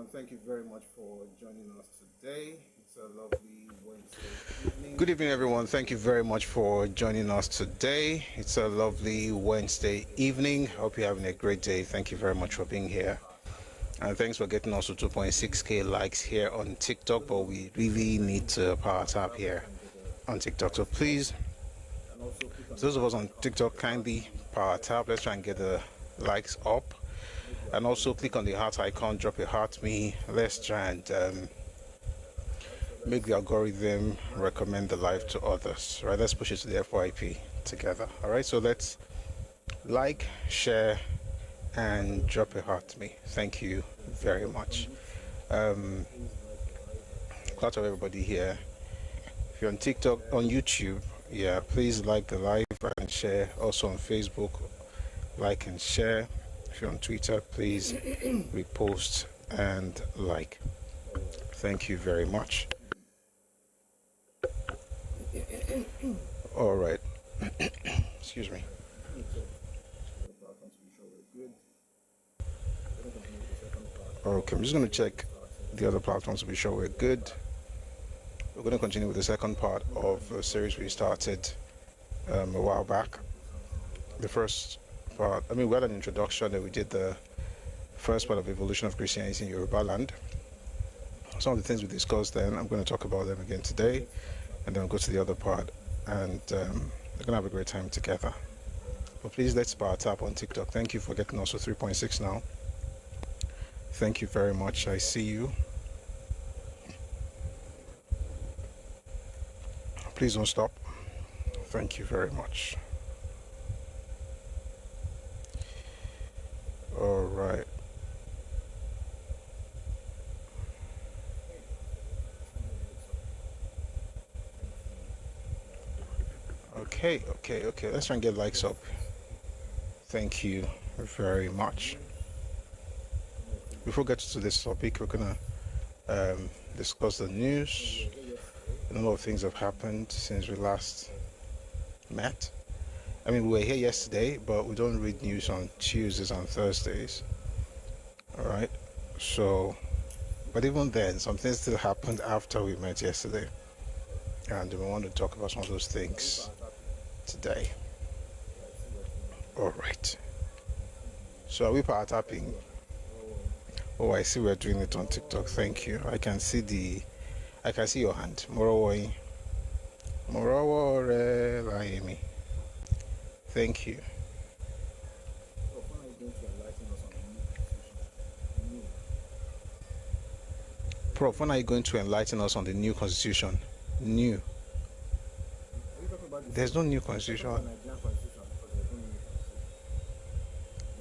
everyone. Thank you very much for joining us today. It's a lovely Wednesday evening. Good evening, everyone. Thank you very much for joining us today. It's a lovely Wednesday evening. Hope you're having a great day. Thank you very much for being here. And thanks for getting also 2.6k likes here on TikTok, but we really need to power tap here on TikTok. So please, those of us on TikTok, kindly power tap. Let's try and get the likes up. And also click on the heart icon, drop a heart me. Let's try and make the algorithm recommend the live to others. Right, let's push it to the FYP together. All right, so let's like, share, and drop a heart me. Thank you very much. Glad to have everybody here. If you're on TikTok, on YouTube, yeah, please like the live and share. Also on Facebook, like and share. If you're on Twitter, please repost and like. Thank you very much. All right. Excuse me. Okay, I'm just going to check the other platforms to be sure we're good. We're going to continue with the second part of a series we started a while back. The first part, we had an introduction and we did the first part of evolution of Christianity in Yorubaland. Some of the things we discussed then, I'm going to talk about them again today, and then we'll go to the other part, and we're going to have a great time together. But please, let's power tap on TikTok. Thank you for getting also 3.6 now. Thank you very much. I see you. Please don't stop. Thank you very much. All right. Okay. Let's try and get likes up. Thank you very much. Before we get to this topic, we're gonna discuss the news. A number of things have happened since we last met. We were here yesterday, but we don't read news on Tuesdays and Thursdays. All right. So, but even then, some things still happened after we met yesterday, and we want to talk about some of those things today. All right. So, are we power tapping? Oh, I see we're doing it on TikTok. Thank you. I can see your hand. Morowoi. Laimi. Thank you. Prof, when are you going to enlighten us on the new constitution? New. There's no new constitution.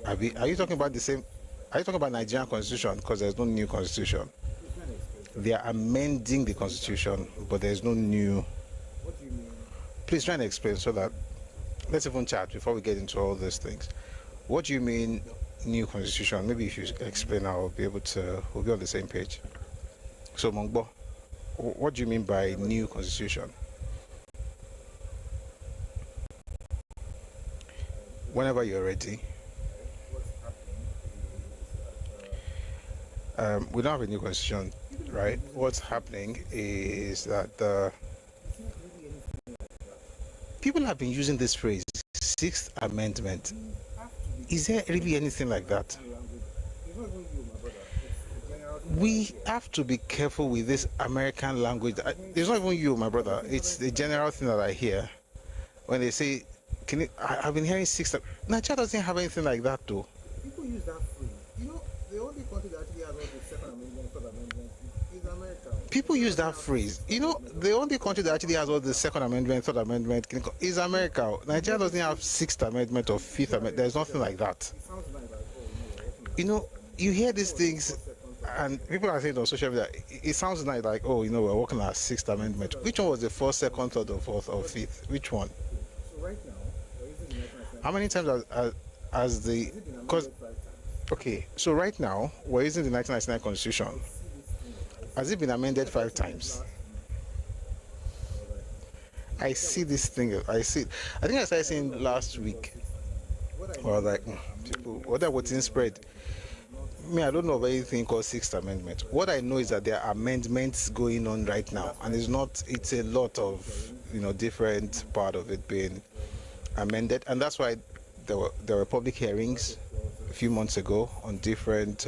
Are you talking about the same? Are you talking about Nigerian constitution? Because there's no new constitution. They are amending the constitution, but there's no new. Please try and explain so that let's even chat before we get into all these things. What do you mean new constitution? Maybe if you explain, we'll be on the same page. So Mongbo, what do you mean by new constitution? Whenever you're ready. We don't have a new constitution, right? What's happening is that people have been using this phrase, Sixth Amendment. Is there really anything like that? We have to be careful with this American language. It's not even you, my brother. It's the general thing that I hear when they say, I've been hearing Sixth. Nigeria doesn't have anything like that, though. People use that phrase. The only country that actually has all the Second Amendment, Third Amendment is America. People use that phrase. The only country that actually has all the Second Amendment, Third Amendment is America. Nigeria doesn't have Sixth Amendment or Fifth Amendment. There's nothing like that. It sounds like, you hear these things, and people are saying on social media, it sounds like, we're working on Sixth Amendment. Which one was the first, second, third, or fourth, or fifth? Which one? So right now, there isn't the National Assembly. How many times has the... Because... Okay, so right now, we're using the 1999 Constitution. Has it been amended 5 times? I see this thing. I think I started seeing last week. Or people, what that was in spread. Me, I don't know of anything called Sixth Amendment. What I know is that there are amendments going on right now, and it's a lot of, different part of it being amended, and that's why there were public hearings a few months ago on different,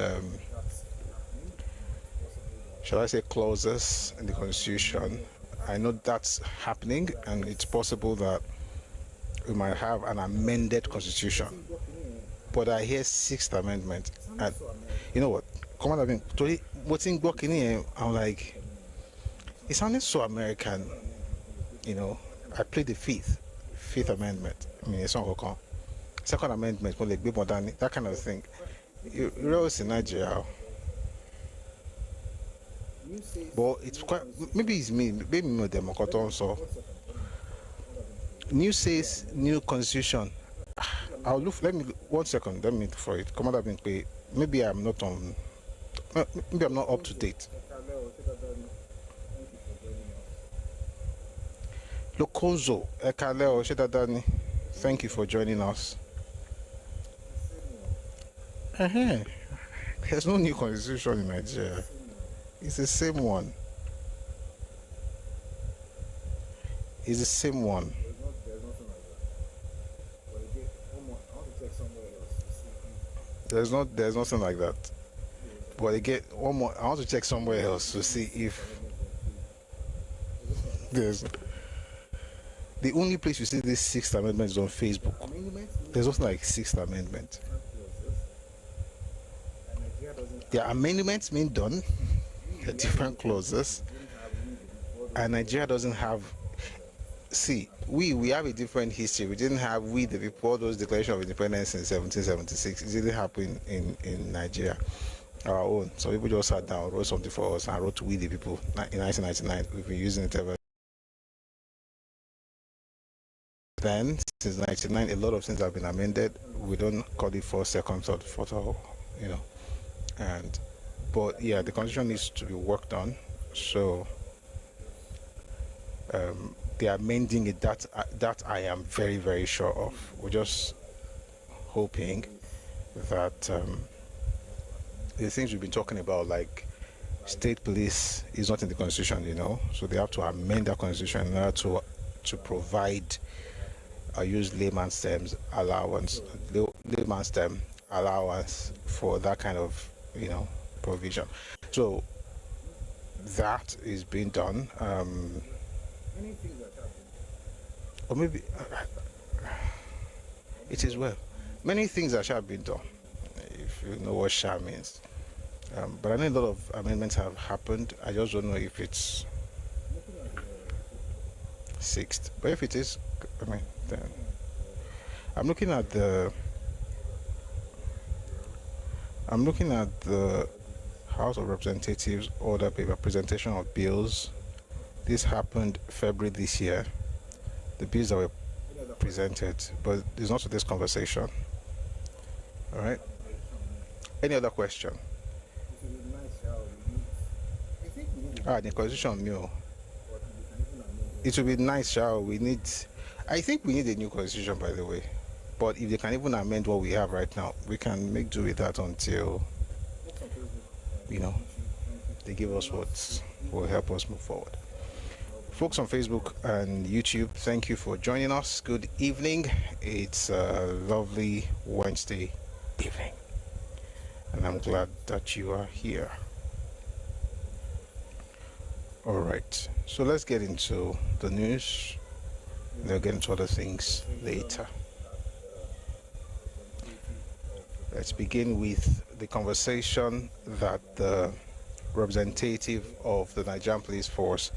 shall I say, clauses in the Constitution. I know that's happening, and it's possible that we might have an amended Constitution. But I hear Sixth Amendment, and you know what? Come on, what's in blocking here? I'm like, it sounded so American. I played the Fifth Amendment. I mean, it's not okay. Second Amendment, like bit more than that kind of thing. You're always in Nigeria. But it's quite, maybe it's me, maybe more Democrat so. New says new constitution. I'll look. Let me 1 second. Let me look for it. Come on, maybe I'm not on. Maybe I'm not up to date. Lokozo Ẹkáàbọ Shedadani. Thank you for joining us. There's no new constitution in Nigeria. It's the same one. It's the same one. There's nothing like that. But again, one more. I want to check somewhere else to see if there's. The only place you see this Sixth Amendment is on Facebook. There's nothing like Sixth Amendment. There are amendments being done. There are different clauses, and Nigeria doesn't have. See, we have a different history. We didn't have the people, all those declaration of independence in 1776. It didn't happen in Nigeria. Our own. So people just sat down, wrote something for us, and wrote "We the People" in 1999. We've been using it ever. Then, since 1999, a lot of things have been amended. We don't call it first, second, third, fourth, but yeah, the constitution needs to be worked on. So they are amending it. That I am very, very sure of. We're just hoping that the things we've been talking about, like state police, is not in the constitution, So they have to amend that constitution in order to provide. I use layman's terms allowance for that kind of provision. So that is being done. Or maybe it is well. Many things that shall be done, if you know what shall means. But I know a lot of amendments have happened. I just don't know if it's sixth. But if it is, then I'm looking at the House of Representatives order paper presentation of bills. This happened February this year. The bills that were presented, but it's not to this conversation. All right. Any other question? The constitution new. It would be nice, shall we need? I think we need a new constitution, by the way. But if they can even amend what we have right now, we can make do with that until, they give us what will help us move forward. Folks on Facebook and YouTube, thank you for joining us. Good evening. It's a lovely Wednesday evening, and I'm glad that you are here. All right, so let's get into the news. They'll get into other things later. Let's begin with the conversation that the representative of the Nigerian Police Force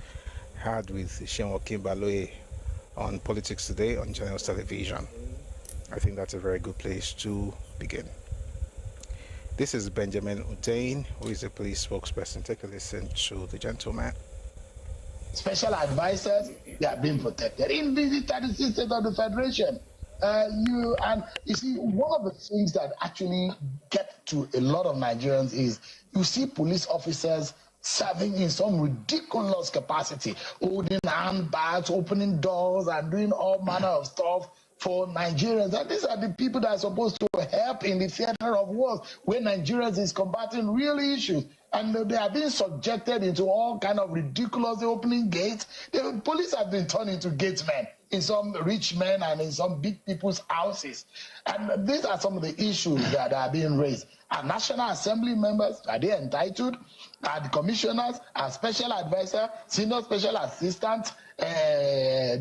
had with Seun Okinbaloye on Politics Today on Channels Television. I think that's a very good place to begin. This is Benjamin Utain, who is a police spokesperson. Take a listen to the gentleman. Special advisors, they are being protected in the 36 states of the Federation. You see, one of the things that actually get to a lot of Nigerians is you see police officers serving in some ridiculous capacity, holding handbags, opening doors, and doing all manner of stuff for Nigerians. And these are the people that are supposed to help in the theater of wars, where Nigerians is combating real issues. And they are being subjected into all kind of ridiculous opening gates. The police have been turned into gatesmen in some rich men and in some big people's houses. And these are some of the issues that are being raised. Are National Assembly members, are they entitled? Are the commissioners, are special advisor, senior special assistants,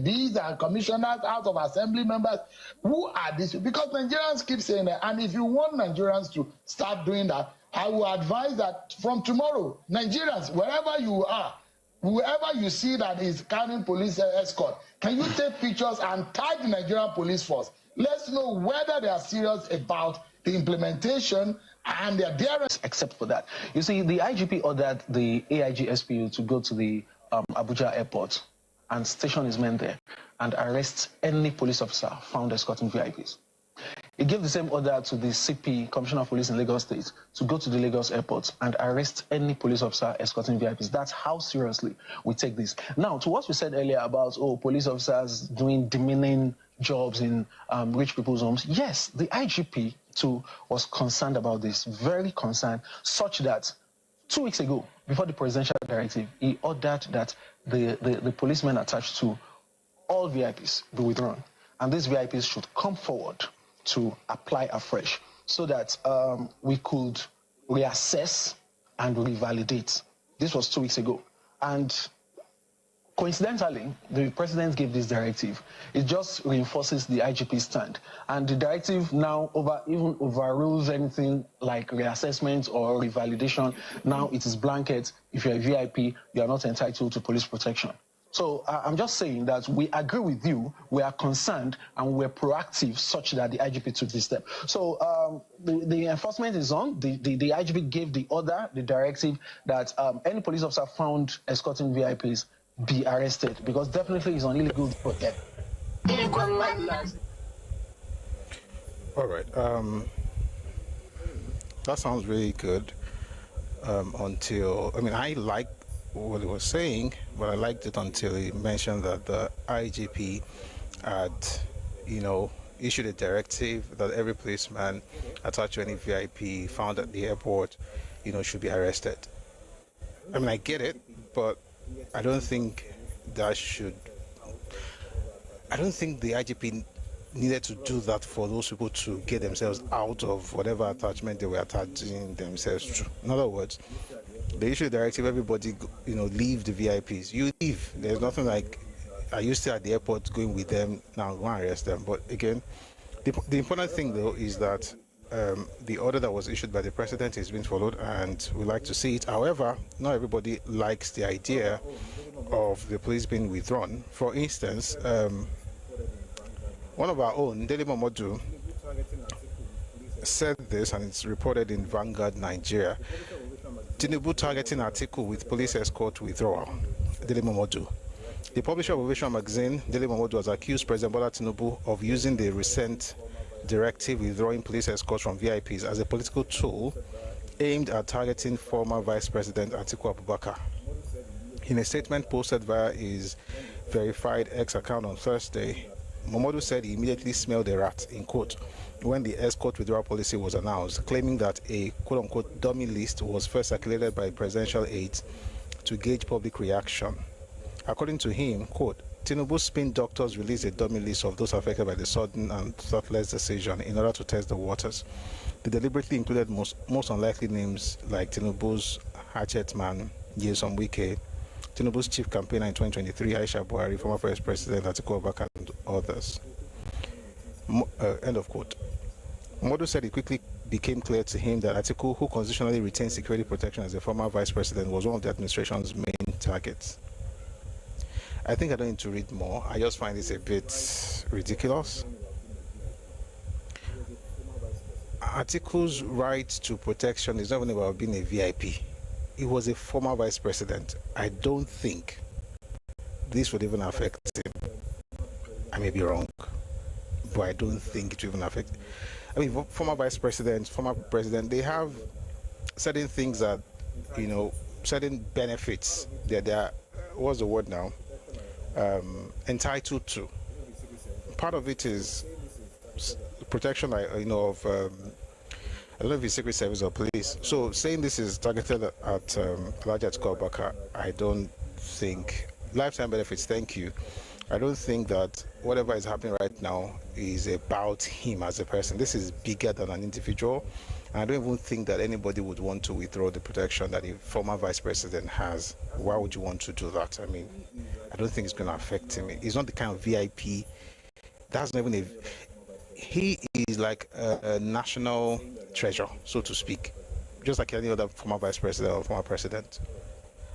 these are commissioners out of assembly members? Who are these? Because Nigerians keep saying that, and if you want Nigerians to start doing that, I will advise that from tomorrow, Nigerians, wherever you are, whoever you see that is carrying police escort, can you take pictures and tag the Nigerian police force? Let's know whether they are serious about the implementation and their daring. Except for that, you see, the IGP ordered the AIG SPU to go to the Abuja airport and station his men there and arrest any police officer found escorting VIPs. He gave the same order to the CP, Commissioner of Police in Lagos State, to go to the Lagos airport and arrest any police officer escorting VIPs. That's how seriously we take this. Now, to what we said earlier about, police officers doing demeaning jobs in rich people's homes, yes, the IGP too was concerned about this, very concerned, such that 2 weeks ago, before the presidential directive, he ordered that the policemen attached to all VIPs be withdrawn. And these VIPs should come forward to apply afresh so that we could reassess and revalidate. This was 2 weeks ago. And coincidentally, the president gave this directive. It just reinforces the IGP stand. And the directive now even overrules anything like reassessment or revalidation. Now it is blanket. If you're a VIP, you are not entitled to police protection. So I'm just saying that we agree with you, we are concerned, and we're proactive such that the IGP took this step. So the enforcement is on. The IGP gave the order, the directive, that any police officer found escorting VIPs be arrested, because definitely it's on illegal protect. All right. That sounds really good. I like what he was saying, but I liked it until he mentioned that the IGP had, issued a directive that every policeman attached to any VIP found at the airport, should be arrested. I get it, but I don't think the IGP needed to do that for those people to get themselves out of whatever attachment they were attaching themselves to. In other words, they issue a directive, everybody, leave the VIPs. You leave. There's nothing like, are you still at the airport going with them? Now, go and arrest them. But again, the important thing, though, is that the order that was issued by the president is being followed, and we like to see it. However, not everybody likes the idea of the police being withdrawn. For instance, one of our own, Dele Momodu, said this, and it's reported in Vanguard Nigeria. Tinubu targeting article with police escort withdrawal. Dele Momodu. The publisher of Ovation magazine, Dele Momodu, has accused President Bola Tinubu of using the recent directive withdrawing police escorts from VIPs as a political tool aimed at targeting former Vice President Atiku Abubakar. In a statement posted via his verified X account on Thursday, Momodu said he immediately smelled a rat, in quote, when the escort withdrawal policy was announced, claiming that a quote-unquote dummy list was first circulated by presidential aides to gauge public reaction. According to him, quote, Tinubu's spin doctors released a dummy list of those affected by the sudden and thoughtless decision in order to test the waters. They deliberately included most unlikely names like Tinubu's hatchet man, Nyesom Wike, Tinubu's chief campaigner in 2023, Aisha Buhari, former Vice President Atiku Abubakar, and others. End of quote. Modu said it quickly became clear to him that Atiku, who constitutionally retained security protection as a former vice president, was one of the administration's main targets. I think I don't need to read more. I just find this a bit ridiculous. Atiku's right to protection is not even about being a VIP. He was a former vice president. I don't think this would even affect him. I may be wrong, but I don't think it will even affect. Former vice president, former president, they have certain things that, certain benefits that they're, what's the word now? Entitled to. part of it is protection, of, I don't know if it's Secret Service or police. So saying this is targeted at Alhaji Atiku Abubakar, I don't think. Lifetime benefits, thank you. I don't think that whatever is happening right now is about him as a person. This is bigger than an individual. And I don't even think that anybody would want to withdraw the protection that a former vice president has. Why would you want to do that? I mean, I don't think it's going to affect him. He's not the kind of VIP. That's not even a... He is like a national treasure, so to speak. Just like any other former vice president or former president.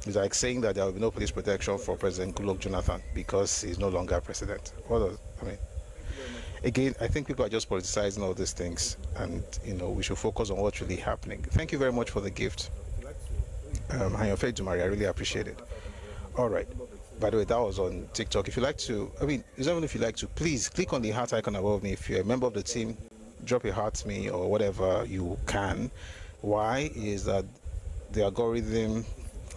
It's like saying that there will be no police protection for President Goodluck Jonathan because he's no longer president. Again, I think people are just politicizing all these things, and we should focus on what's really happening. Thank you very much for the gift. And your faith to Maria, I really appreciate it. All right. By the way, that was on TikTok. If you like to, it's not even if you like to, please click on the heart icon above me. If you're a member of the team, drop a heart to me or whatever you can. Why is that the algorithm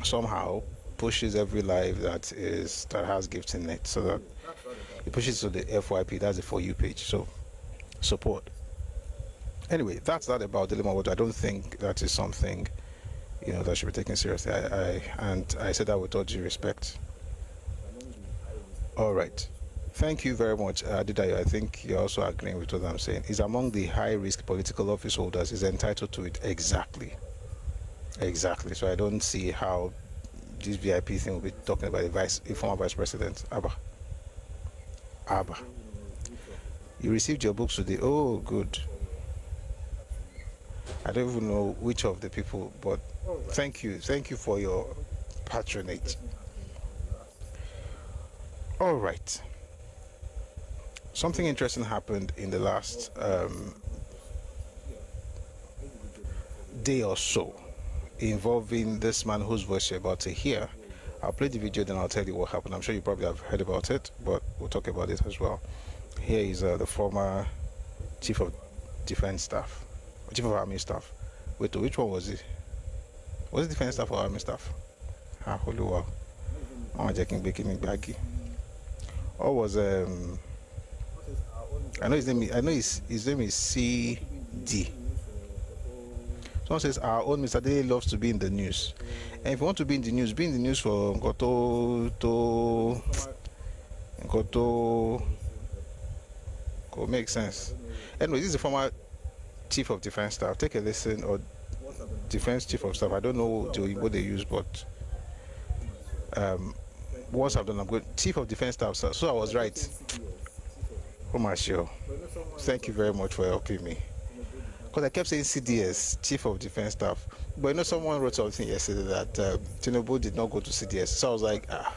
somehow pushes every live that has gifts in it, so that it pushes to the FYP, that's the For You page. So support. Anyway, that's that about Dilemma Water. I don't think that is something that should be taken seriously. I said that with all due respect. All right. Thank you very much, Adidayo. I think you're also agreeing with what I'm saying. Is among the high-risk political office holders, is entitled to it. Exactly. So I don't see how this VIP thing will be talking about a former vice president. Abba. You received your books today. Oh, good. I don't even know which of the people, but thank you. Thank you for your patronage. All right. Something interesting happened in the last day or so involving this man whose voice you're about to hear. I'll play the video, then I'll tell you what happened. I'm sure you probably have heard about it, but we'll talk about it as well. Here is the former Chief of Defense Staff, Chief of Army Staff. Wait, which one was it? Was it Defense Staff or Army Staff? Holy wow. I'm checking baking baggy. Or was I know his name is CD. Someone says our own Mr. Daly loves to be in the news. And if you want to be in the news for Ngoto make sense. Anyway, this is the former Chief of Defense Staff. Take a listen, or Defense Chief of Staff. I don't know what they use, but once I've done, I'm good. Chief of Defense Staff, sir. So I was right. Thank you very much for helping me. Because I kept saying CDS, Chief of Defense Staff. But someone wrote something yesterday that Tinubu did not go to CDS. So I was like, I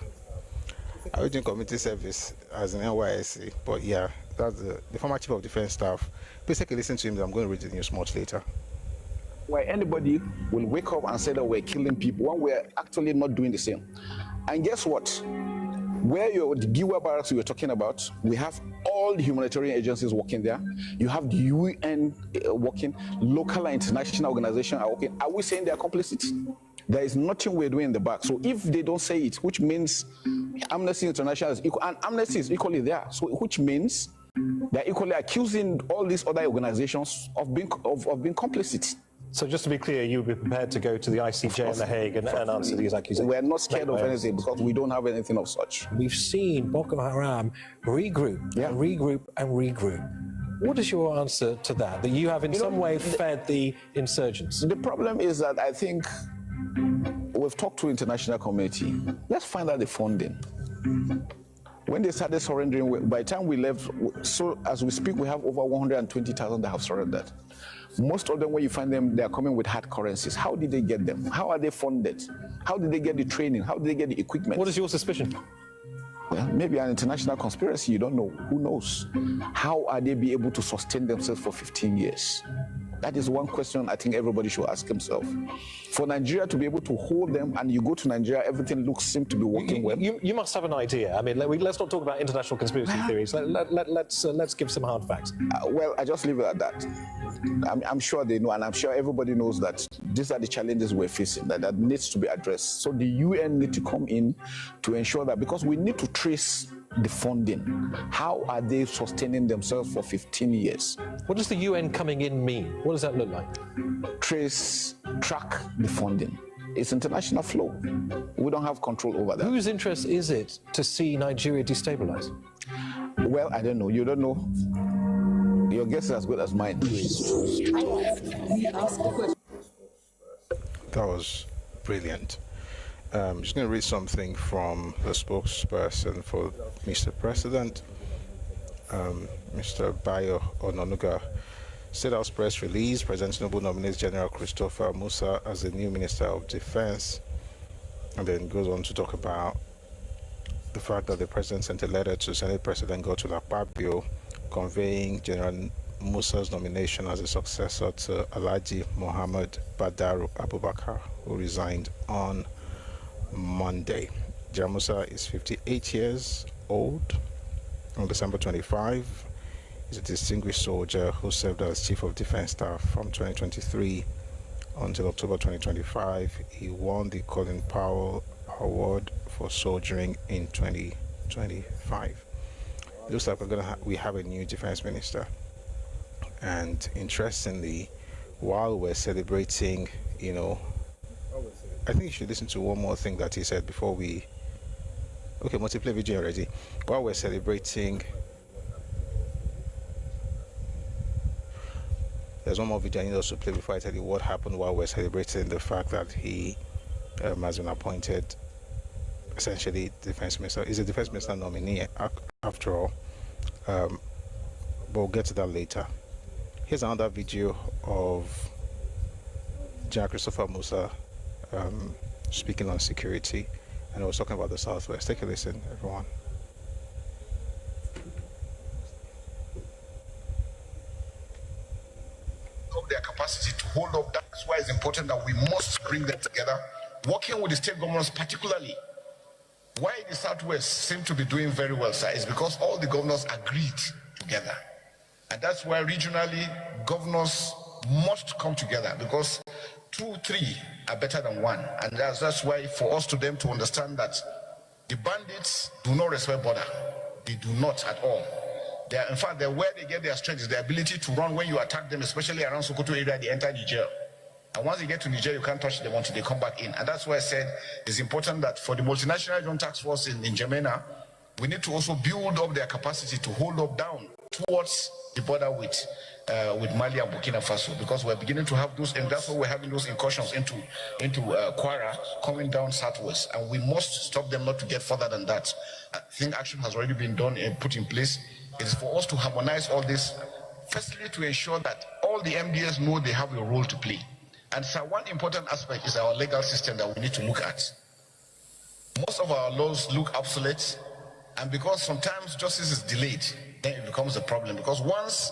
was doing community service as an NYSC. But yeah, that's the former Chief of Defense Staff. Please take a listen to him. I'm going to read the news much later. Where anybody will wake up and say that we're killing people when we're actually not doing the same. And guess what? Where the Giwa barracks we were talking about, we have all the humanitarian agencies working there. You have the UN working, local and international organizations are working. Are we saying they are complicit? There is nothing we're doing in the back. So if they don't say it, which means Amnesty International is equal, and Amnesty is equally there. So which means they're equally accusing all these other organizations of being complicit. So just to be clear, you would be prepared to go to the ICJ in The Hague and answer these accusations? We're not scared of anything because we don't have anything of such. We've seen Boko Haram regroup, and regroup and regroup. What is your answer to that? That you have in some way fed the insurgents? The problem is that I think we've talked to international community. Let's find out the funding. When they started surrendering, by the time we left, so as we speak, we have over 120,000 that have surrendered. Most of them, when you find them, they are coming with hard currencies. How did they get them? How are they funded? How did they get the training? How did they get the equipment? What is your suspicion? Well, maybe an international conspiracy, you don't know. Who knows? How are they be able to sustain themselves for 15 years? That is one question I think everybody should ask himself. For Nigeria to be able to hold them, and you go to Nigeria, everything seems to be working well. You must have an idea. I mean, let's not talk about international conspiracy theories. Let's give some hard facts. Well, I just leave it at that. I'm sure they know, and I'm sure everybody knows that these are the challenges we're facing, that needs to be addressed. So the UN need to come in to ensure that, because we need to trace the funding. How are they sustaining themselves for 15 years? What does the UN coming in mean? What does that look like? Track the funding. It's international flow. We don't have control over that. Whose interest is it to see Nigeria destabilize? Well, I don't know. You don't know. Your guess is as good as mine. That was brilliant. I'm just going to read something from the spokesperson for Mr. President, Mr. Bayo Ononuga. State House press release, President Tinubu nominates General Christopher Musa as the new Minister of Defense, and then goes on to talk about the fact that the President sent a letter to Senate President Godswill Akpabio conveying General Musa's nomination as a successor to Alhaji Mohammed Badaru Abubakar, who resigned on Monday. General Musa is 58 years old. On December 25, he's a distinguished soldier who served as Chief of Defense Staff from 2023 until October 2025. He won the Colin Powell Award for soldiering in 2025. It looks like we have a new defense minister. And interestingly, while we're celebrating, I think you should listen to one more thing that he said before we... Okay, multiplayer video already. While we're celebrating... There's one more video I need us to play before I tell you what happened while we're celebrating the fact that he has been appointed essentially defense minister. He's a defense minister nominee after all. But we'll get to that later. Here's another video of General Christopher Musa speaking on security, and I was talking about the Southwest. Take a listen, everyone. Their capacity to hold up. That's why it's important that we must bring them together, working with the state governors particularly. Why the Southwest seem to be doing very well, sir, is because all the governors agreed together. And that's why regionally governors must come together, because 2, 3 are better than 1. And that's why for us to them to understand that the bandits do not respect border. They do not at all. In fact, where they get their strength is the ability to run when you attack them, especially around Sokoto area, they enter Niger. And once they get to Niger, you can't touch them until they come back in. And that's why I said it's important that for the multinational joint task force in N'Djamena, we need to also build up their capacity to hold up down towards the border with Mali and Burkina Faso, because we're beginning to have those, and that's why we're having those incursions into Kwara coming down southwest, and we must stop them not to get further than that. I think action has already been done and put in place. It is for us to harmonize all this, firstly to ensure that all the MDS know they have a role to play. And so one important aspect is our legal system that we need to look at. Most of our laws look obsolete, and because sometimes justice is delayed, then it becomes a problem. Because once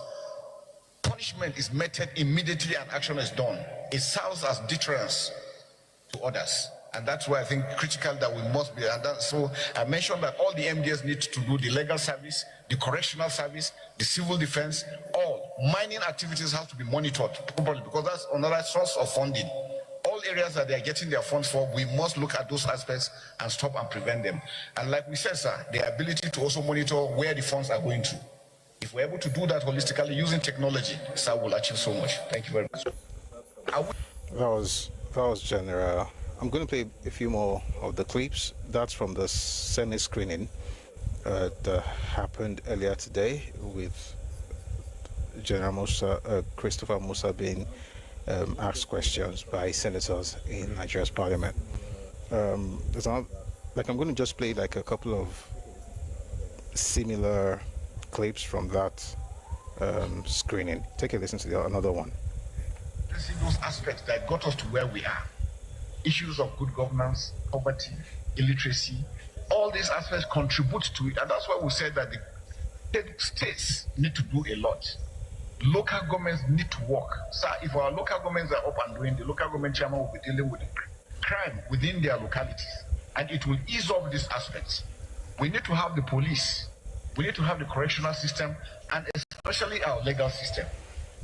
punishment is meted immediately and action is done, it serves as deterrence to others. And that's why I think critical that we must be. And so I mentioned that all the MDS need to do the legal service, the correctional service, the civil defense. All mining activities have to be monitored properly, because that's another source of funding. All areas that they are getting their funds for, we must look at those aspects and stop and prevent them. And like we said, sir, the ability to also monitor where the funds are going to. If we're able to do that holistically using technology, sir, we'll achieve so much. Thank you very much. That was General. I'm going to play a few more of the clips. That's from the Senate screening that happened earlier today with General Musa, Christopher Musa being asked questions by senators in Nigeria's parliament. I'm going to just play like a couple of similar clips from that screening. Take a listen to another one. See those aspects that got us to where we are. Issues of good governance, poverty, illiteracy, all these aspects contribute to it. And that's why we said that the states need to do a lot. Local governments need to work. So if our local governments are up and doing, the local government chairman will be dealing with crime within their localities. And it will ease up these aspects. We need to have the police. We need to have the correctional system, and especially our legal system.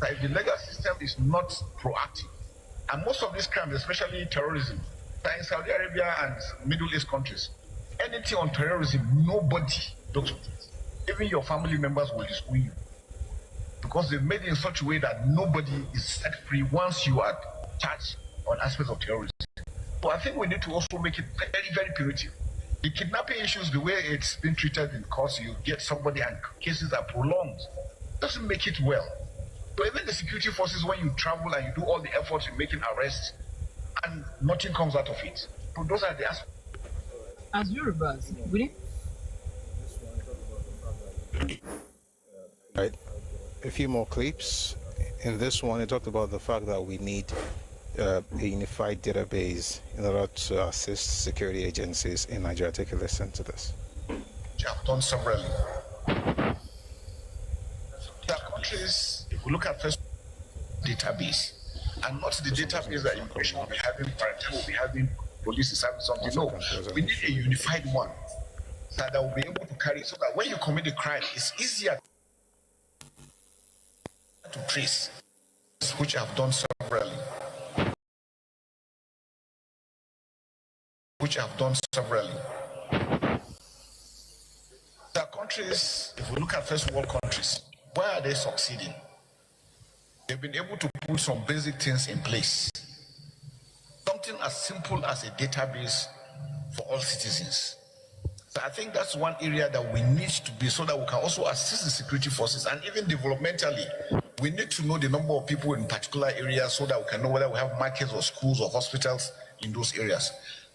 So if the legal system is not proactive, and most of these crimes, especially terrorism, in Saudi Arabia and Middle East countries, anything on terrorism, nobody looks at it. Even your family members will disown you. Because they've made it in such a way that nobody is set free once you are charged on aspects of terrorism. So I think we need to also make it very, very punitive. The kidnapping issues, the way it's been treated in courts, you get somebody and cases are prolonged, doesn't make it well. So even the security forces, when you travel and you do all the efforts in making arrests, and nothing comes out of it. So those are the aspects. As Yorubas, we Right. A few more clips. In this one, it talked about the fact that we need a unified database in order to assist security agencies in Nigeria. Take a listen to this. Which have done severally. There are countries, if we look at first database, and not the database that immigration will be having, quarantine will be having, police is having something. No, we need a unified one that will be able to carry, so that when you commit a crime, it's easier to trace, which have done severally. Which have done severally. There are countries, if we look at first world countries, where are they succeeding? They've been able to put some basic things in place. Something as simple as a database for all citizens. So I think that's one area that we need to be, so that we can also assist the security forces, and even developmentally, we need to know the number of people in particular areas so that we can know whether we have markets or schools or hospitals in those areas.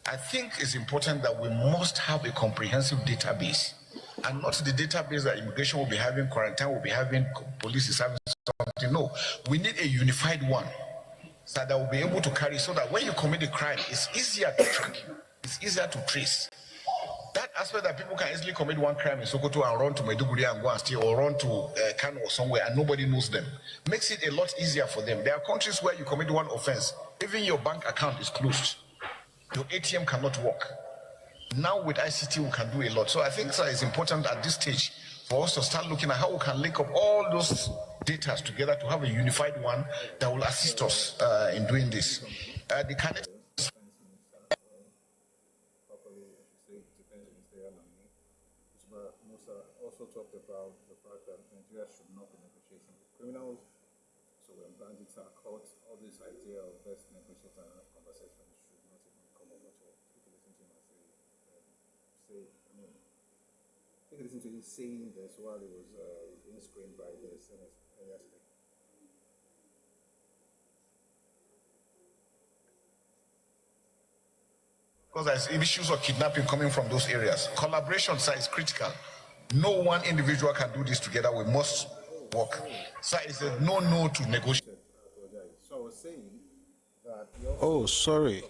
I think it's important that we must have a comprehensive database, and not the database that immigration will be having, quarantine will be having, police is having something. No, we need a unified one so that we'll be able to carry, so that when you commit a crime, it's easier to track you, it's easier to trace. That aspect that people can easily commit one crime in Sokoto and run to Maiduguri and go and steal, or run to Kano or somewhere and nobody knows them, makes it a lot easier for them. There are countries where you commit one offense, even your bank account is closed. Your ATM cannot work. Now with ICT, we can do a lot. So I think it's important at this stage for us to start looking at how we can link up all those data together to have a unified one that will assist us in doing this. The candidate also talked about the fact that Nigeria should not be negotiating with criminals. So when bandits are caught, all this idea of best negotiate and have conversations should not even come up at all. Take a listen to him take a listen to him saying this while he was being screened by the Senate yesterday. Because there's issues of kidnapping coming from those areas. Collaboration, sir, is critical. No one individual can do this together. We must work. Sir, it's a no to negotiate. So I was saying that. Oh, sorry,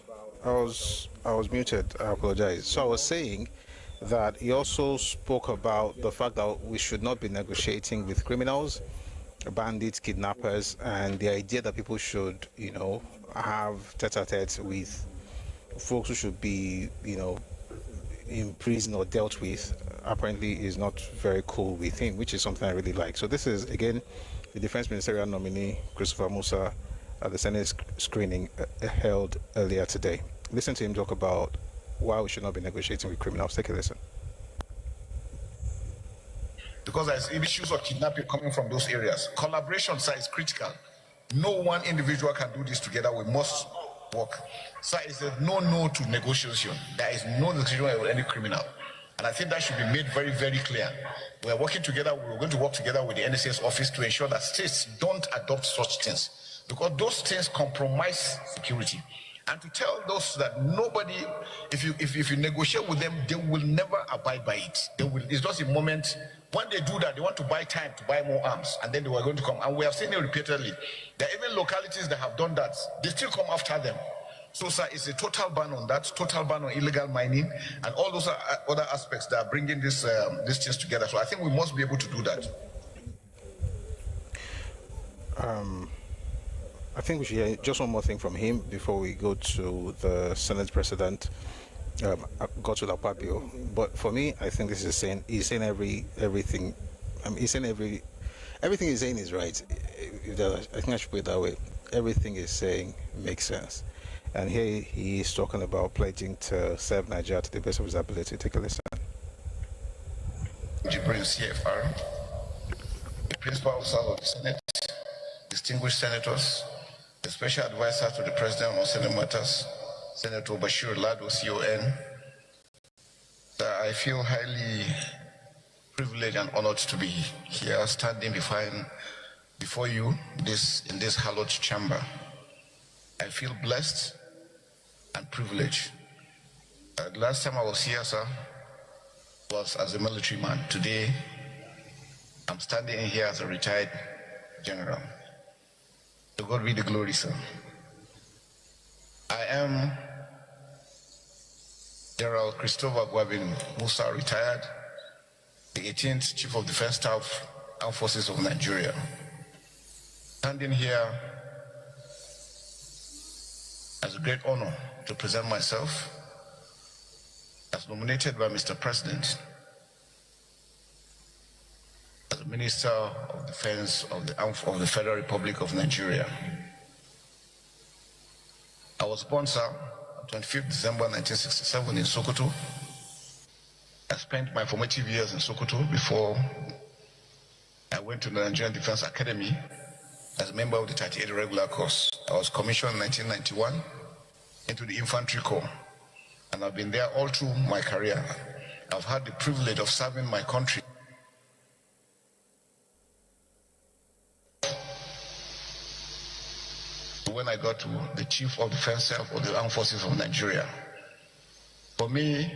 I was muted. I apologize. So I was saying that he also spoke about the fact that we should not be negotiating with criminals, bandits, kidnappers, and the idea that people should, have tete-a-tete with folks who should be, in prison or dealt with, apparently is not very cool with him, which is something I really like. So this is, again, the Defense Ministerial nominee, Christopher Musa, at the Senate screening held earlier today. Listen to him talk about why we should not be negotiating with criminals. Take a listen. Because there's issues of kidnapping coming from those areas. Collaboration, sir, is critical. No one individual can do this together. We must work. Sir, it's a no to negotiation. There is no negotiation with any criminal. And I think that should be made very, very clear. We're working together, we're going to work together with the NSS office to ensure that states don't adopt such things, because those things compromise security. And to tell those that nobody, if you negotiate with them, they will never abide by it. It's just a moment. When they do that, they want to buy time to buy more arms, and then they were going to come. And we have seen it repeatedly. There are even localities that have done that. They still come after them. So, sir, it's a total ban on that, total ban on illegal mining, and all those other aspects that are bringing these things together. So I think we must be able to do that. I think we should hear just one more thing from him before we go to the Senate President, Godswill Akpabio. But for me, I think this is saying, he's saying everything. He's saying everything he's saying is right. I think I should put it that way. Everything he's saying makes sense. And here he is talking about pledging to serve Nigeria to the best of his ability. Take a listen. Jibril CFR, the principal officer of the Senate, distinguished senators, the special advisor to the President on Senate matters, Senator Bashir Lado, CON. I feel highly privileged and honored to be here standing before you in this hallowed chamber. I feel blessed and privileged. The last time I was here, sir, was as a military man. Today, I'm standing here as a retired general. To God be the glory, sir. I am General Christopher Gwabin Musa, retired, the 18th Chief of Defense Staff, Armed Forces of Nigeria. Standing here as a great honor to present myself as nominated by Mr. President as the Minister of Defense of the Federal Republic of Nigeria. I was born, sir, on 25th December 1967 in Sokoto. I spent my formative years in Sokoto before I went to the Nigerian Defense Academy as a member of the 38 Regular Course. I was commissioned in 1991 into the Infantry Corps, and I've been there all through my career. I've had the privilege of serving my country. When I got to the Chief of Defense Staff of the Armed Forces of Nigeria, for me,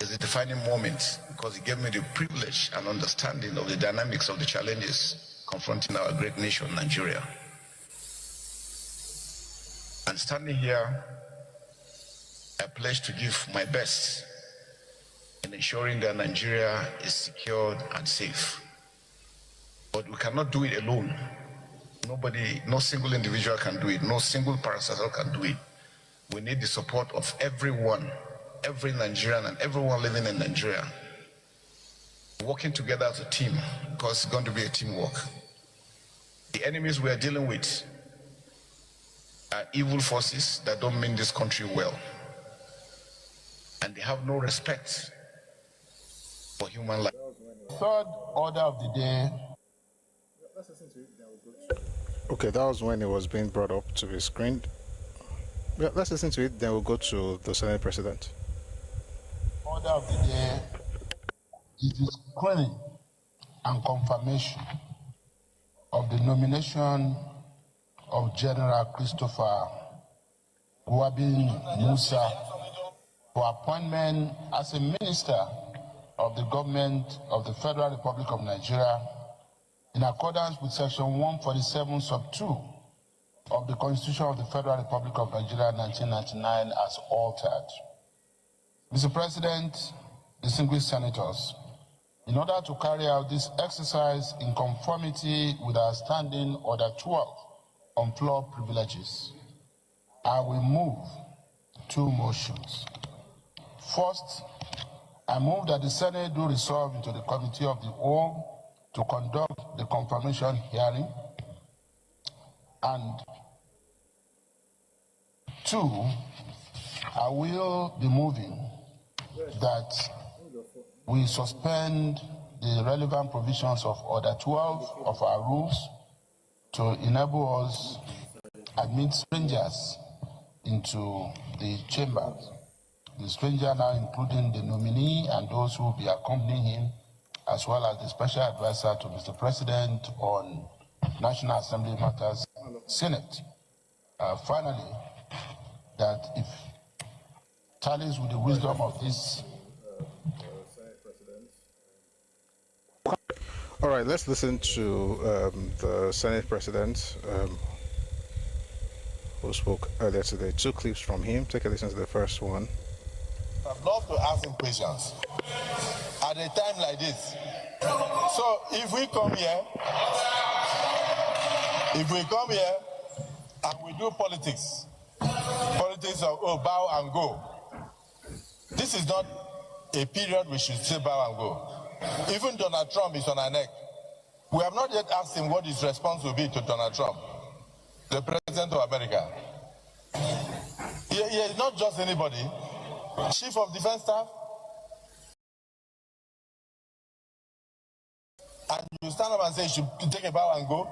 it's a defining moment because it gave me the privilege and understanding of the dynamics of the challenges confronting our great nation, Nigeria. And standing here, I pledge to give my best in ensuring that Nigeria is secured and safe. But we cannot do it alone. Nobody, no single individual can do it. No single parastatal can do it. We need the support of everyone, every Nigerian and everyone living in Nigeria, working together as a team, because it's going to be a teamwork. The enemies we are dealing with are evil forces that don't mean this country well. And they have no respect for human life. Third order of the day. Okay, that was when it was being brought up to be screened. Yeah, let's listen to it, then we'll go to the Senate President. Order of the day is the screening and confirmation of the nomination of General Christopher Gwabin Musa for appointment as a minister of the government of the Federal Republic of Nigeria in accordance with Section 147, Sub 2 of the Constitution of the Federal Republic of Nigeria 1999 as altered. Mr. President, distinguished senators, in order to carry out this exercise in conformity with our standing Order 12 on floor privileges, I will move two motions. First, I move that the Senate do resolve into the Committee of the Whole to conduct the confirmation hearing, and two, I will be moving that we suspend the relevant provisions of Order 12 of our rules to enable us admit strangers into the chamber. The stranger now including the nominee and those who will be accompanying him, as well as the special advisor to Mr. President on National Assembly Matters, Senate. Finally, that if tallies with the wisdom of this. All right, let's listen to the Senate President who spoke earlier today. Two clips from him. Take a listen to the first one. I'd love to ask him questions at a time like this. So if we come here and we do politics of bow and go, this is not a period we should say bow and go. Even Donald Trump is on our neck. We have not yet asked him what his response will be to Donald Trump, the President of America. not just anybody, Chief of Defense Staff, and you stand up and say you should take a bow and go,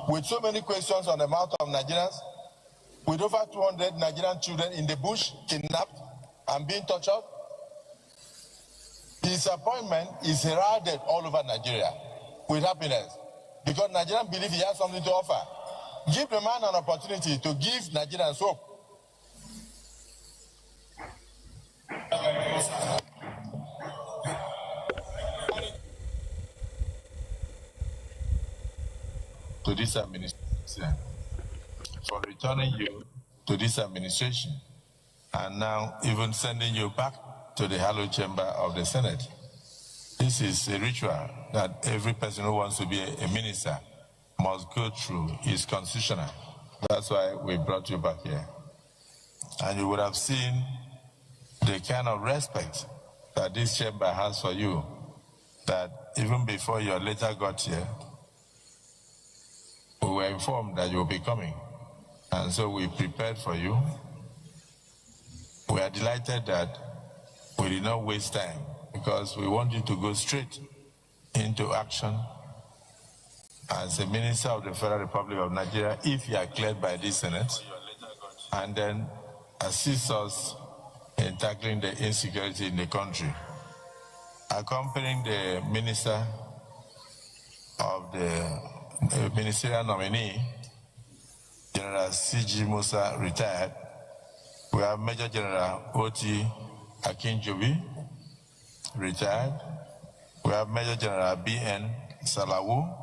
with so many questions on the mouth of Nigerians, with over 200 Nigerian children in the bush, kidnapped and being tortured. His appointment is heralded all over Nigeria with happiness because Nigerians believe he has something to offer. Give the man an opportunity to give Nigerians hope. To this administration, for returning you to this administration, and now even sending you back to the hallowed chamber of the Senate. This is a ritual that every person who wants to be a minister must go through. It's constitutional. That's why we brought you back here. And you would have seen the kind of respect that this chamber has for you, that even before you later got here, we were informed that you will be coming. And so we prepared for you. We are delighted that we did not waste time because we want you to go straight into action as a minister of the Federal Republic of Nigeria if you are cleared by this Senate, and then assist us in tackling the insecurity in the country. Accompanying the minister of the ministerial nominee, General C.G. Musa, retired, we have Major General O.T. Akinjobi, retired. We have Major General B.N. Salawu.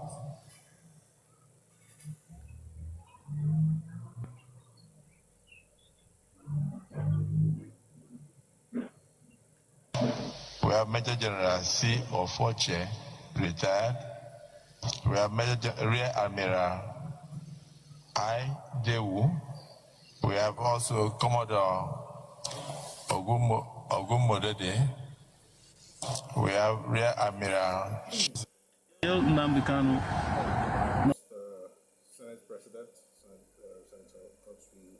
We have Major General C. Ofoche, retired. We have Rear Admiral I. Dewu. We have also Commodore Ogumodede. We have Rear Admiral. Senate President, Senator Godswill.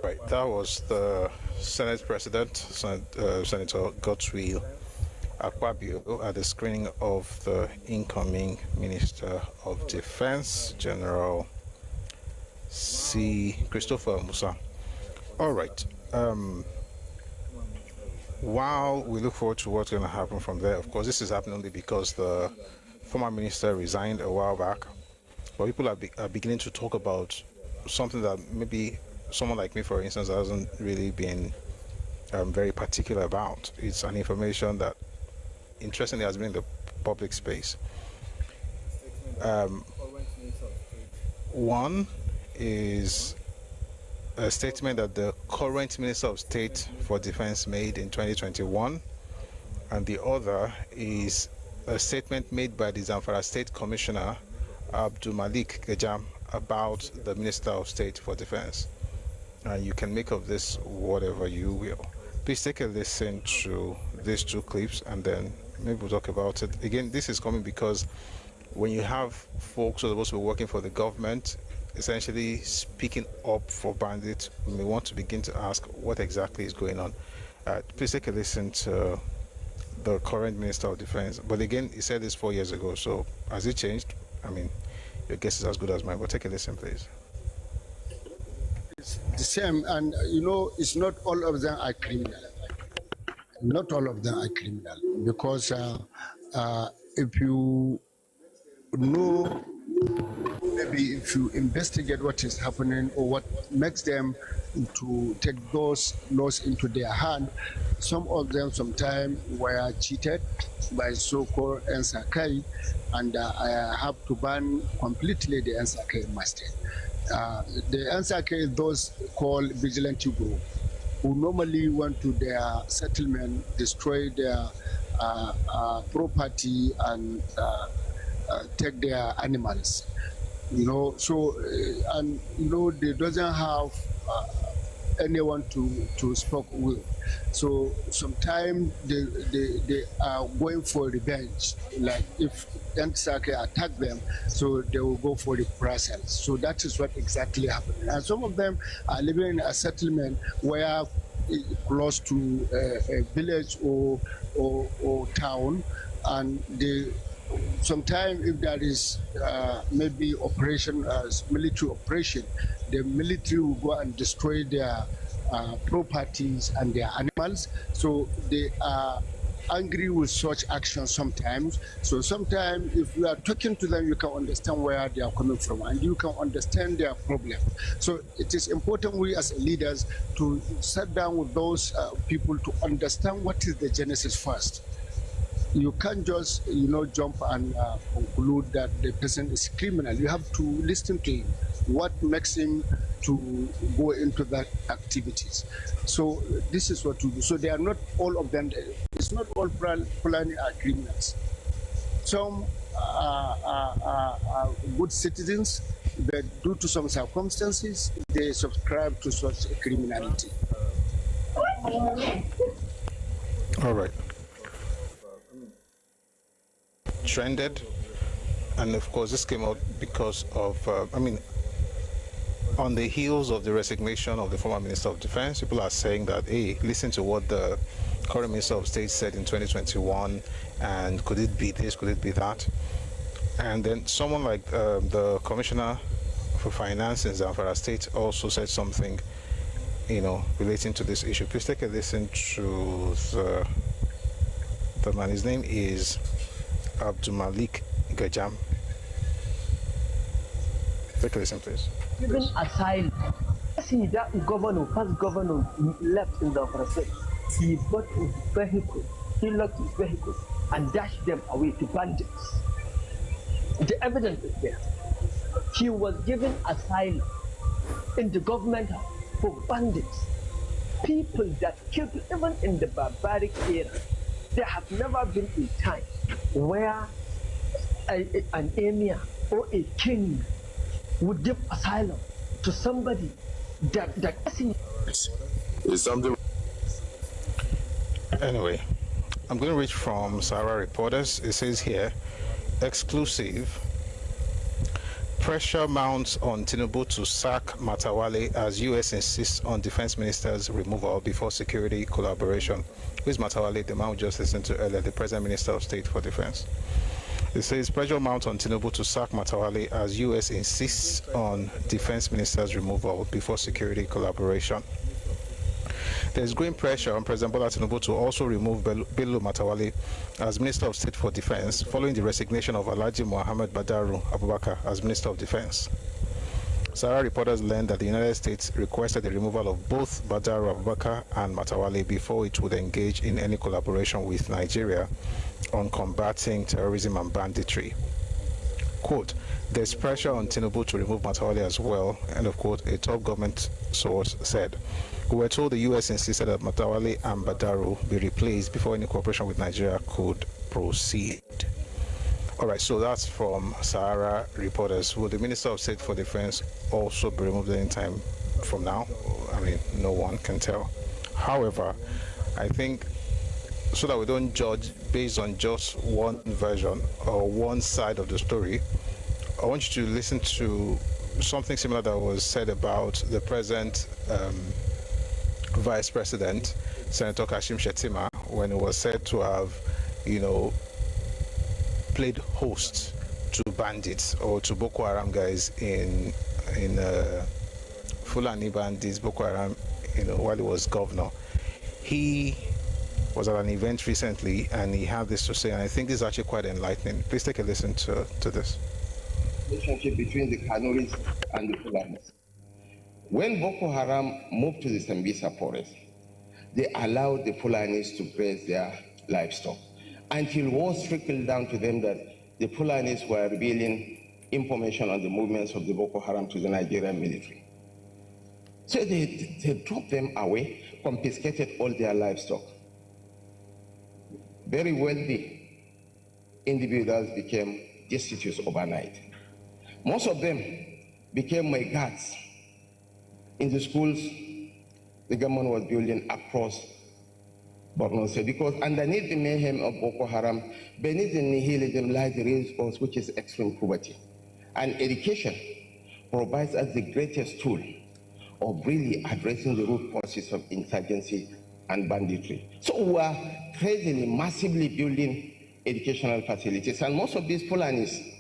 Right, that was the Senate President, Senator Godswill Akpabio, at the screening of the incoming Minister of Defense, General C. Christopher Musa. All right. While we look forward to what's going to happen from there, of course, this is happening only because the former minister resigned a while back. But people are beginning to talk about something that maybe someone like me, for instance, hasn't really been very particular about. It's an information that, interestingly, has been in the public space. One is a statement that the current Minister of State for Defense made in 2021, and the other is a statement made by the Zamfara State Commissioner, Abdul Malik Gejam, about the Minister of State for Defense. And you can make of this whatever you will. Please take a listen to these two clips, and then maybe we'll talk about it. Again, this is coming because when you have folks who are supposed to be working for the government essentially speaking up for bandits, we may want to begin to ask what exactly is going on. Please take a listen to the current Minister of Defense. But again, he said this 4 years ago, so has it changed? I mean, your guess is as good as mine, but take a listen, please. It's the same, and you know, it's not all of them are criminal. Not all of them are criminal, because if you know, maybe if you investigate what is happening or what makes them to take those laws into their hand, some of them sometimes were cheated by so-called Ensakai, and I have to ban completely the Ensakai master. The Ensakai, those called vigilante group, who normally went to their settlement, destroy their property and take their animals. You know, so and you know, they doesn't have anyone to spoke with. So sometimes they are going for revenge. Like if Yantisake attack them, so they will go for the Brussels. So that is what exactly happened. And some of them are living in a settlement where close to a village or town, and they sometimes if there is maybe operation, military operation, the military will go and destroy their properties and their animals. So they are angry with such actions sometimes. So sometimes if you are talking to them, you can understand where they are coming from and you can understand their problem. So it is important we as leaders to sit down with those people to understand what is the genesis first. You can't just, jump and conclude that the person is criminal. You have to listen to him. What makes him to go into that activities? So this is what to do. So they are not all of them. It's not all Fulani are criminals. Some are good citizens, but due to some circumstances, they subscribe to such criminality. All right. Trended, and of course this came out because of on the heels of the resignation of the former Minister of Defense. People are saying that, hey, listen to what the current Minister of State said in 2021, and could it be this, could it be that? And then someone like the Commissioner for Finance in Zamfara State also said something, relating to this issue. Please take a listen to the man. His name is Abdulmalik Gajam. Take a listen, please. Given asylum, see that past governor left in the State. He bought his vehicle, he locked his vehicle and dashed them away to bandits. The evidence is there. He was given asylum in the government for bandits, people that killed even in the barbaric era. There have never been a time where an emir or a king would give asylum to somebody that is something. Anyway, I'm going to read from Sahara Reporters. It says here, exclusive. Pressure mounts on Tinubu to sack Matawale as U.S. insists on defense minister's removal before security collaboration. Who is Matawale? The man we just listened to earlier, the President Minister of State for Defense. It says pressure mounts on Tinubu to sack Matawale as U.S. insists on defense minister's removal before security collaboration. There is growing pressure on President Bola Tinubu to also remove Bello Matawale as Minister of State for Defense following the resignation of Alhaji Mohammed Badaru Abubakar as Minister of Defense. Sahara Reporters learned that the United States requested the removal of both Badaru Abubakar and Matawale before it would engage in any collaboration with Nigeria on combating terrorism and banditry. Quote, there's pressure on Tinubu to remove Matawale as well, end of quote, a top government source said. We were told the U.S. insisted that Matawale and Badaru be replaced before any cooperation with Nigeria could proceed. All right, so that's from Sahara Reporters. Will the Minister of State for Defense also be removed anytime from now? I mean, no one can tell. However, I think so that we don't judge based on just one version or one side of the story, I want you to listen to something similar that was said about the present Vice President, Senator Kashim Shettima, when it was said to have, played host to bandits or to Boko Haram guys in Fulani bandits, Boko Haram, while he was governor. He was at an event recently and he had this to say, and I think this is actually quite enlightening. Please take a listen to this. Relationship between the Kanuris and the Fulanis. When Boko Haram moved to the Sambisa forest, they allowed the Fulanis to graze their livestock until wars trickled down to them that the Fulanis were revealing information on the movements of the Boko Haram to the Nigerian military. So they dropped them away, confiscated all their livestock. Very wealthy individuals became destitute overnight. Most of them became my guards in the schools the government was building across Borno State, because underneath the mayhem of Boko Haram, beneath the nihilism lies the real cause, which is extreme poverty. And education provides us the greatest tool of really addressing the root causes of insurgency and banditry. So we are crazily, massively building educational facilities, and most of these Fulanis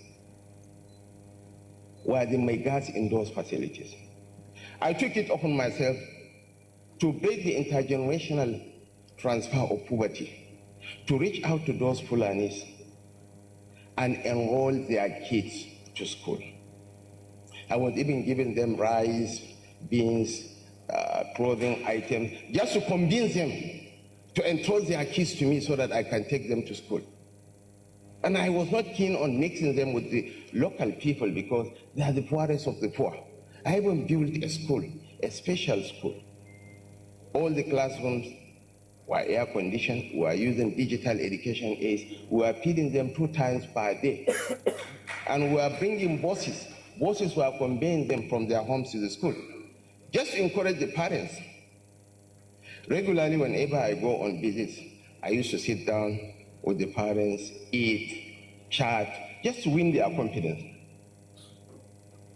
were the megas in those facilities. I took it upon myself to break the intergenerational transfer of poverty, to reach out to those Fulanis and enroll their kids to school. I was even giving them rice, beans, clothing items, just to convince them to entrust their kids to me so that I can take them to school. And I was not keen on mixing them with the local people because they are the poorest of the poor. I even built a school, a special school. All the classrooms were air conditioned, we were using digital education aids, we were feeding them 2 times per day. And we were bringing buses. Buses were conveying them from their homes to the school, just to encourage the parents. Regularly, whenever I go on visits, I used to sit down with the parents, eat, chat, just to win their confidence.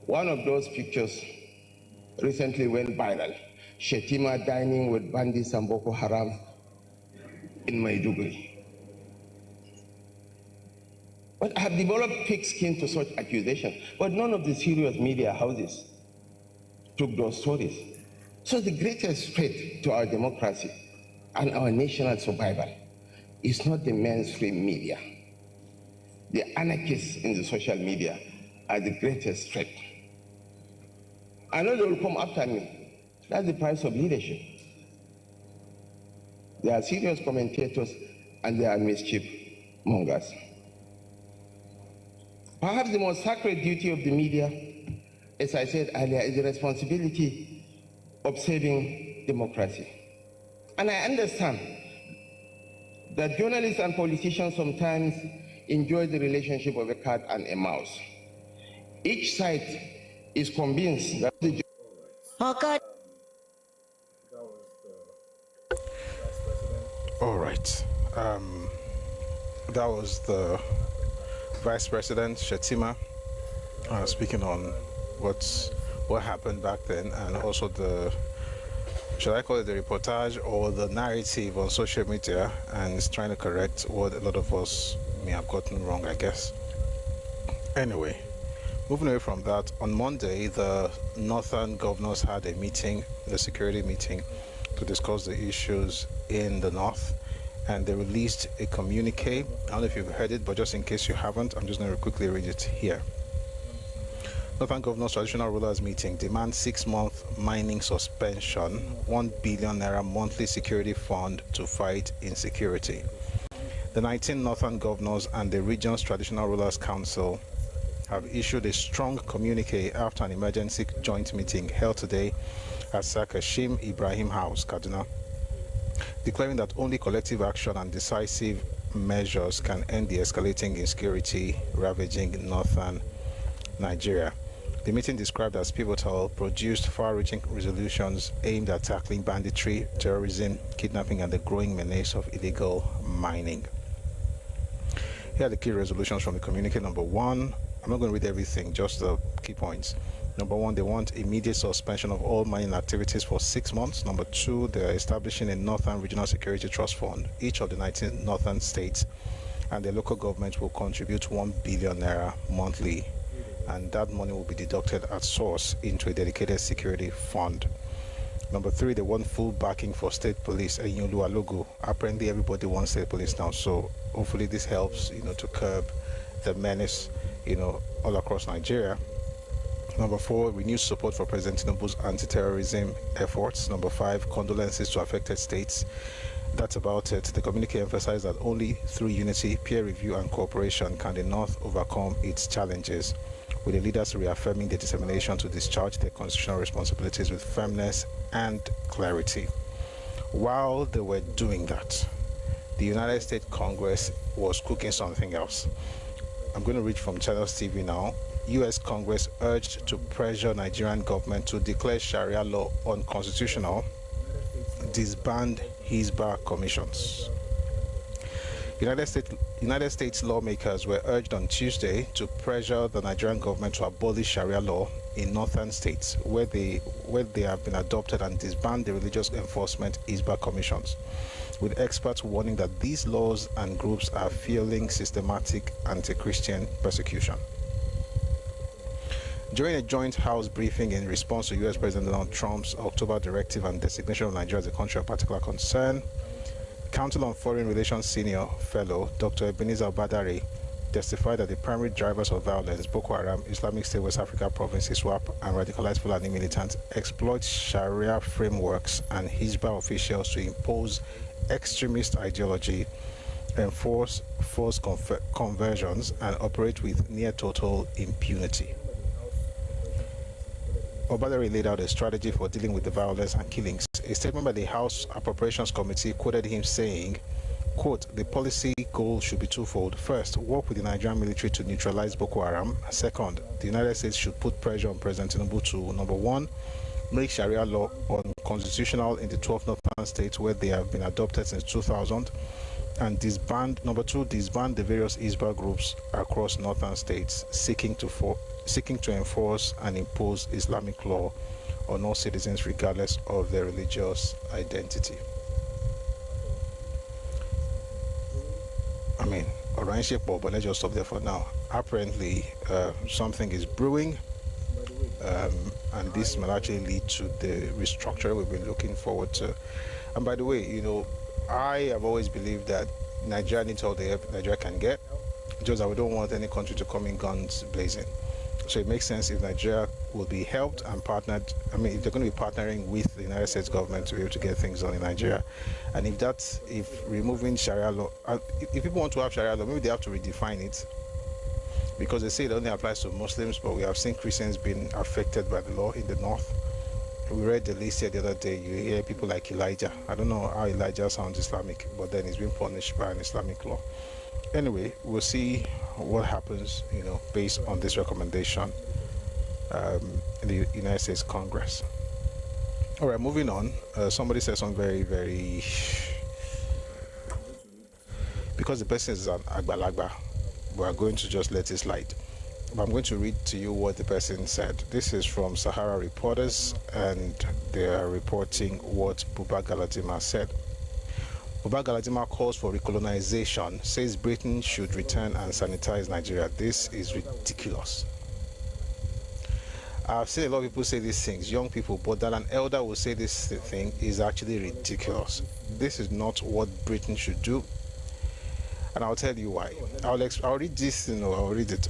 One of those pictures recently went viral. Shetima dining with bandits and Boko Haram in Maiduguri. But I have developed thick skin to such accusations, but none of the serious media houses took those stories. So the greatest threat to our democracy and our national survival is not the mainstream media. The anarchists in the social media are the greatest threat. I know they will come after me. That's the price of leadership. They are serious commentators and they are mischief mongers. Perhaps the most sacred duty of the media, as I said earlier, is the responsibility of saving democracy. And I understand that journalists and politicians sometimes enjoy the relationship of a cat and a mouse. Each side is convinced that the All right. That was the Vice President Shetima speaking on what happened back then, and also the, should I call it the reportage or the narrative on social media, and it's trying to correct what a lot of us may have gotten wrong, I guess. Anyway, moving away from that, on Monday, the Northern governors had a meeting, the security meeting, to discuss the issues in the North, and they released a communique. I don't know if you've heard it, but just in case you haven't, I'm just going to quickly read it here. Northern Governors Traditional Rulers Meeting demands 6-month mining suspension, 1 billion naira monthly security fund to fight insecurity. The 19 Northern Governors and the region's Traditional Rulers Council have issued a strong communique after an emergency joint meeting held today at Sakashim Ibrahim House, Kaduna, declaring that only collective action and decisive measures can end the escalating insecurity ravaging northern Nigeria. The meeting, described as pivotal, produced far-reaching resolutions aimed at tackling banditry, terrorism, kidnapping, and the growing menace of illegal mining. Here are the key resolutions from the communique. Number 1, I'm not going to read everything, just the key points. Number 1, they want immediate suspension of all mining activities for 6 months. Number 2, they're establishing a Northern Regional Security Trust Fund. Each of the 19 northern states and the local government will contribute 1 billion naira monthly, and that money will be deducted at source into a dedicated security fund. Number 3, they want full backing for state police. Apparently everybody wants state police now, so hopefully this helps, to curb the menace, all across Nigeria. Number 4, renewed support for President Tinubu's anti-terrorism efforts. Number 5, condolences to affected states. That's about it. The communique emphasized that only through unity, peer review, and cooperation can the North overcome its challenges, with the leaders reaffirming their determination to discharge their constitutional responsibilities with firmness and clarity. While they were doing that, the United States Congress was cooking something else. I'm going to read from Channels TV now. U.S. Congress urged to pressure Nigerian government to declare Sharia law unconstitutional disband Hisbah commissions. United States lawmakers were urged on Tuesday to pressure the Nigerian government to abolish Sharia law in northern states where they have been adopted and disband the religious enforcement Hisbah commissions, with experts warning that these laws and groups are fueling systematic anti-Christian persecution. During a joint House briefing in response to U.S. President Donald Trump's October directive and designation of Nigeria as a country of particular concern, Council on Foreign Relations Senior Fellow Dr. Ebenezer Badari testified that the primary drivers of violence, Boko Haram, Islamic State West Africa Province, ISWAP, and radicalized Fulani militants exploit Sharia frameworks and Hisbah officials to impose extremist ideology, enforce forced conversions, and operate with near total impunity. Obadari laid out a strategy for dealing with the violence and killings. A statement by the House Appropriations Committee quoted him saying, quote, "The policy goal should be twofold. First, work with the Nigerian military to neutralize Boko Haram. Second, the United States should put pressure on President Tinubu to, number one, make Sharia law unconstitutional in the 12 northern states where they have been adopted since 2000, and number two, disband the various Hisbah groups across northern states seeking to enforce and impose Islamic law on all citizens regardless of their religious identity." I mean, but let's just stop there for now. Apparently, something is brewing, and this might actually lead to the restructuring we've been looking forward to. And by the way, you know, I have always believed that Nigeria needs all the help Nigeria can get, just that we don't want any country to come in guns blazing. So it makes sense if Nigeria will be helped and partnered. I mean, if they're going to be partnering with the United States government to be able to get things done in Nigeria. And if removing Sharia law, if people want to have Sharia law, maybe they have to redefine it, because they say it only applies to Muslims, but we have seen Christians being affected by the law in the north. We read the list here the other day. You hear people like Elijah. I don't know how Elijah sounds Islamic, but then he's been punished by an Islamic law. Anyway, we'll see what happens, you know, based on this recommendation in the United States Congress. All right, moving on. Somebody said something very, very... Because the person is an Agbalagba, we are going to just let it slide. But I'm going to read to you what the person said. This is from Sahara Reporters, and they are reporting what Buba Galadima said. Buba Galadima calls for recolonization, says Britain should return and sanitize Nigeria. This is ridiculous. I've seen a lot of people say these things, young people, but that an elder will say this thing is actually ridiculous. This is not what Britain should do, and I'll tell you why. I'll read this, I'll read it.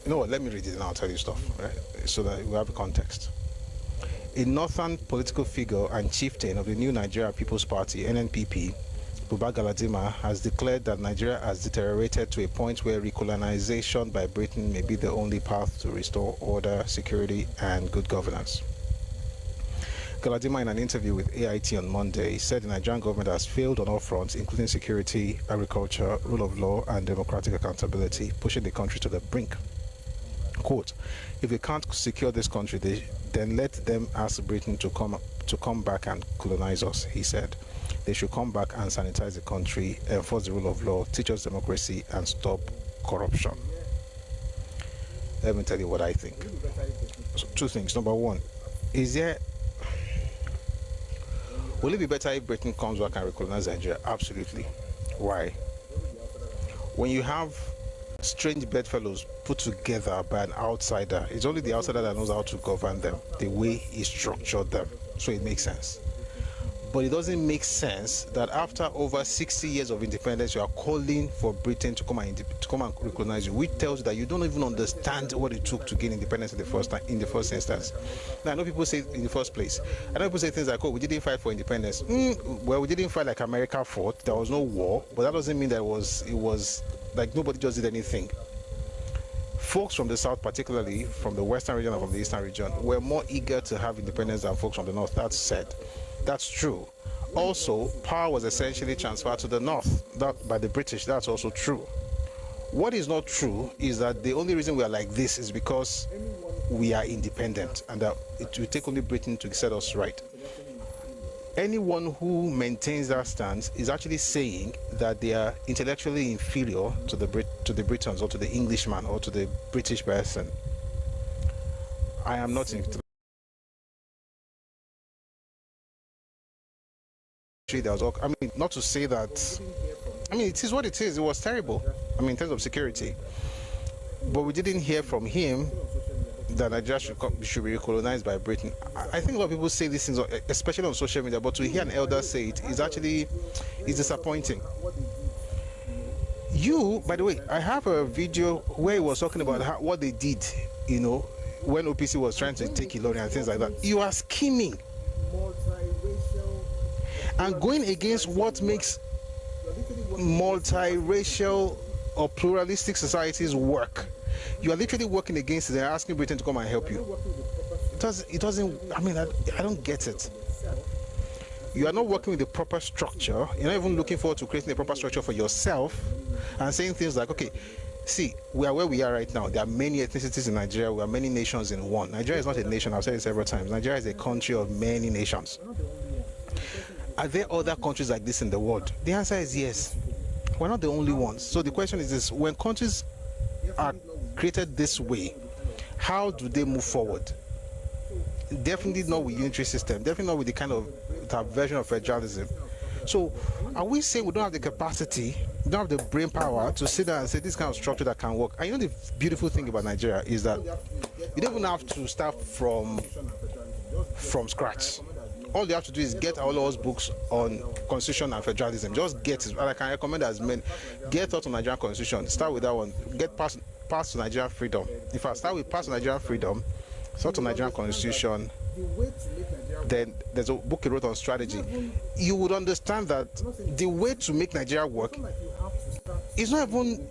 You know what, let me read it and I'll tell you stuff, right? So that we have a context. A northern political figure and chieftain of the New Nigeria People's Party, NNPP, Buba Galadima, has declared that Nigeria has deteriorated to a point where recolonization by Britain may be the only path to restore order, security, and good governance. Galadima, in an interview with AIT on Monday, said the Nigerian government has failed on all fronts, including security, agriculture, rule of law, and democratic accountability, pushing the country to the brink. Quote, "If they can't secure this country, then let them ask Britain to come back and colonize us," he said. "They should come back and sanitize the country, enforce the rule of law, teach us democracy, and stop corruption." Let me tell you what I think. So, two things. Number one, will it be better if Britain comes back and recolonize Nigeria? Absolutely. Why? When you have strange bedfellows put together by an outsider, it's only the outsider that knows how to govern them, the way he structured them. So it makes sense. But it doesn't make sense that after over 60 years of independence, you are calling for Britain to come and recolonize you, which tells you that you don't even understand what it took to gain independence in the first instance. Now, I know people say in the first place, I know people say things like, "Oh, we didn't fight for independence." Well, we didn't fight like America fought. There was no war, but that doesn't mean that it was like nobody just did anything. Folks from the south, particularly from the western region and from the eastern region, were more eager to have independence than folks from the north. That said, that's true. Also, power was essentially transferred to the north by the British. That's also true. What is not true is that the only reason we are like this is because we are independent and that it will take only Britain to set us right. Anyone who maintains that stance is actually saying that they are intellectually inferior to the Britons or to the Englishman or to the British person. I am not in. I mean, not to say that. I mean, it is what it is. It was terrible. I mean, in terms of security, but we didn't hear from him that Nigeria should be recolonized by Britain. I think a lot of people say these things, especially on social media, but to hear an elder say it is actually disappointing. By the way, I have a video where he was talking about what they did, you know, when OPC was trying to take Ilorin and things like that. You are scheming and going against what makes multiracial or pluralistic societies work. You are literally working against it. They're asking Britain to come and help you. It doesn't. I mean, I don't get it. You are not working with the proper structure. You're not even looking forward to creating a proper structure for yourself and saying things like, okay, see, we are where we are right now. There are many ethnicities in Nigeria. We are many nations in one. Nigeria is not a nation. I've said it several times. Nigeria is a country of many nations. Are there other countries like this in the world? The answer is yes. We're not the only ones. So the question is this: when countries are created this way, how do they move forward? Definitely not with unitary system. Definitely not with the kind of that version of federalism. So are we saying we don't have the capacity, we don't have the brain power to sit down and say this kind of structure that can work? And you know the beautiful thing about Nigeria is that you don't even have to start from scratch. All you have to do is get Awolowo's books on constitution and federalism. Just get it. And I can recommend as men, get out on Nigerian constitution. Start with that one. Get pass to Nigerian freedom. In fact, start with pass to Nigerian freedom. Start to Nigerian constitution. Then there's a book he wrote on strategy. You would understand that the way to make Nigeria work is not even.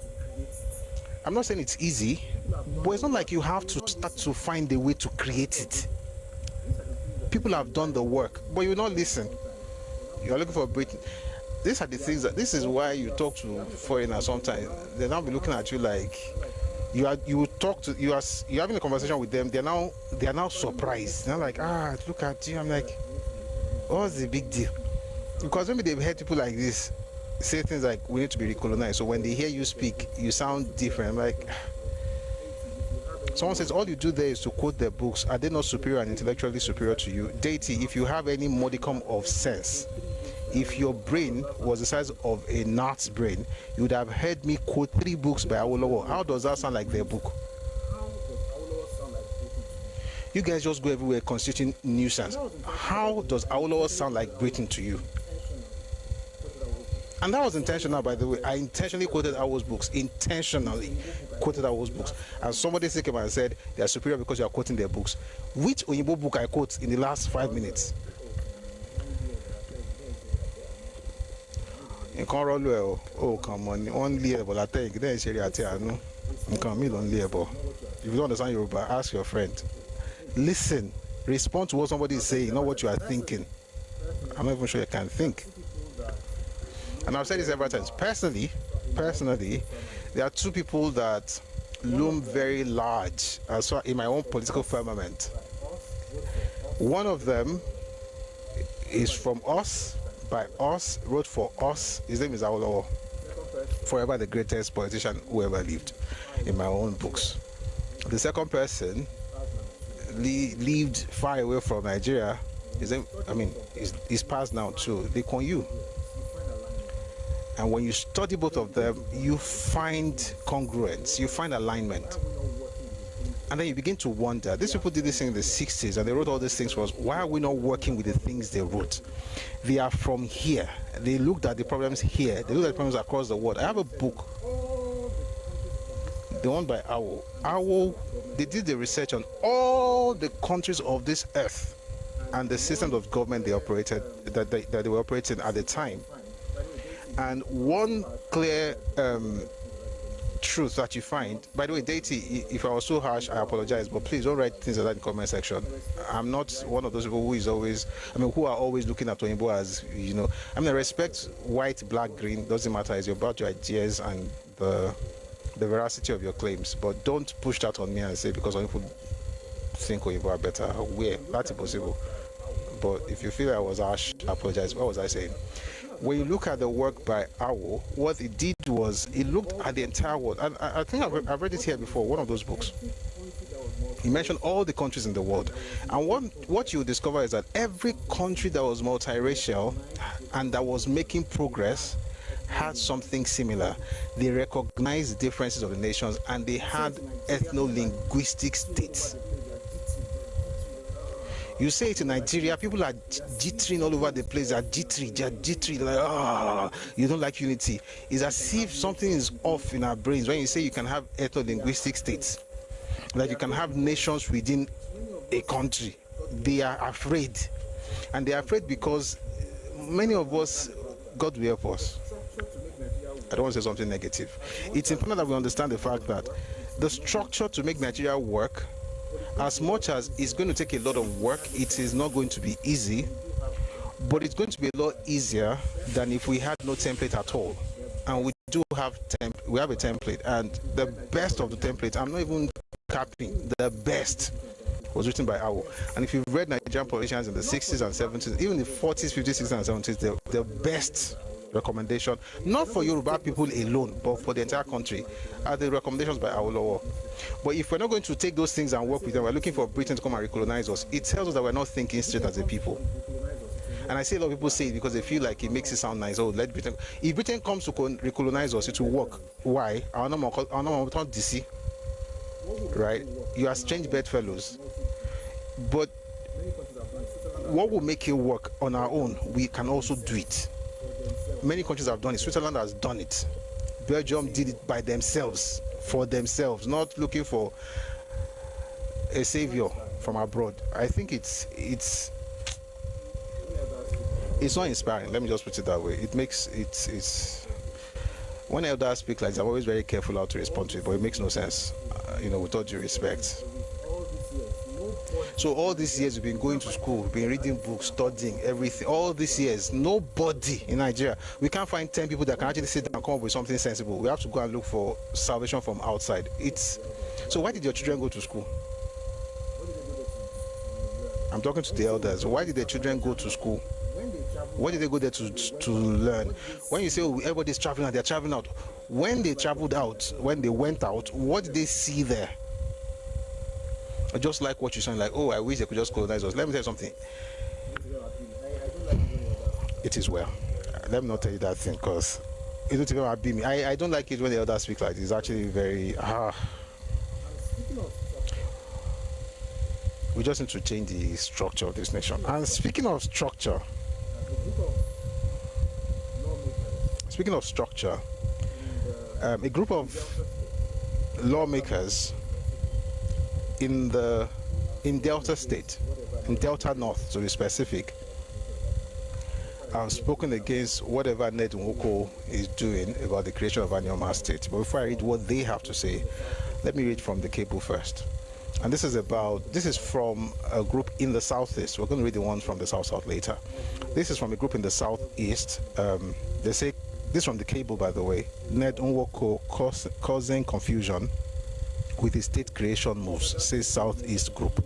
I'm not saying it's easy, but it's not like you have to start to find a way to create it. People have done the work, but you will not listen. You're looking for Britain. These are the things this is why you talk to foreigners sometimes. They'll now be looking at you like you're having a conversation with them. They are now surprised. They're like, look at you. I'm like, what's the big deal? Because maybe they've heard people like this say things like, we need to be recolonized. So when they hear you speak, you sound different. I'm like, someone says all you do there is to quote their books. Are they not superior and intellectually superior to you? Deity, if you have any modicum of sense, if your brain was the size of a gnat's brain, you would have heard me quote 3 books by Awolowo. How does that sound like their book? You guys just go everywhere constituting nuisance. How does Awolowo sound like Britain to you? And that was intentional, by the way. I intentionally quoted Awolowo's books. Intentionally quoted Awolowo's books. And somebody came and said they are superior because you are quoting their books. Which Oyinbo book I quote in the last 5 minutes? In Conrolo, oh come on, only able I think then Sheriatiano. If you don't understand Yoruba, ask your friend. Listen, respond to what somebody is saying, not what you are thinking. I'm not even sure you can think. And I've said this several times. Personally, there are 2 people that loom very large as far in my own political firmament. One of them is from us, by us, wrote for us. His name is Awolowo. Forever the greatest politician who ever lived, in my own books. The second person lived far away from Nigeria. His name, he's passed now too. Lee Kuan Yew. And when you study both of them, you find congruence, you find alignment. And then you begin to wonder, these people did this thing in the 60s and they wrote all these things for us. Why are we not working with the things they wrote? They are from here. They looked at the problems here. They looked at the problems across the world. I have a book, the one by Awo. Awo, they did the research on all the countries of this earth and the systems of government they operated, that they were operating at the time. And one clear truth that you find, by the way, Deity, if I was so harsh, I apologize, but please don't write things like that in the comment section. I'm not one of those people who is always, who are always looking at Oyinbo as, I respect white, black, green, doesn't matter. It's about your ideas and the veracity of your claims, but don't push that on me and say because Oyinbo think Oyibo are better. Where? That's impossible. But if you feel I was harsh, I apologize. What was I saying? When you look at the work by Awo, what it did was it looked at the entire world. And I think I've read it here before, one of those books. He mentioned all the countries in the world. And what you discover is that every country that was multiracial and that was making progress had something similar. They recognized the differences of the nations and they had ethno-linguistic states. You say it in Nigeria, people are jittering all over the place. They're jittery, like, you don't like unity. It's as if something is off in our brains when you say you can have ethno-linguistic states, that you can have nations within a country. They are afraid. And they are afraid because many of us, God will help us. I don't want to say something negative. It's important that we understand the fact that the structure to make Nigeria work, as much as it's going to take a lot of work, it is not going to be easy, but it's going to be a lot easier than if we had no template at all. And we do have we have a template, and the best of the template, I'm not even capping, the best was written by Awo. And if you've read Nigerian politicians in the 60s and 70s, even the 40s, 50s, 60s and 70s, the best recommendation, not for Yoruba people alone, but for the entire country, are the recommendations by Awolowo. But if we're not going to take those things and work with them, we're looking for Britain to come and recolonize us, it tells us that we're not thinking straight as a people. And I see a lot of people say it because they feel like it makes it sound nice. Oh, let Britain. If Britain comes to recolonize us, it will work. Why? DC. Right? You are strange bedfellows. But what will make it work on our own, we can also do it. Many countries have done it. Switzerland has done it. Belgium did it by themselves, for themselves, not looking for a savior from abroad. I think it's not inspiring. Let me just put it that way. It makes it's when elders speak like this, I'm always very careful how to respond to it, but it makes no sense. With all due respect. So all these years we've been going to school, we've been reading books, studying everything. All these years, nobody in Nigeria, we can't find 10 people that can actually sit down and come up with something sensible. We have to go and look for salvation from outside. So why did your children go to school? I'm talking to the elders. Why did their children go to school? Why did they go there to learn? When you say, oh, everybody's traveling out, they're traveling out. When they traveled out, when they went out, what did they see there? Just like what you're saying, like, oh, I wish they could just colonize us. Let me tell you something. It is well. Let me not tell you that thing, because it don't even be me. I don't like it when the elders speak like this. It's actually very we just need to change the structure of this nation. And speaking of structure, a group of lawmakers in Delta State, in Delta North to be specific, have spoken against whatever Ned Nwoko is doing about the creation of Anyoma State. But before I read what they have to say, let me read from the cable first. And this is from a group in the Southeast. We're going to read the ones from the South later. This is from a group in the Southeast. They say, this from the cable, by the way, Ned Nwoko causing confusion with his state creation moves, says Southeast Group.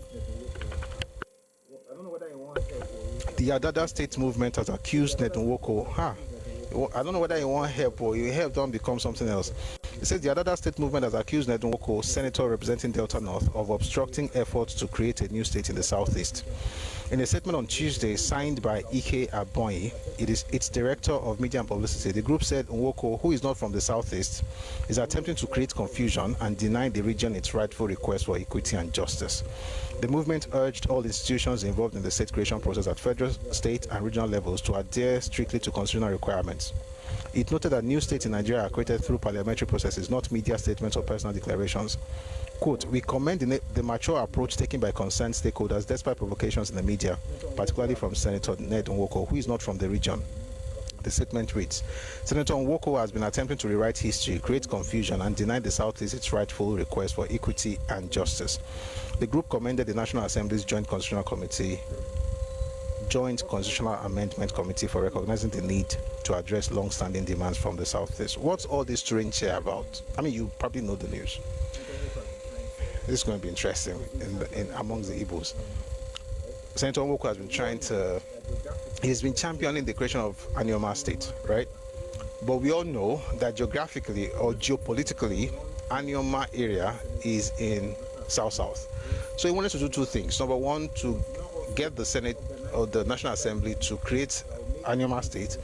The Adada state movement has accused Ned Nwoko. I don't know whether you want help or your help don't become something else. It says the Adada state movement has accused Ned Nwoko, senator representing Delta North, of obstructing efforts to create a new state in the Southeast. In a statement on Tuesday signed by Ike Aboyi, its director of media and publicity, the group said Nwoko, who is not from the Southeast, is attempting to create confusion and deny the region its rightful request for equity and justice. The movement urged all institutions involved in the state creation process at federal, state, and regional levels to adhere strictly to constitutional requirements. It noted that new states in Nigeria are created through parliamentary processes, not media statements or personal declarations. Quote, we commend the mature approach taken by concerned stakeholders despite provocations in the media, particularly from Senator Ned Nwoko, who is not from the region. The statement reads, Senator Nwoko has been attempting to rewrite history, create confusion, and deny the Southeast its rightful request for equity and justice. The group commended the National Assembly's Joint Constitutional Amendment Committee for recognizing the need to address long-standing demands from the Southeast. What's all this strange here about? I mean, you probably know the news. this is going to be interesting in amongst the Igbos. Senator Nwoko has been he's been championing the creation of Anioma State, right? But we all know that geographically or geopolitically, Anioma area is in South-South. So he wanted to do two things. Number one, to get the Senate or the National Assembly to create Anioma State,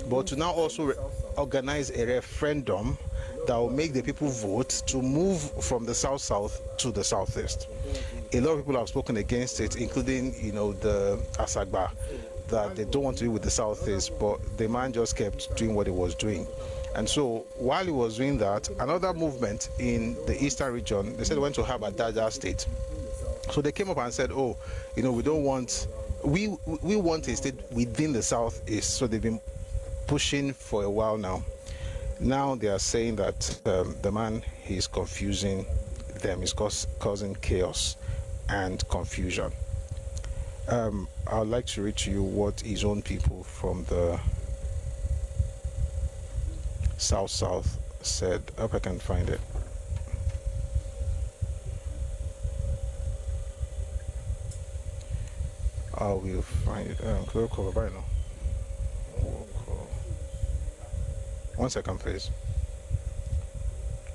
but to now also organize a referendum that will make the people vote to move from the South-South to the Southeast. A lot of people have spoken against it, including, the Asagba, that they don't want to be with the Southeast, but the man just kept doing what he was doing. And so while he was doing that, another movement in the eastern region, they said they went to have a Dada state. So they came up and said, we want a state within the Southeast. So they've been pushing for a while now. Now they are saying that the man is confusing them, is causing chaos and confusion. I'd like to read to you what his own people from the South said. I hope I can find it. I will find it. One second, please.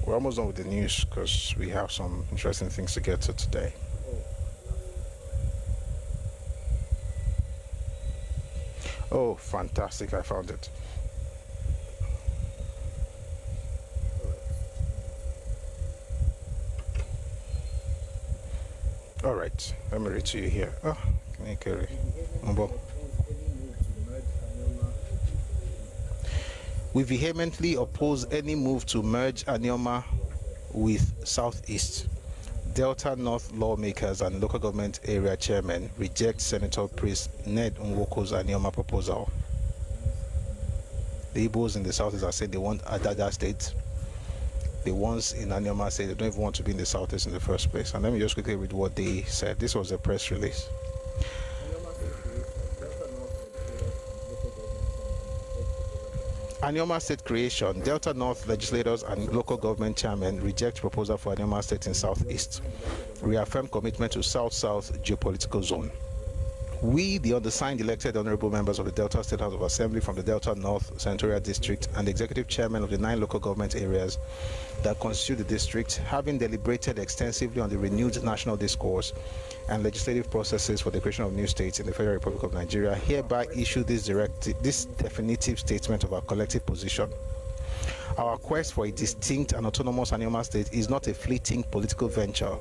We're almost done with the news because we have some interesting things to get to today. Oh, fantastic. I found it. All right. Let me read to you here. Can you carry? We vehemently oppose any move to merge Anioma with Southeast. Delta North lawmakers and local government area chairmen reject Senator Priest Ned Nwoko's Anioma proposal. The Igbos in the Southeast are saying they want a Dada state. The ones in Anioma say they don't even want to be in the Southeast in the first place. And let me just quickly read what they said. This was a press release. Anioma State creation. Delta North legislators and local government chairmen reject proposal for Anioma State in Southeast. Reaffirm commitment to South-South geopolitical zone. We, the undersigned elected honorable members of the Delta State House of Assembly from the Delta North Senatorial District and the executive chairman of the 9 local government areas that constitute the district, having deliberated extensively on the renewed national discourse and legislative processes for the creation of new states in the Federal Republic of Nigeria, hereby issue this definitive statement of our collective position. Our quest for a distinct and autonomous Anioma state is not a fleeting political venture,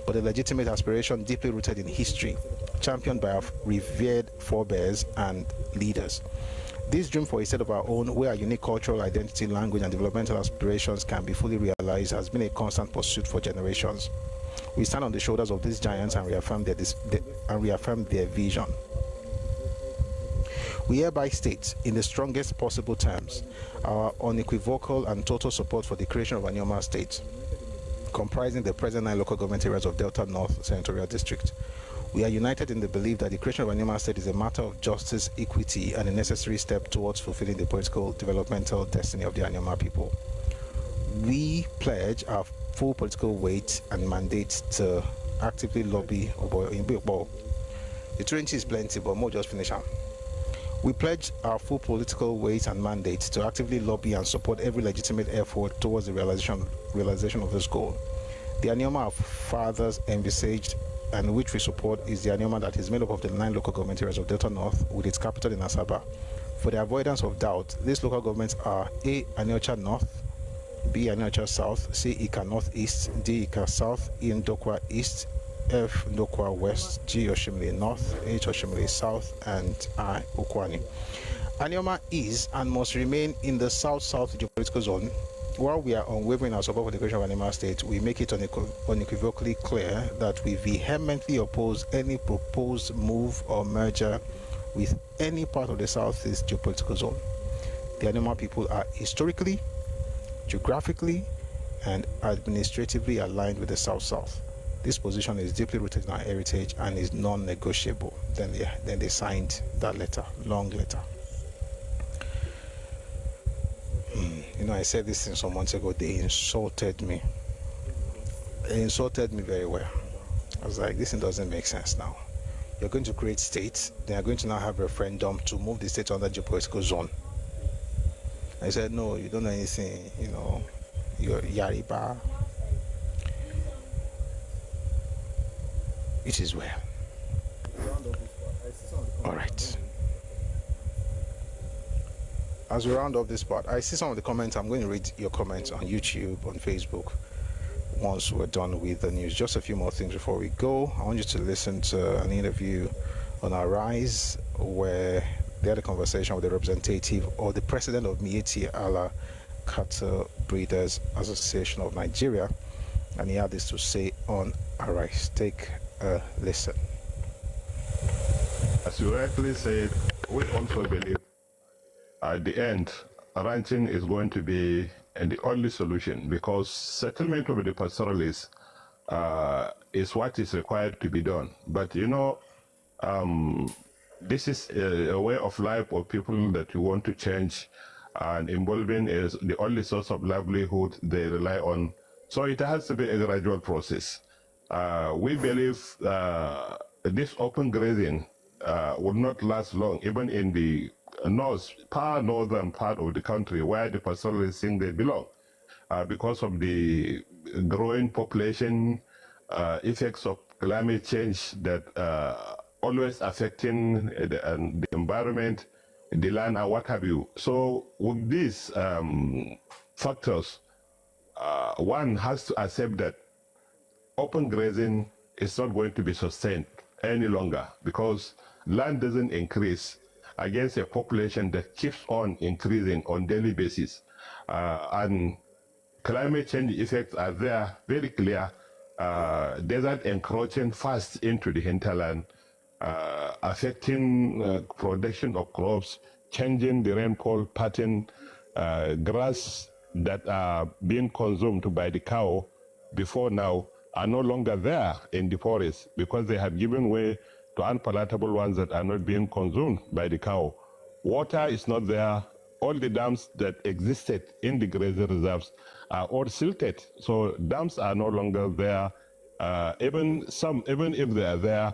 but a legitimate aspiration deeply rooted in history, championed by our revered forebears and leaders. This dream for a state of our own, where our unique cultural identity, language, and developmental aspirations can be fully realized, has been a constant pursuit for generations. We stand on the shoulders of these giants and reaffirm their vision. We hereby state, in the strongest possible terms, our unequivocal and total support for the creation of Anioma State, comprising the present 9 local government areas of Delta North Senatorial District. We are united in the belief that the creation of Anioma State is a matter of justice, equity, and a necessary step towards fulfilling the political developmental destiny of the Anioma people. We pledge our full political weight and mandate to actively lobby. The 20 is plenty, but more just finish up. We pledge our full political weight and mandate to actively lobby and support every legitimate effort towards the realization of this goal. The Anioma our fathers envisaged and which we support is the Anioma that is made up of the 9 local government areas of Delta North with its capital in Asaba. For the avoidance of doubt, these local governments are A. Aniocha North, B. Aniocha South, C. Ika Northeast, D. Ika South, E. Ndokwa East, F. Ndokwa West, G. Oshimili North, H. Oshimili South, and I. Okwani. Anioma is and must remain in the South-South geopolitical zone. While we are unwavering in our support for the creation of Anioma State, we make it unequivocally clear that we vehemently oppose any proposed move or merger with any part of the Southeast geopolitical zone. The Anioma people are historically, geographically, and administratively aligned with the South-South. This position is deeply rooted in our heritage and is non-negotiable. Then they signed that letter, long letter. I said this thing some months ago. They insulted me. It insulted me very well. I was like, this thing doesn't make sense now. You're going to create states, they are going to now have a referendum to move the state under geopolitical zone. I said, no, you don't know anything, you know, you're Yariba. It is well. All right. As we round off this part, I see some of the comments. I'm going to read your comments on YouTube, on Facebook, once we're done with the news. Just a few more things before we go. I want you to listen to an interview on Arise where they had a conversation with the representative or the president of Mieti Allah Cattle Breeders Association of Nigeria, and he had this to say on Arise. Take a listen. As you rightly said, we also believe at the end, ranching is going to be the only solution, because settlement of the pastoralists is what is required to be done. But you know, this is a way of life of people that you want to change, and involving is the only source of livelihood they rely on. So it has to be a gradual process. We believe this open grazing will not last long, even in the far northern part of the country where the pastoralists think they belong, because of the growing population, effects of climate change that always affecting the environment, the land, and what have you. So with these factors, one has to accept that open grazing is not going to be sustained any longer, because land doesn't increase against a population that keeps on increasing on daily basis. And climate change effects are there, very clear. Desert encroaching fast into the hinterland, affecting production of crops, changing the rainfall pattern, grass that are being consumed by the cow before now are no longer there in the forest because they have given way to unpalatable ones that are not being consumed by the cow. Water is not there. All the dams that existed in the grazing reserves are all silted. So dams are no longer there. Even if they are there,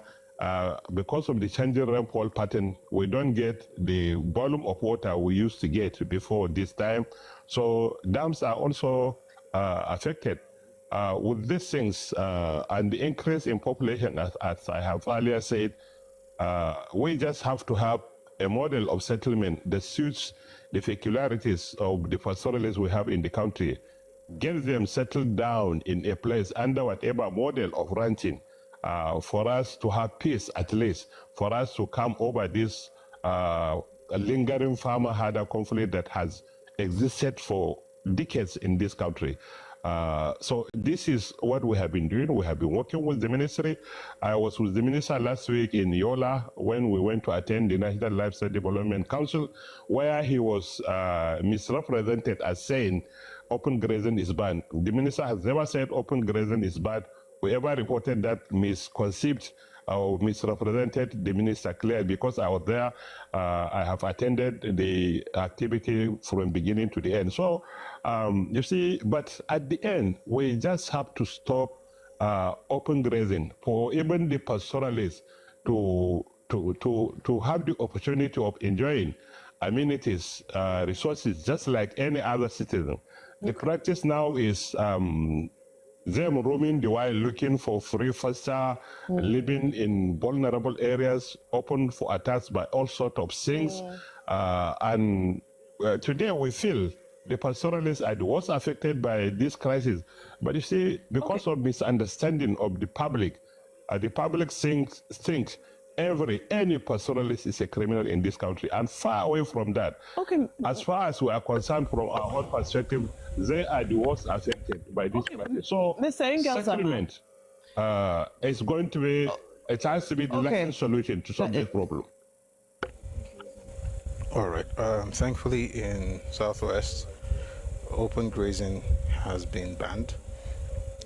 because of the changing rainfall pattern, we don't get the volume of water we used to get before this time. So dams are also affected. With these things and the increase in population, as I have earlier said, we just have to have a model of settlement that suits the peculiarities of the pastoralists we have in the country. Get them settled down in a place under whatever model of ranching for us to have peace, at least, for us to come over this lingering farmer-herder conflict that has existed for decades in this country. So this is what we have been doing. We have been working with the ministry. I was with the minister last week in Yola when we went to attend the National Livestock Development Council, where he was misrepresented as saying open grazing is banned. The minister has never said open grazing is bad. Whoever reported that misconceived or misrepresented the minister clearly, because I was there. I have attended the activity from beginning to the end. So you see, but at the end, we just have to stop open grazing for even the pastoralists to have the opportunity of enjoying amenities, resources, just like any other citizen. The practice now is them roaming the wild, looking for free pasture, living in vulnerable areas, open for attacks by all sorts of things. And today we feel the pastoralists are the worst affected by this crisis. But you see, because of misunderstanding of the public thinks any pastoralist is a criminal in this country, and far away from that. As far as we are concerned, from our own perspective, they are the worst affected by this crisis. So settlement is going to be, it has to be the lasting solution to solve this problem. All right. Thankfully, in Southwest, open grazing has been banned,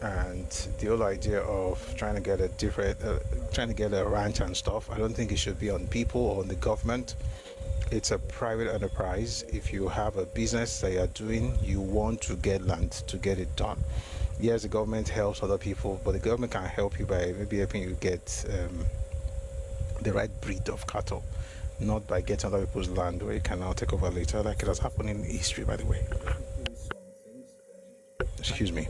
and the whole idea of trying to get a ranch and stuff, I don't think it should be on people or on the government. It's a private enterprise. If you have a business that you're doing, you want to get land to get it done. yes, the government helps other people, but the government can help you by maybe helping you get the right breed of cattle, not by getting other people's land where you can now take over later, like it has happened in history, by the way. Excuse me.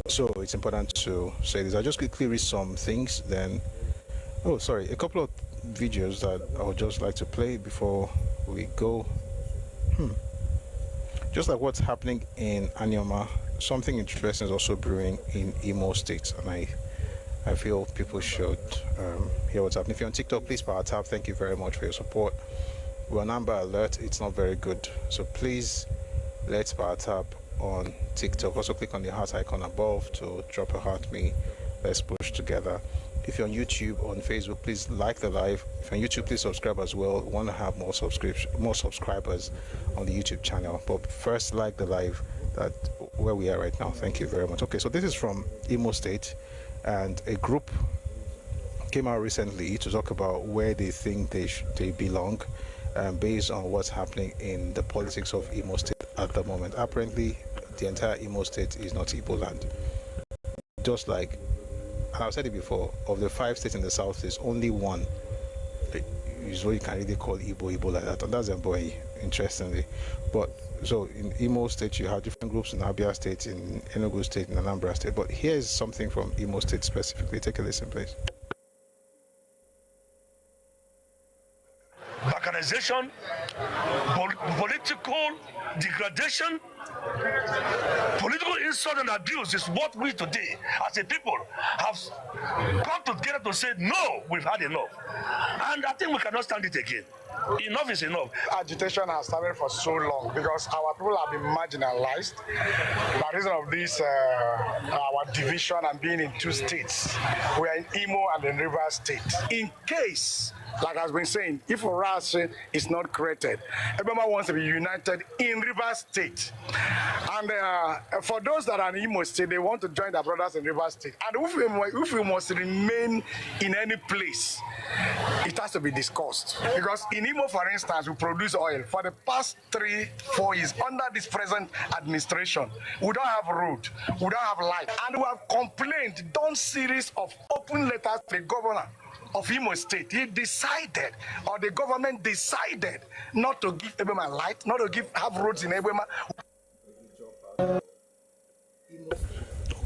So it's important to say this. I'll just quickly read some things, then a couple of videos that I would just like to play before we go. Just like what's happening in Anyama, something interesting is also brewing in Imo State, and I feel people should hear what's happening. If you're on TikTok, please power tap. Thank you very much for your support. We're on Amber Alert. It's not very good, so please let's power tap on TikTok. Also click on the heart icon above to drop a heart me. Let's push together. If you're on YouTube or on Facebook, please like the live. If you're on YouTube, please subscribe as well. We want to have more subscribers on the YouTube channel, but first like the live where we are right now. Thank you very much. Okay, so this is from Imo State, and a group came out recently to talk about where they think they belong, based on what's happening in the politics of Imo State at the moment. Apparently, the entire Imo State is not Igbo land. Just like, and I've said it before, of the 5 states in the south, there's only one is what you can really call Igbo like that, and that's Mbonyi, interestingly. But so in Imo State, you have different groups in Abia State, in Enugu State, in Anambra State. But here's something from Imo State specifically. Take a listen, please. Balkanization, political degradation, political insult and abuse is what we today, as a people, have come together to say, no, we've had enough. And I think we cannot stand it again. Enough is enough. Agitation has started for so long because our people have been marginalized by reason of this, our division and being in 2 states. We are in Imo and in Rivers State. In case, like I've been saying, if Urase is not created, everyone wants to be united in Rivers State. And for those that are in Imo State, they want to join their brothers in Rivers State. And if we must remain in any place, it has to be discussed. Because in Imo, for instance, we produce oil. For the past 3-4 years, under this present administration, we don't have road, we don't have light. And we have complained, done series of open letters to the governor of Imo State. He decided, or the government decided, not to give Ebema light, not to have roads in Ebema.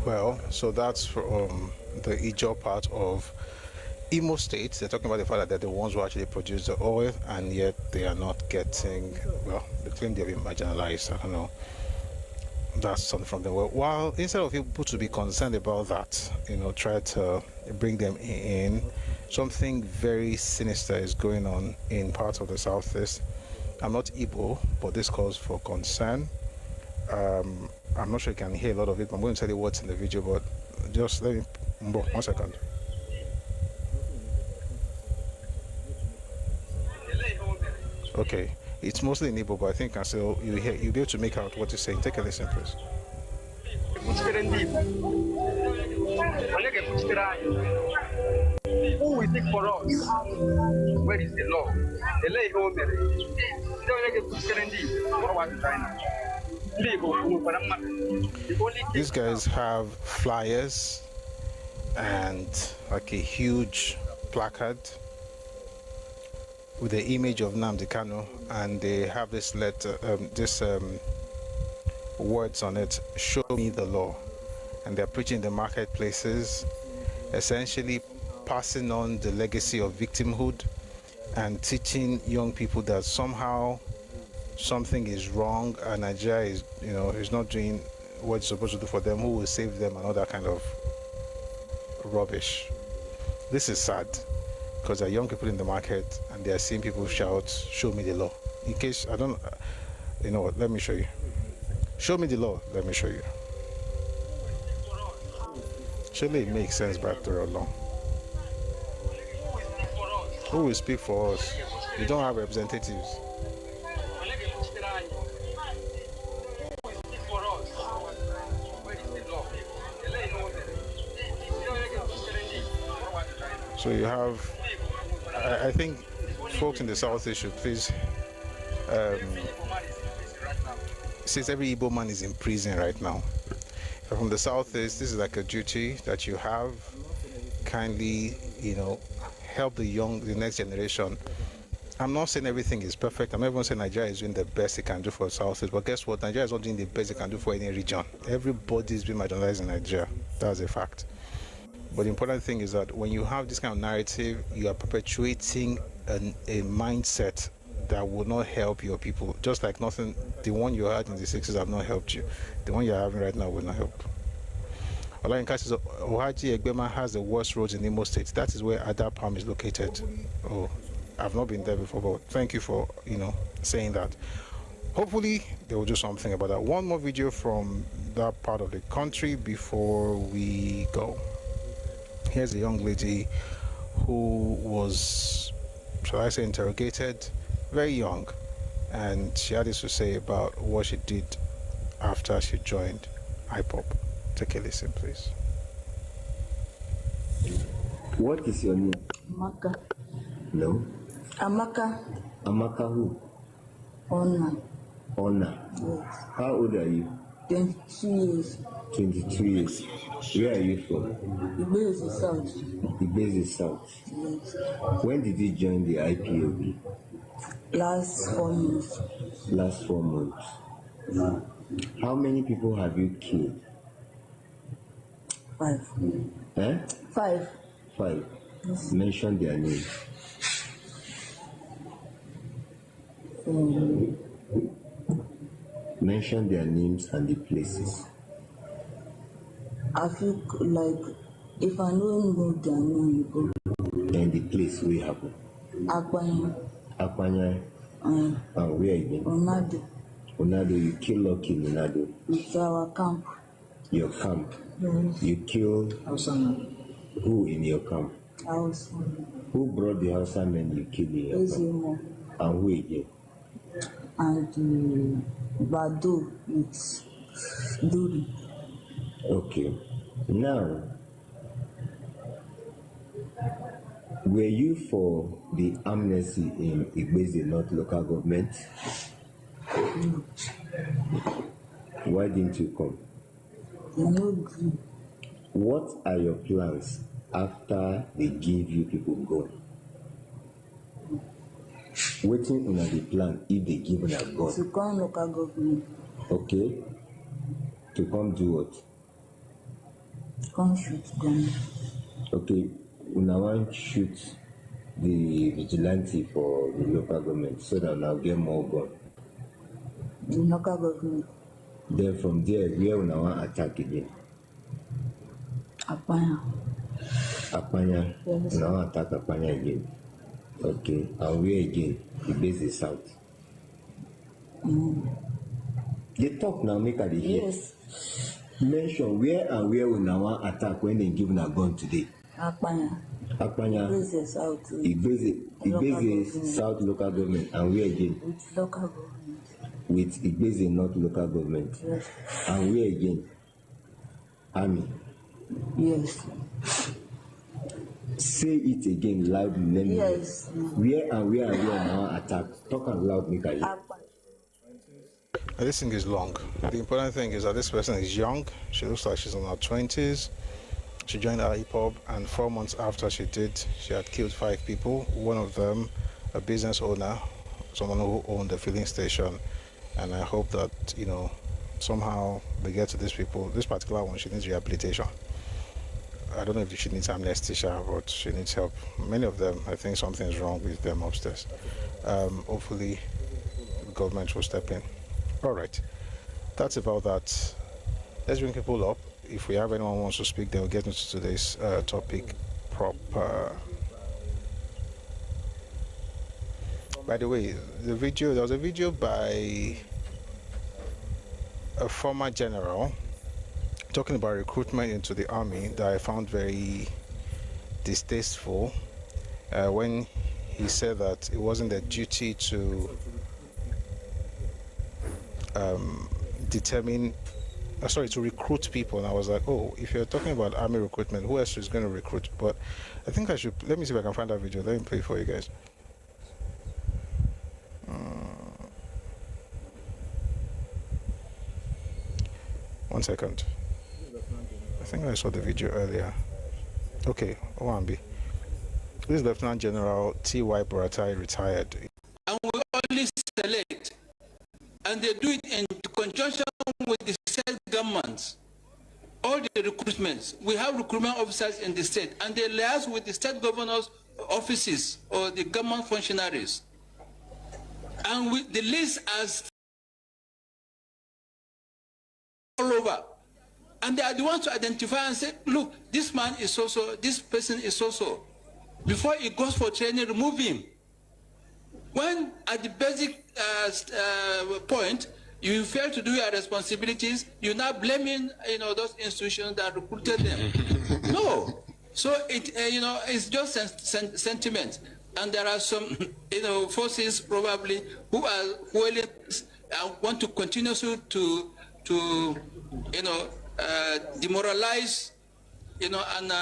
Well, so that's from the Ijaw part of Imo State. They're talking about the fact that they're the ones who actually produce the oil, and yet they are not getting, well, they claim they've been marginalized. I don't know. That's something from them. Well, while instead of people to be concerned about that, try to bring them in, something very sinister is going on in parts of the southeast. I'm not Igbo, but this calls for concern. I'm not sure you can hear a lot of it, but I'm going to tell you what's in the video, but just let me, 1 second. Okay, it's mostly in Igbo, but I think you'll be able to make out what you're saying. Take a listen, please. Who will speak for us? Where is the law? These guys have flyers and like a huge placard with the image of Nnamdi Kanu, and they have this letter, words on it: "Show me the law." And they're preaching in the marketplaces, essentially passing on the legacy of victimhood and teaching young people that somehow something is wrong and Nigeria is not doing what it's supposed to do for them, who will save them, and all that kind of rubbish. This is sad because there are young people in the market and they are seeing people shout, "Show me the law." In case I don't, you know what, let me show you. Show me the law, let me show you. Surely it makes sense back to law. Who will speak for us? We don't have representatives. So you have, I think folks in the south should please, since every Igbo man is in prison right now, from the Southeast, this is like a duty that you have. Kindly, help the next generation. I'm not saying everything is perfect. I'm not even saying Nigeria is doing the best it can do for Southeast. But guess what? Nigeria is not doing the best it can do for any region. Everybody is being marginalized in Nigeria. That's a fact. But the important thing is that when you have this kind of narrative, you are perpetuating a mindset that will not help your people. Just like nothing, the one you had in the 60s have not helped you. The one you're having right now will not help. Olayinka says Ohaji Egbema has the worst roads in Imo State. That is where Ada Palm is located. Oh, I've not been there before, but thank you for saying that. Hopefully they will do something about that. One more video from that part of the country before we go. Here's a young lady who was, shall I say, interrogated, very young, and she had this to say about what she did after she joined IPOP. Take a listen, please. What is your name? Amaka. No. Amaka. Amaka who? Ona. Ona. Yes. How old are you? 22 years. 22 years. Where are you from? Ibezi South. Ibezi South. Yes. When did you join the IPOB? Last 4 months. Last 4 months. How many people have you killed? 5. Eh? 5. 5. Yes. Mention their names. Mention their names and the places. I feel like if I don't know their name, go. And the place where it happened. Akpanya. Akpanya. And where again? Onado. Onado, you kill Lucky in Onado. It's our camp. Your camp? Yes. You kill who in your camp? House. Who brought the Hausa men you killed in your camp? And who again? And Badu with Duri. Okay. Now, were you for the amnesty in Igbeze North local government? No. Why didn't you come? No good. What are your plans after they give you people gun? Waiting on the plan if they give us a gun. To come local government. Okay. To come do what? Come shoot gun. Okay. Una want shoot the vigilante for the local government so that now get more gun. The local government. Then from there, where una want attack again? Apanya. Apanya. Yes. Una want attack Apanya again. Okay. And where again? The base is south. They talk now, make a hear. Yes. Mention where and where una want attack when they give a gun today. Akpanya. Akpanya. Ibeze South. Ibeze South local government. And where again? With local government. With Ibeze North local government. Yes. And where again? Army. Yes. Say it again loudly. Let me yes. Where now attack? Talk out loud, make a hear. This thing is long. The important thing is that this person is young. She looks like she's in her 20s. She joined IPOB, and 4 months after she did, she had killed 5 people. One of them, a business owner, someone who owned a filling station. And I hope that, somehow they get to these people. This particular one, she needs rehabilitation. I don't know if she needs amnesty, but she needs help. Many of them, I think something's wrong with them upstairs. Hopefully, the government will step in. All right, that's about that. Let's bring people up. If we have anyone who wants to speak, then we'll get into today's topic proper. By the way, there was a video by a former general talking about recruitment into the army that I found very distasteful when he said that it wasn't their duty to to recruit people. And I was like, oh, if you're talking about army recruitment, who else is going to recruit? But I think let me see if I can find that video. Let me play it for you guys. One second. think I saw the video earlier. Okay, Owambi. This is Lieutenant General T.Y. Buratai, retired. And we only select, and they do it in conjunction with the state governments. All the recruitments, we have recruitment officers in the state, and they liaise with the state governors' offices or the government functionaries. And with the list as all over. And they are the ones to identify and say, look, this man is so-so, this person is so-so. Before he goes for training, remove him. When at the basic point, you fail to do your responsibilities, you're not blaming, those institutions that recruited them. No. So it, it's just sentiment. And there are some, forces probably who are willing, want to continue to demoralize, and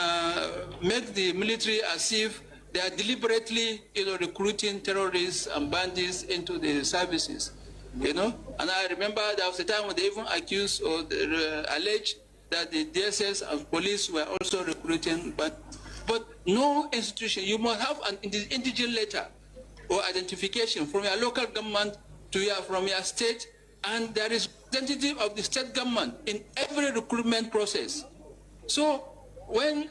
make the military as if they are deliberately, recruiting terrorists and bandits into the services, And I remember there was a time when they even accused or alleged that the DSS and police were also recruiting, but no institution, you must have an indigent letter or identification from your local government from your state, and there is representative of the state government in every recruitment process. So when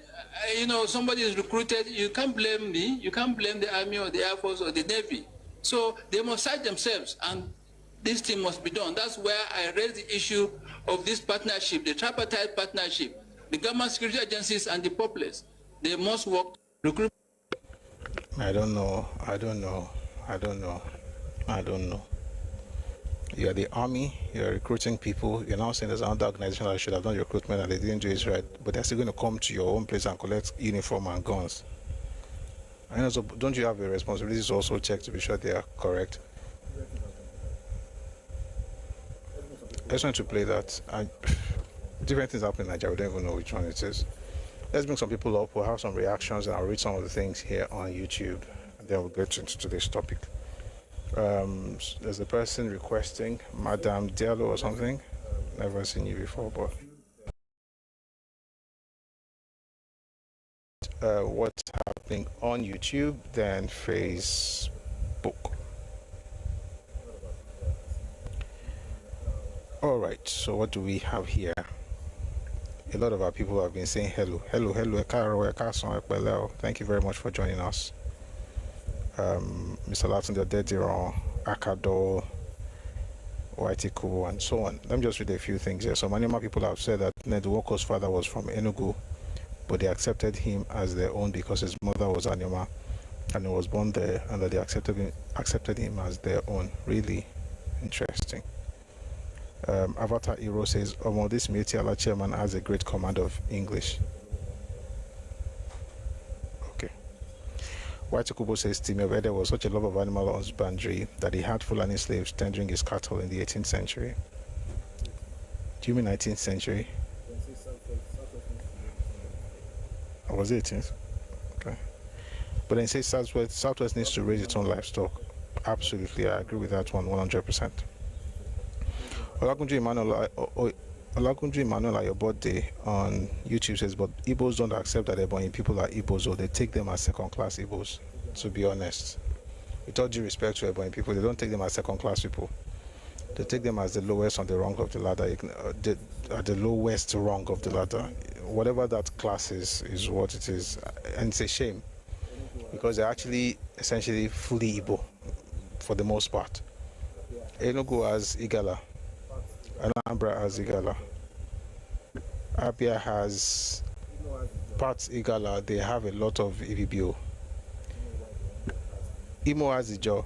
somebody is recruited, you can't blame me, you can't blame the Army or the Air Force or the Navy. So they must cite themselves, and this thing must be done. That's where I raised the issue of this partnership, the tripartite partnership, the government security agencies and the populace. They must work to recruit. I don't know. You're the army, you're recruiting people, you're now saying there's another organization that should have done your recruitment and they didn't do it right, but they're still going to come to your own place and collect uniform and guns. And also, don't you have a responsibility to also check to be sure they are correct? I just want to play that. Different things happen in Nigeria, we don't even know which one it is. Let's bring some people up, we'll have some reactions, and I'll read some of the things here on YouTube, and then we'll get into today's topic. There's a person requesting Madame Diallo or something. Never seen you before, but what's happening on YouTube than Facebook. All right, so what do we have here? A lot of our people have been saying hello. Thank you very much for joining us. Mr. Latin, Dediron, Akado, Waitiku, and so on. Let me just read a few things here. So many more people have said that Neduwoko's father was from Enugu, but they accepted him as their own because his mother was Anyama and he was born there, and that they accepted him as their own. Really interesting. Avatar Hero says, this Metiala chairman has a great command of English. Okay. White Kubo says, Timewede was such a love of animal husbandry that he had Fulani slaves tendering his cattle in the 18th century. Do you mean 19th century? Or was it 18th? Okay. But then it says Southwest needs to raise its own livestock. Absolutely, I agree with that one 100%. Olagunju Emmanuel, your birthday on YouTube says, but Igbos don't accept that Ebonyi people are Igbos, or they take them as second-class Igbos, to be honest. With all due respect to Ebonyi people, they don't take them as second-class people. They take them as the lowest on the rung of the ladder, at the lowest rung of the ladder. Whatever that class is what it is. And it's a shame, because they're actually essentially fully Igbo, for the most part. Enugu has Igala. Anambra has Igala. Abia has parts Igala. They have a lot of EVBO. Imo has Ijo.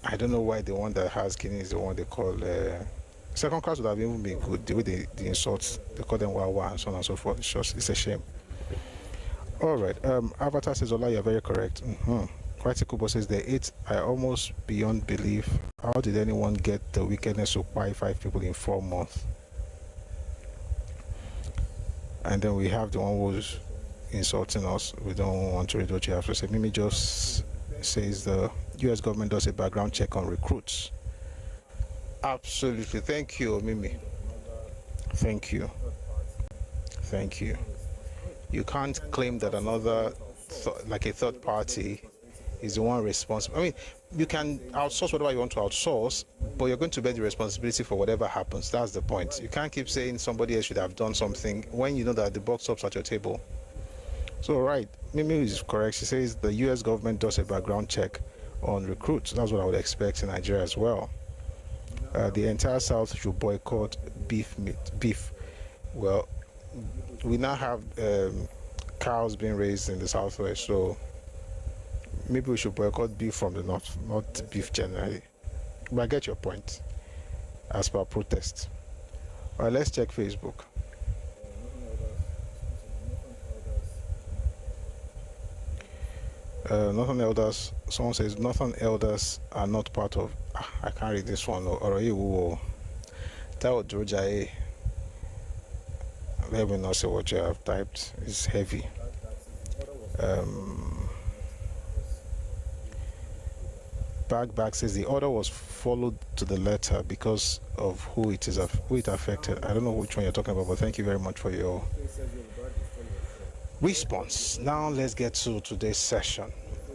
I don't know why the one that has Kini is the one they call second class. Would have even been good. The way the insults, they call them Wawa and so on and so forth. It's a shame. All right. Avatar says, Ola, you're very correct. Kubo says they ate almost beyond belief. How did anyone get the wickedness to buy 5 people in 4 months? And then we have the one who's insulting us. We don't want to read what you have to say. Mimi just says the US government does a background check on recruits. Absolutely. Thank you, Mimi. Thank you. Thank you. You can't claim that another, like a third party, is the one responsible. I mean, you can outsource whatever you want to outsource, but you're going to bear the responsibility for whatever happens. That's the point. You can't keep saying somebody else should have done something when you know that the buck stops at your table. So, right, Mimi is correct. She says the U.S. government does a background check on recruits. That's what I would expect in Nigeria as well. The entire South should boycott beef. Well, we now have cows being raised in the Southwest, so maybe we should boycott beef from the North, not beef generally. But I get your point, as per protest. All right, let's check Facebook. Northern elders, someone says Northern elders are not part of, I can't read this one, let me not say what you have typed, it's heavy. Back says the order was followed to the letter because of who it affected. I don't know which one you're talking about, but thank you very much for your response. Now let's get to today's session.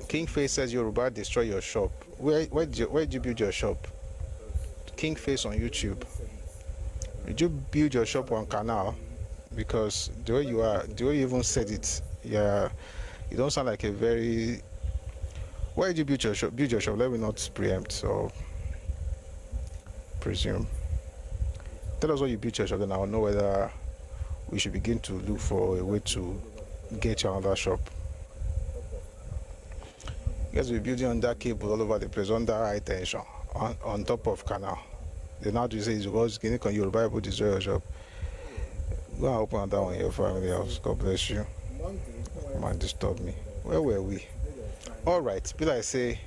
Kingface says Yoruba destroy your shop. Where did you build your shop? Kingface on YouTube. Did you build your shop on Canal? Because the way you even said it, yeah, you don't sound like a very. Where did you build your shop? Build your shop. Let me not preempt or presume. Tell us where you built your shop, then I'll know whether we should begin to look for a way to get you another shop. You guys will be building under cable all over the place, under high tension, on top of canal. They now do say it's because you can Yoruba people destroy your shop. Go and open that one in your family house. God bless you. Man, disturb me. Where were we? All right, but I say,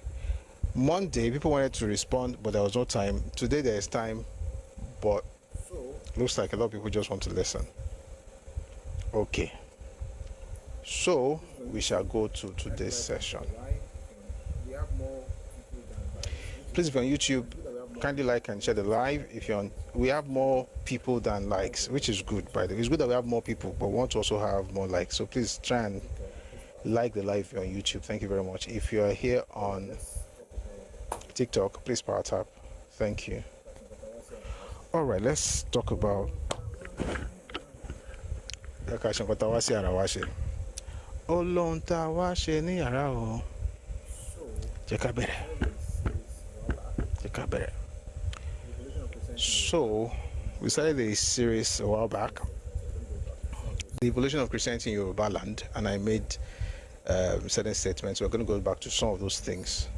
Monday people wanted to respond, but there was no time. Today there is time, but looks like a lot of people just want to listen. Okay. So we shall go to today's session. Please, if you're on YouTube, kindly like and share the live. If you're on, we have more people than likes, which is good, by the way. It's good that we have more people, but we want to also have more likes. So please try and like the live if you're on YouTube. Thank you very much. If you're here on TikTok, please power tap. Thank you. All right, let's talk about So, we started a series a while back, the evolution of Christianity in Yorubaland, and I made certain statements. We're going to go back to some of those things,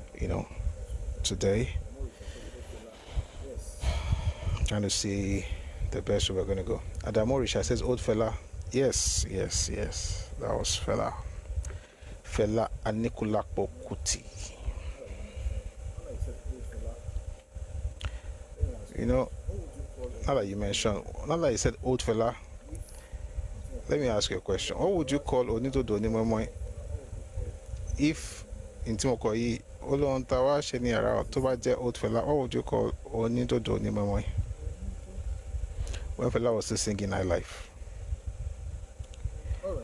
today. Trying to see the best way we're going to go. Adamorisha says, old fella. Yes, that was fella Anikulapo Kuti. Now that you said old fella, let me ask you a question. What would you call Onito Donimomoy if in Timokoyi Olontawa Sheniara Tobaje old fella? What would you call Onito Donimomoy when fella was still singing High Life?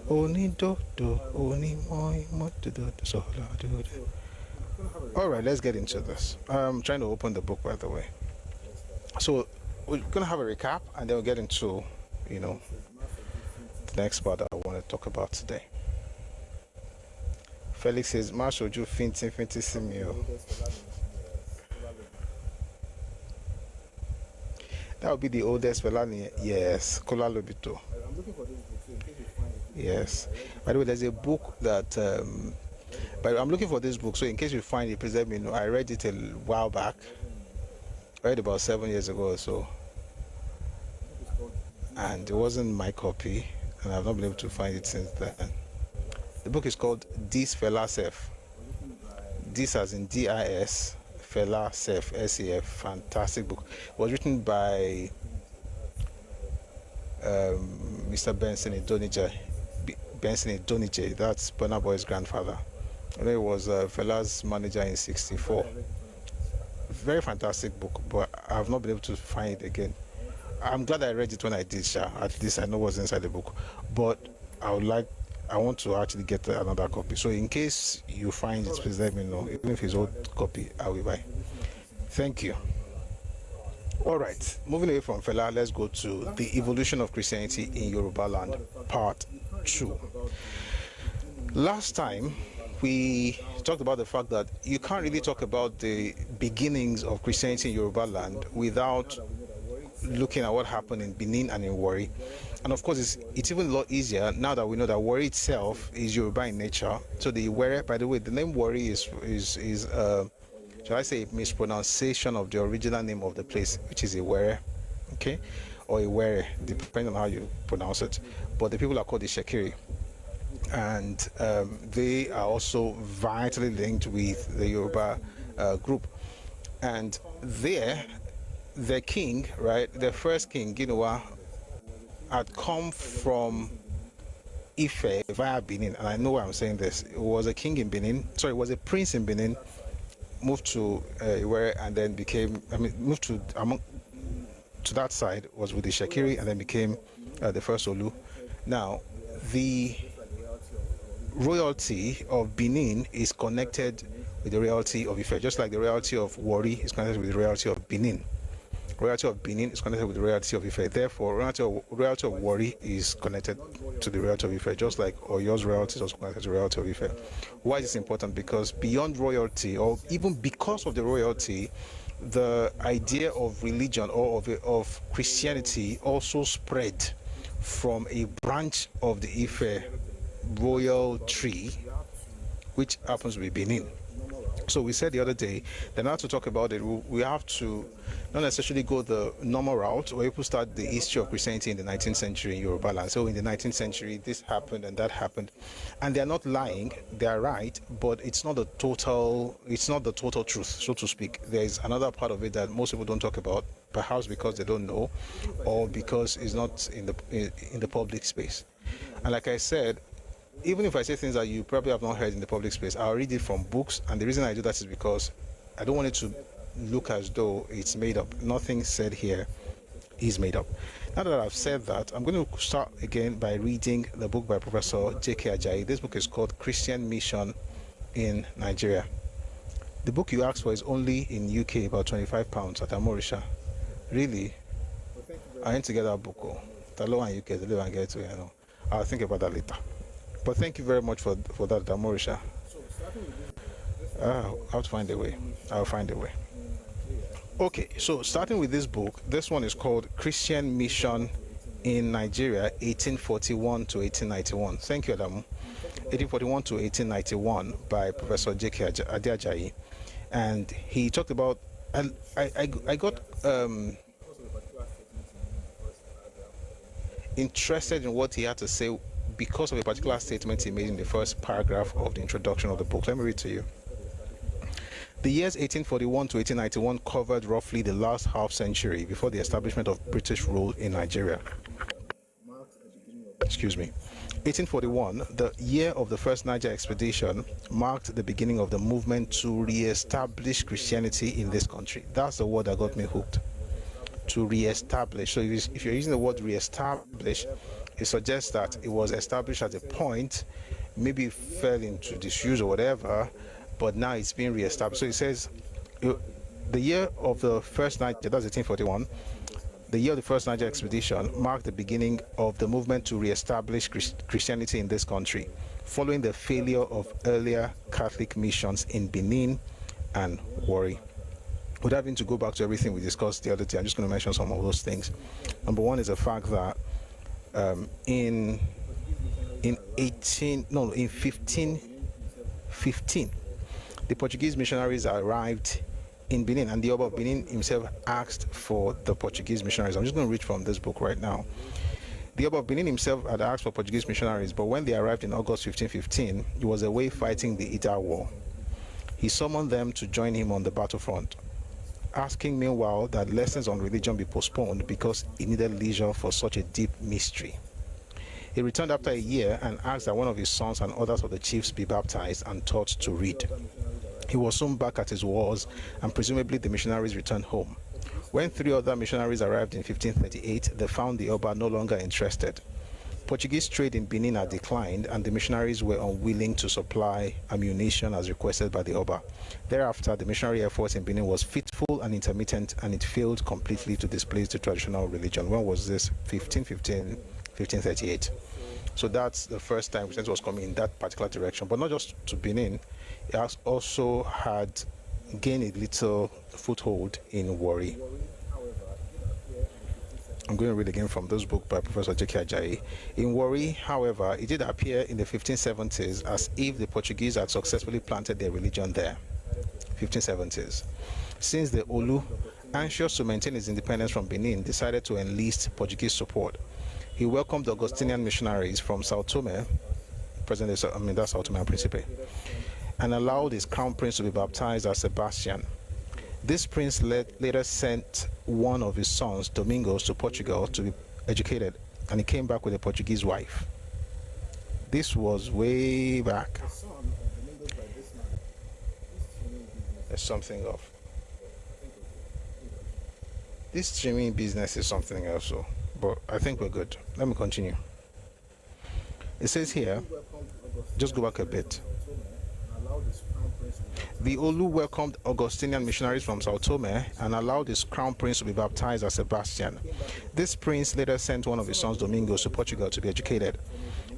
All right, let's get into this. I'm trying to open the book, by the way. So we're going to have a recap, and then we'll get into, the next part that I want to talk about today. Felix says, Mashoju Finti Simio. That would be the oldest Felani. Yes, Kola Lobito. Yes. By the way, there's a book that, but I'm looking for this book, so in case you find it, please let me know. I read it a while back. I read about 7 years ago or so. And it wasn't my copy, and I've not been able to find it since then. The book is called Dis Fela Sef. Dis as in D-I-S, Fela Sef, S-E-F. Fantastic book. It was written by Mr. Benson Idonije. That's Burna Boy's grandfather. And he was Fela's manager in '64. Very fantastic book, but I've not been able to find it again. I'm glad I read it when I did, Sha. At least I know what's inside the book. But I want to actually get another copy. So in case you find it, please let me know. Even if it's old copy, I will buy. Thank you. All right, moving away from Fela, let's go to the evolution of Christianity in Yorubaland, part 2. Last time, we talked about the fact that you can't really talk about the beginnings of Christianity in Yorubaland without looking at what happened in Benin and in Warri. And of course, it's even a lot easier now that we know that Warri itself is Yoruba in nature. So the Warri, by the way, the name Warri is shall I say, a mispronunciation of the original name of the place, which is Iwere, okay, or Iwere, depending on how you pronounce it. But the people are called the Shekiri, and they are also vitally linked with the Yoruba group. And there, the king, right, the first king, Ginowa, had come from Ife via Benin, and I know why I'm saying this. It was a king in Benin, sorry, it was a prince in Benin, moved to Iwere and then moved to that side, was with the Shekiri, and then became the first Olu. Now, the royalty of Benin is connected with the royalty of Ife, just like the royalty of Warri is connected with the royalty of Benin. Royalty of Benin is connected with the royalty of Ife. Therefore, royalty of Warri is connected to the royalty of Ife, just like Oyo's royalty is also connected to the royalty of Ife. Why is this important? Because beyond royalty, or even because of the royalty, the idea of religion or of Christianity also spread from a branch of the Ife royal tree, which happens to be Benin. So we said the other day that now to talk about it, we have to not necessarily go the normal route, where people start the history of Christianity in the 19th century in Yorubaland. So in the 19th century, this happened and that happened, and they're not lying; they are right, but it's not the total truth, so to speak. There is another part of it that most people don't talk about, perhaps because they don't know, or because it's not in the public space. And like I said, even if I say things that you probably have not heard in the public space, I'll read it from books, and the reason I do that is because I don't want it to look as though it's made up. Nothing said here is made up. Now that I've said that, I'm going to start again by reading the book by Professor J.K. Ajayi. This book is called Christian Mission in Nigeria. The book you asked for is only in UK about £25 at Amorisha. Really? I need to get that book. Talo and UK, the live and get to, I'll think about that later. But thank you very much for that, Amorisha. I'll have to find a way. I'll find a way. Okay, so starting with this book, this one is called Christian Mission in Nigeria, 1841 to 1891. Thank you, Adamu. 1841 to 1891 by Professor J.K. Ajayi. And he talked about, I got interested in what he had to say because of a particular statement he made in the first paragraph of the introduction of the book. Let me read to you. The years 1841 to 1891 covered roughly the last half century before the establishment of British rule in Nigeria. Excuse me. 1841, the year of the first Niger expedition, marked the beginning of the movement to re-establish Christianity in this country. That's the word that got me hooked. To re-establish. So if you're using the word re-establish, it suggests that it was established at a point, maybe it fell into disuse or whatever, but now it's being re-established. So it says, the year of the first Niger, that's 1841, the year of the first Niger expedition marked the beginning of the movement to re-establish Christianity in this country, following the failure of earlier Catholic missions in Benin and Warri. Without having to go back to everything we discussed the other day, I'm just going to mention some of those things. Number one is the fact that in 1515, the Portuguese missionaries arrived in Benin, and the Oba of Benin himself asked for the Portuguese missionaries. I'm just going to read from this book right now. The Oba of Benin himself had asked for Portuguese missionaries, but when they arrived in August 1515, he was away fighting the Ida War. He summoned them to join him on the battlefront, asking meanwhile that lessons on religion be postponed because he needed leisure for such a deep mystery. He returned after a year and asked that one of his sons and others of the chiefs be baptized and taught to read. He was soon back at his wars, and presumably the missionaries returned home. When 3 other missionaries arrived in 1538, they found the Oba no longer interested. Portuguese trade in Benin had declined, and the missionaries were unwilling to supply ammunition as requested by the Oba. Thereafter, the missionary effort in Benin was fitful and intermittent, and it failed completely to displace the traditional religion. When was this? 1515, 1538. So that's the first time Christianity was coming in that particular direction. But not just to Benin, it has also had gained a little foothold in Warri. I'm going to read again from this book by Professor J.K. Ajayi. In Warri, however, it did appear in the 1570s as if the Portuguese had successfully planted their religion there. 1570s. Since the Olu, anxious to maintain his independence from Benin, decided to enlist Portuguese support, he welcomed Augustinian missionaries from Sao Tome, that's Sao Tome and Principe, and allowed his crown prince to be baptized as Sebastian. This prince later sent one of his sons, Domingos, to Portugal to be educated, and he came back with a Portuguese wife. This was way back. There's something off. This streaming business is something else, so, but I think we're good. Let me continue. It says here, just go back a bit. The Olu welcomed Augustinian missionaries from Sao Tome and allowed his crown prince to be baptized as Sebastian. This prince later sent one of his sons, Domingos, to Portugal to be educated,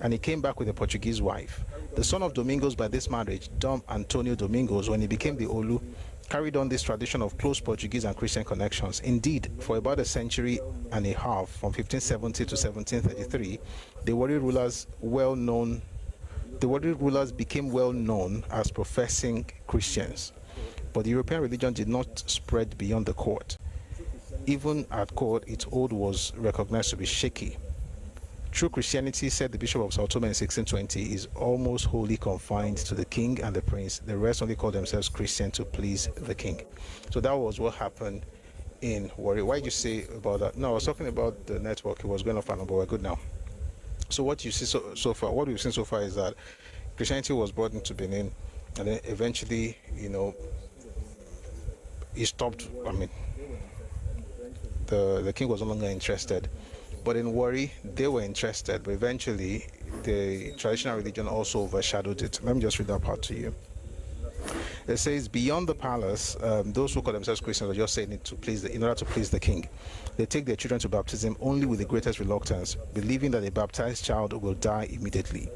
and he came back with a Portuguese wife. The son of Domingos by this marriage, Dom Antonio Domingos, when he became the Olu, carried on this tradition of close Portuguese and Christian connections. Indeed, for about a century and a half, from 1570 to 1733, the Warri rulers became well known as professing Christians, but the European religion did not spread beyond the court. Even at court, its hold was recognized to be shaky. True Christianity, said the Bishop of Sao Tome in 1620, is almost wholly confined to the king and the prince. The rest only call themselves Christian to please the king. So that was what happened in Warri. Why did you say about that? No, I was talking about the network. It was going off and on, but we're good now. So what you see so far, what we've seen so far is that Christianity was brought into Benin, and then eventually, he stopped. The king was no longer interested. But in Warri, they were interested, but eventually the traditional religion also overshadowed it. Let me just read that part to you. It says, beyond the palace, those who call themselves Christians are just saying it in order to please the king. They take their children to baptism only with the greatest reluctance, believing that a baptized child will die immediately.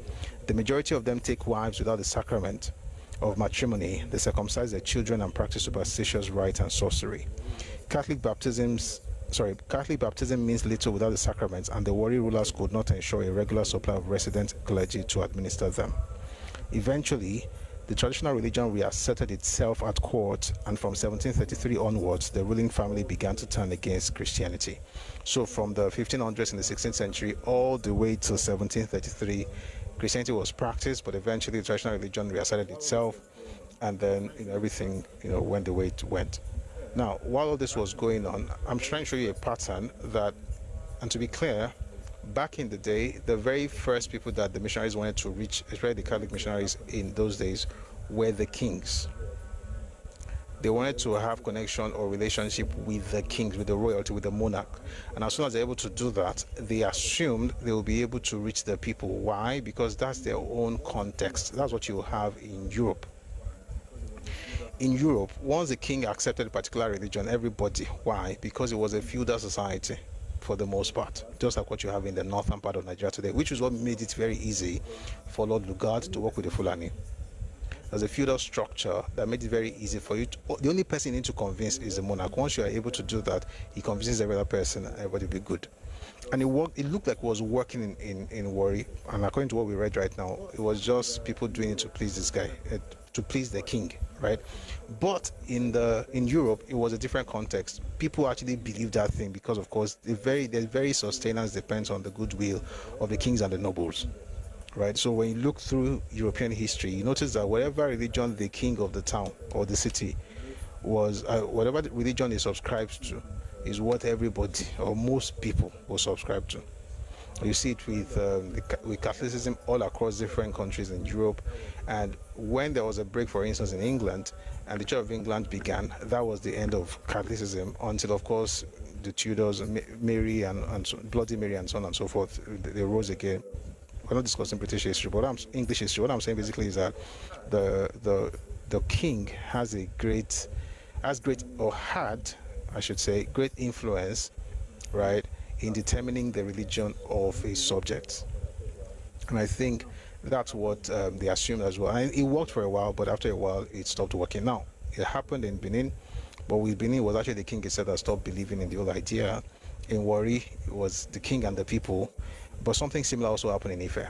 The majority of them take wives without the sacrament of matrimony. They circumcise their children and practice superstitious rites and sorcery. Catholic baptism means little without the sacraments, and the Warri rulers could not ensure a regular supply of resident clergy to administer them. Eventually, the traditional religion reasserted itself at court, and from 1733 onwards, the ruling family began to turn against Christianity. So from the 1500s in the 16th century all the way till 1733, Christianity was practiced, but eventually the traditional religion reasserted itself, and then everything went the way it went. Now, while all this was going on, I'm trying to show you a pattern that, and to be clear, back in the day, the very first people that the missionaries wanted to reach, especially the Catholic missionaries in those days, were the kings. They wanted to have connection or relationship with the kings, with the royalty, with the monarch. And as soon as they're able to do that, they assumed they will be able to reach the people. Why? Because that's their own context. That's what you have in Europe. In Europe, once the king accepted a particular religion, everybody. Why? Because it was a feudal society for the most part, just like what you have in the northern part of Nigeria today, which is what made it very easy for Lord Lugard to work with the Fulani. There's a feudal structure that made it very easy for you the only person you need to convince is the monarch. Once you are able to do that, he convinces every other person and everybody will be good. And it worked. It looked like it was working in Warri, and according to what we read right now, it was just people doing it to please this guy, to please the king, right? But in Europe, it was a different context. People actually believed that thing because, of course, their very sustenance depends on the goodwill of the kings and the nobles, right? So when you look through European history, you notice that whatever religion the king of the town or the city was, whatever religion he subscribes to, is what everybody or most people will subscribe to. You see it with Catholicism all across different countries in Europe. And when there was a break, for instance, in England, and the Church of England began, that was the end of Catholicism until, of course, the Tudors, Mary and Bloody Mary and so on and so forth, they rose again. We're not discussing British history, but English history. What I'm saying basically is that the king had, I should say, great influence, right, in determining the religion of his subjects. And I think that's what they assumed as well. And it worked for a while, but after a while, it stopped working. Now, it happened in Benin, but with Benin, it was actually the king itself that stopped believing in the whole idea. In Warri, it was the king and the people, but something similar also happened in Ife.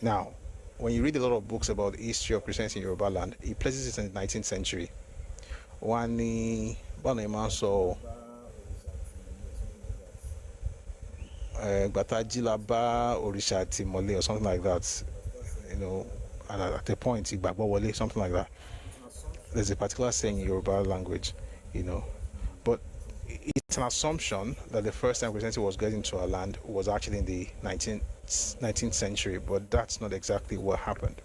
Now, when you read a lot of books about the history of Christianity in Yorubaland, it places it in the 19th century. Wani, Banemaso, Batajilaba, Orisha Timole, or something like that, you know, and at a point, Igbagbo, something like that. There's a particular saying in Yoruba language, you know, but it's an assumption that the first time Christianity was getting to our land was actually in the 19th century, but that's not exactly what happened.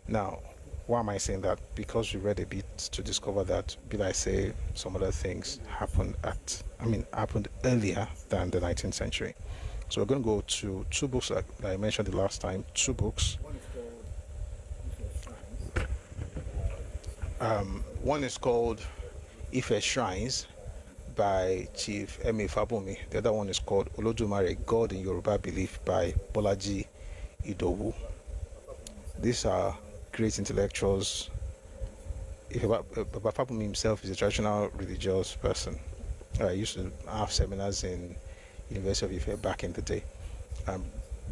Now, why am I saying that? Because we read a bit to discover that, I say, some other things happened earlier than the 19th century. So we're going to go to two books that I mentioned the last time, two books. One is called Ife Shrines by Chief Emi Fabumi. The other one is called Olodumare, God in Yoruba Belief by Bolaji Idowu. These are great intellectuals. Baba Fabumi himself is a traditional religious person. I used to have seminars in University of Ife back in the day.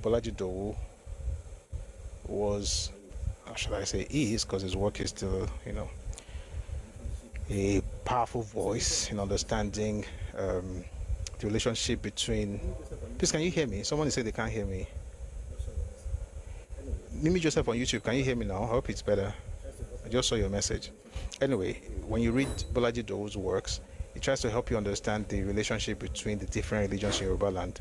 Bolaji Idowu was, how should I say, is, because his work is still, you know, a powerful voice in understanding the relationship between... Please, can you hear me? Someone said they can't hear me. Mimi Joseph on YouTube, can you hear me now? I hope it's better. I just saw your message. Anyway, when you read Bolaji Idowu's works, it tries to help you understand the relationship between the different religions in Yorubaland,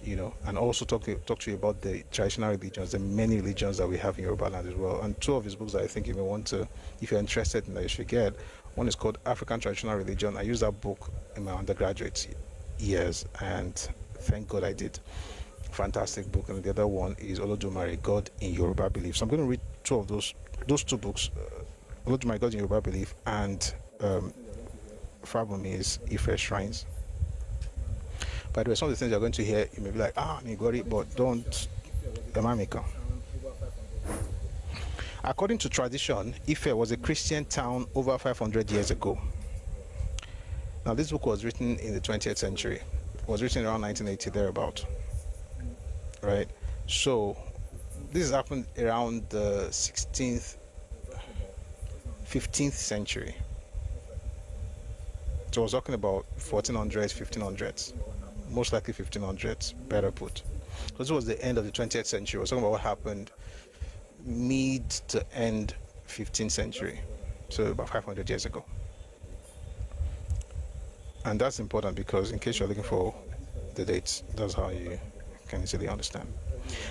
you know, and also talk to you about the traditional religions, the many religions that we have in Yorubaland as well. And two of his books that I think you may want to, if you're interested in that, you should get. One is called African Traditional Religion. I used that book in my undergraduate years, and thank God I did. Fantastic book. And the other one is Olodumare, God in Yoruba Belief. So I'm going to read two of those two books, Olodumare, God in Yoruba Belief, and Fabumi's Ife Shrines. By the way, some of the things you're going to hear, you may be like, Migori, but don't, Emamika. According to tradition, Ife was a Christian town over 500 years ago. Now, this book was written in the 20th century. It was written around 1980, thereabout. Right? So, this happened around the 16th, 15th century. So, I was talking about 1400s, 1500s. Most likely 1500s, better put. So, this was the end of the 20th century. I was talking about what happened mid to end 15th century, so about 500 years ago. And that's important because in case you're looking for the dates, that's how you can easily understand.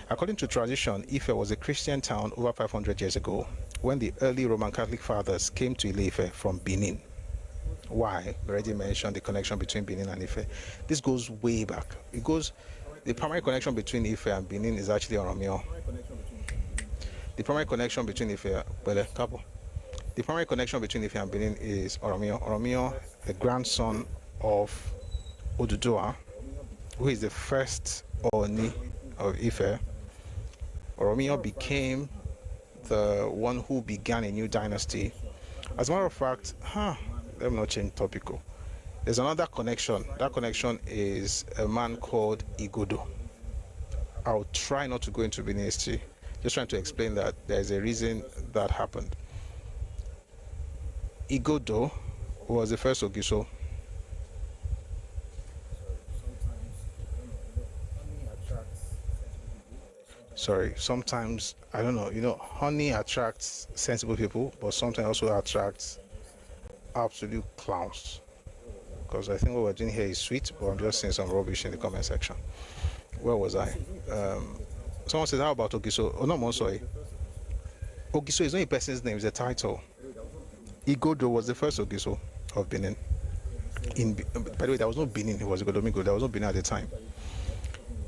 According to tradition, Ife was a Christian town over 500 years ago when the early Roman Catholic fathers came to Ile-Ife from Benin. Why? We already mentioned the connection between Benin and Ife. This goes way back. The primary connection between Ife and Benin is actually Oromio. The primary connection between Ife and Benin is Oromio. Oromio, the grandson of Oduduwa, who is the first Oni of Ife. Oromio became the one who began a new dynasty. As a matter of fact, let me not change topical. There's another connection. That connection is a man called Igodo. I'll try not to go into Benin history. Just trying to explain that there's a reason that happened. Igodo was the first Ogiso. Sometimes, I don't know, honey attracts sensible people, but sometimes also attracts absolute clowns. Because I think what we're doing here is sweet, but I'm just saying some rubbish in the comment section. Where was I? Someone says, how about Ogiso? Oh, no, Monsoy. Ogiso is not a person's name, it's a title. Igodo was the first Ogiso of Benin. By the way, there was no Benin, it was Igodomigo. There was no Benin at the time.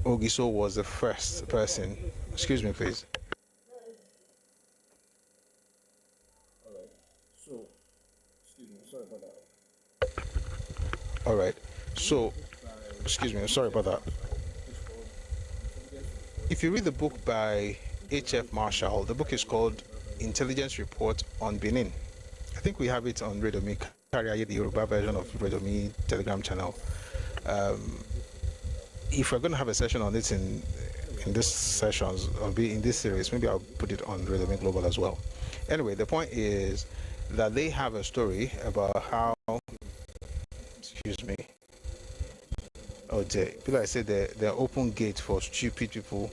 Ogiso was the first person. Excuse me, please. All right. So, excuse me, sorry about that. If you read the book by H.F. Marshall, the book is called Intelligence Report on Benin. I think we have it on Redomi, the Yoruba version of Redomi Telegram channel. If we're going to have a session on it in this sessions, or be in this series, maybe I'll put it on Redomi Global as well. Anyway, the point is that they have a story about how, excuse me, oh dear, people I say they're open gate for stupid people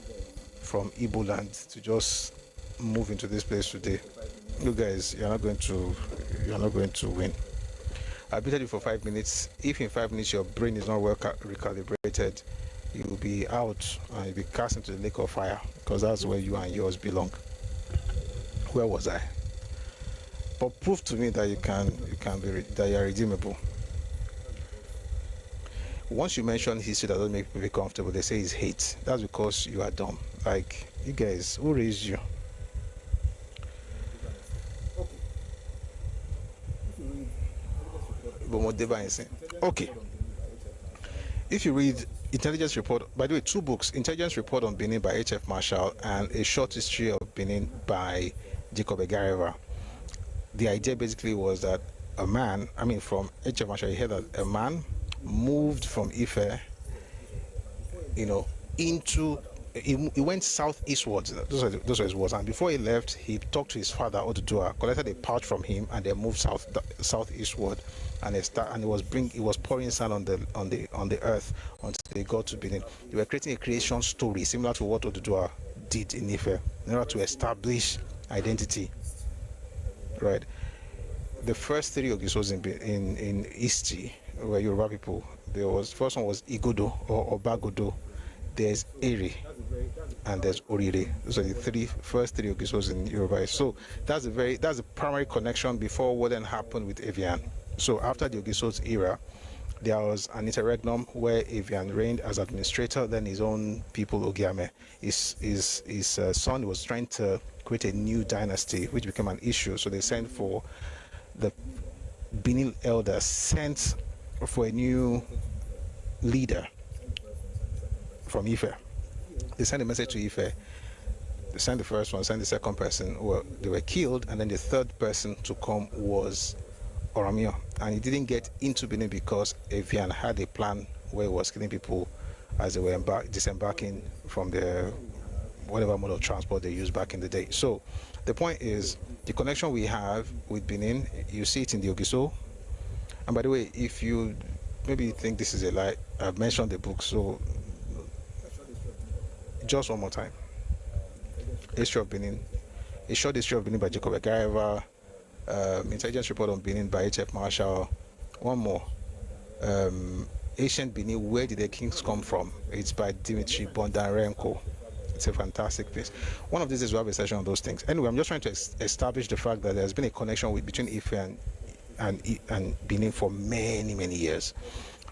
from Igbo land to just move into this place today. You guys, you're not going to win. I beat you for 5 minutes. If in 5 minutes your brain is not well recalibrated, you will be out and you'll be cast into the lake of fire, because that's where you and yours belong. Where was I? But prove to me that that you're redeemable. Once you mention history that doesn't make people feel comfortable, they say it's hate. That's because you are dumb. Like, you guys, who raised you? Okay. If you read Intelligence Report, by the way, 2 books, Intelligence Report on Benin by H.F. Marshall and A Short History of Benin by Jacob Egareva. The idea basically was that a man, from H.F. Marshall, you hear that a man moved from Ife, he went southeastwards. Those are his words. And before he left, he talked to his father, Odudua, collected a pouch from him, and then moved southeastward. And he was pouring sand on the earth until they got to Benin. They were creating a creation story similar to what Odudua did in Ife in order to establish identity. Right. The first 3 Ogisos in Isti were Yoruba people. First one was Igodo or Obagodo. There's Eri and there's Orire. Those are the first three Ogisos in Yoruba. So that's the primary connection before what then happened with Evian. So after the Ogisos era, there was an interregnum where Evian reigned as administrator, then his own people, Ogiame. His son was trying to create a new dynasty, which became an issue. So they sent for the Benin elders, sent for a new leader from Ife. They sent a message to Ife. They sent the first one, sent the second person. Well, they were killed, and then the third person to come was Oramio. And he didn't get into Benin because Evian had a plan where he was killing people as they were disembarking from the whatever mode of transport they used back in the day. So the point is, the connection we have with Benin, you see it in the Ogiso. And by the way, if you maybe think this is a lie, I've mentioned the book, so just one more time. History of Benin, A Short History of Benin by Jacob Egareva, Intelligence Report on Benin by H.F. Marshall. One more, Ancient Benin, Where Did the Kings Come From? It's by Dimitri Bondarenko. It's a fantastic piece. One of these days we'll have a session on those things. Anyway, I'm just trying to establish the fact that there's been a connection between Ife and Benin for many, many years.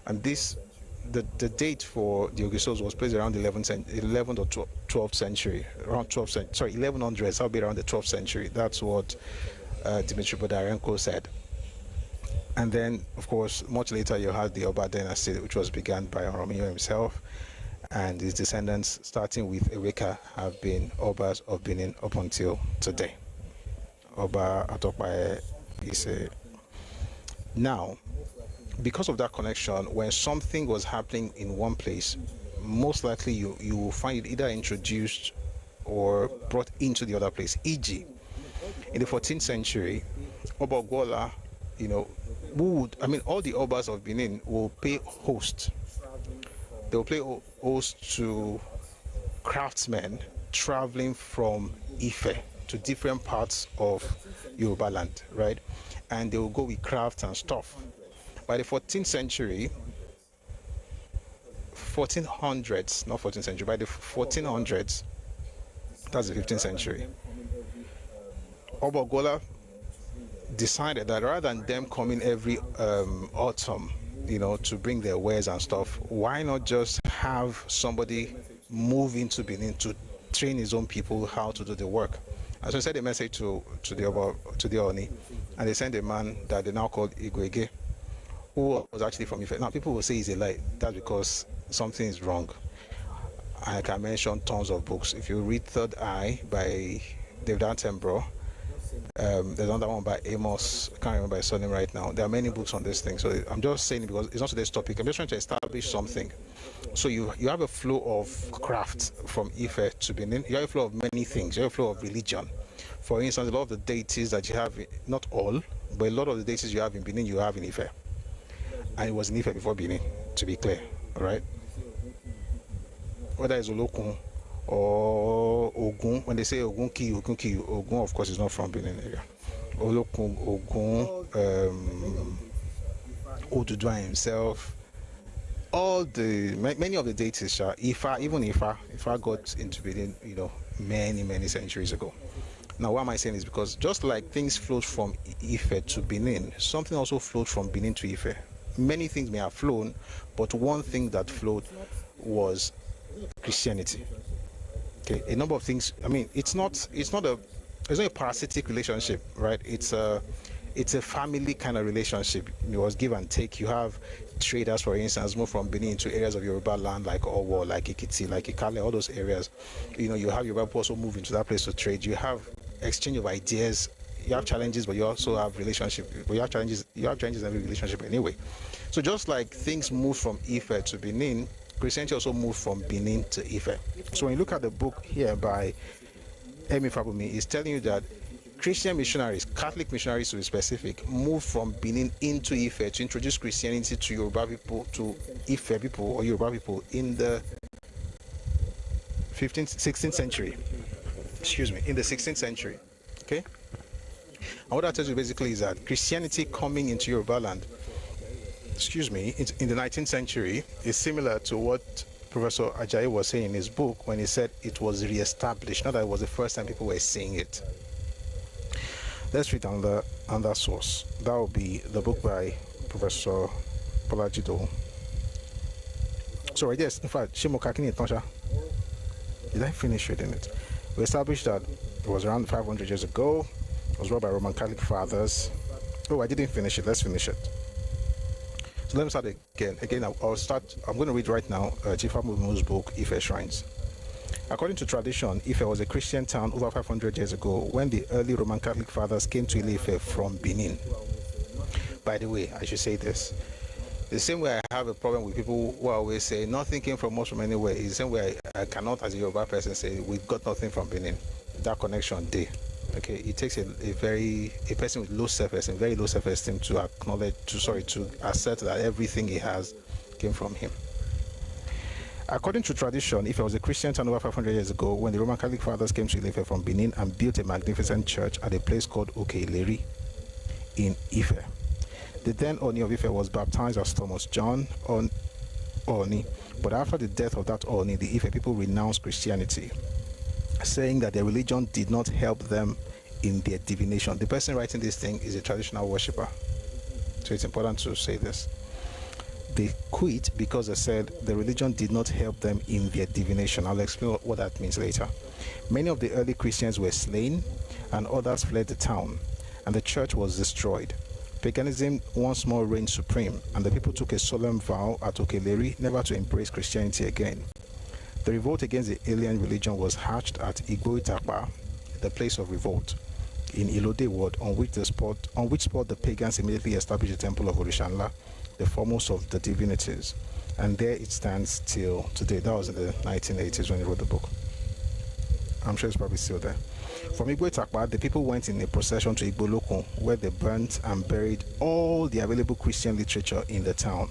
And the date for the Ogisos was placed around the 11th or 12th century, around 12th century, sorry, 1100s, that'll be around the 12th century. That's what Dimitri Bondarenko said. And then, of course, much later you had the Oba dynasty, which was begun by Oromio himself, and his descendants, starting with Eweka, have been Obas of Benin up until today. Oba Atokpae is a... Now, because of that connection, when something was happening in one place, most likely you will find it either introduced or brought into the other place. E.g., in the 14th century, Oba Ogwola, all the Obas of Benin will pay host. They will pay host to craftsmen traveling from Ife to different parts of Yorubaland, right? And they will go with crafts and stuff. By the 14th century, 1400s, not 14th century, by the 1400s, that's the 15th century, Obagola decided that rather than them coming every autumn, to bring their wares and stuff, why not just have somebody move into Benin to train his own people how to do the work? And so he sent a message to the Oni, and they sent a man that they now called Igwege, who was actually from Ife. Now people will say he's a lie. That's because something is wrong. I can mention tons of books. If you read Third Eye by David Attenborough, there's another one by Amos. I can't remember his surname right now. There are many books on this thing. So I'm just saying it because it's not today's topic. I'm just trying to establish something. So you have a flow of craft from Ife to Benin. You have a flow of many things. You have a flow of religion. For instance, a lot of the deities that you have, not all, but a lot of the deities you have in Benin, you have in Ife. And it was in Ife before Benin, to be clear. All right? Whether it's Olokun or Ogun, when they say Ogun Ki, Ogun of course is not from Benin area. Olokun, Ogun, Oduduwa himself, many of the deities, Ifa got into Benin, many centuries ago. Now, why am I saying this? Because just like things flowed from Ife to Benin, something also flowed from Benin to Ife. Many things may have flown, but one thing that flowed was Christianity. Okay, a number of things. I mean, it's not a parasitic relationship, right? It's a family kind of relationship. It was give and take. You have traders, for instance, move from Benin into areas of Yorubaland like Owo, like Ikiti, like Ikale, all those areas. You have Yoruba people also move into that place to trade. You have exchange of ideas. You have challenges, but you also have relationship. But you have challenges in every relationship anyway. So just like things move from Ife to Benin, Christianity also moved from Benin to Ife. So when you look at the book here by Emi Fabumi, it's telling you that Christian missionaries, Catholic missionaries to be specific, moved from Benin into Ife to introduce Christianity to Yoruba people, to Ife people or Yoruba people in the 16th century. In the 16th century. Okay? And what that tells you basically is that Christianity coming into Yorubaland, in the 19th century is similar to what Professor Ajayi was saying in his book when he said it was re-established, not that it was the first time people were seeing it. Let's read on that source. That will be the book by Professor Bolajido. Sorry, yes, in fact, Shimokakini Tosha. Did I finish reading it? We established that it was around 500 years ago. It was wrote by Roman Catholic fathers. Oh, I didn't finish it. Let's finish it. So let me start again. I'm going to read right now Chifa Mumu's book, Ife Shrines. According to tradition, Ife was a Christian town over 500 years ago when the early Roman Catholic fathers came to Ife from Benin. By the way, I should say this. The same way I have a problem with people who always say nothing came from us from anywhere, is the same way I cannot, as a Yoruba person, say we got nothing from Benin. That connection there. Okay, it takes a person with low self-esteem, very low self-esteem, to assert that everything he has came from him. According to tradition, Ife was a Christian town over 500 years ago when the Roman Catholic fathers came to Ife from Benin and built a magnificent church at a place called Okeleri in Ife. The then Oni of Ife was baptized as Thomas John Oni, but after the death of that Oni, the Ife people renounced Christianity, saying that their religion did not help them in their divination. The person writing this thing is a traditional worshipper, so it's important to say this. They quit because they said the religion did not help them in their divination. I'll explain what that means later. Many of the early Christians were slain and others fled the town, and the church was destroyed. Paganism once more reigned supreme, and the people took a solemn vow at Okeleri never to embrace Christianity again. The revolt against the alien religion was hatched at Igbo-Itakpa, the place of revolt, in Ilode ward, on which spot the pagans immediately established the temple of Orishanla, the foremost of the divinities, and there it stands till today. That was in the 1980s when he wrote the book. I'm sure it's probably still there. From Igbo-Itakpa, the people went in a procession to Igbo-Lokun, where they burnt and buried all the available Christian literature in the town.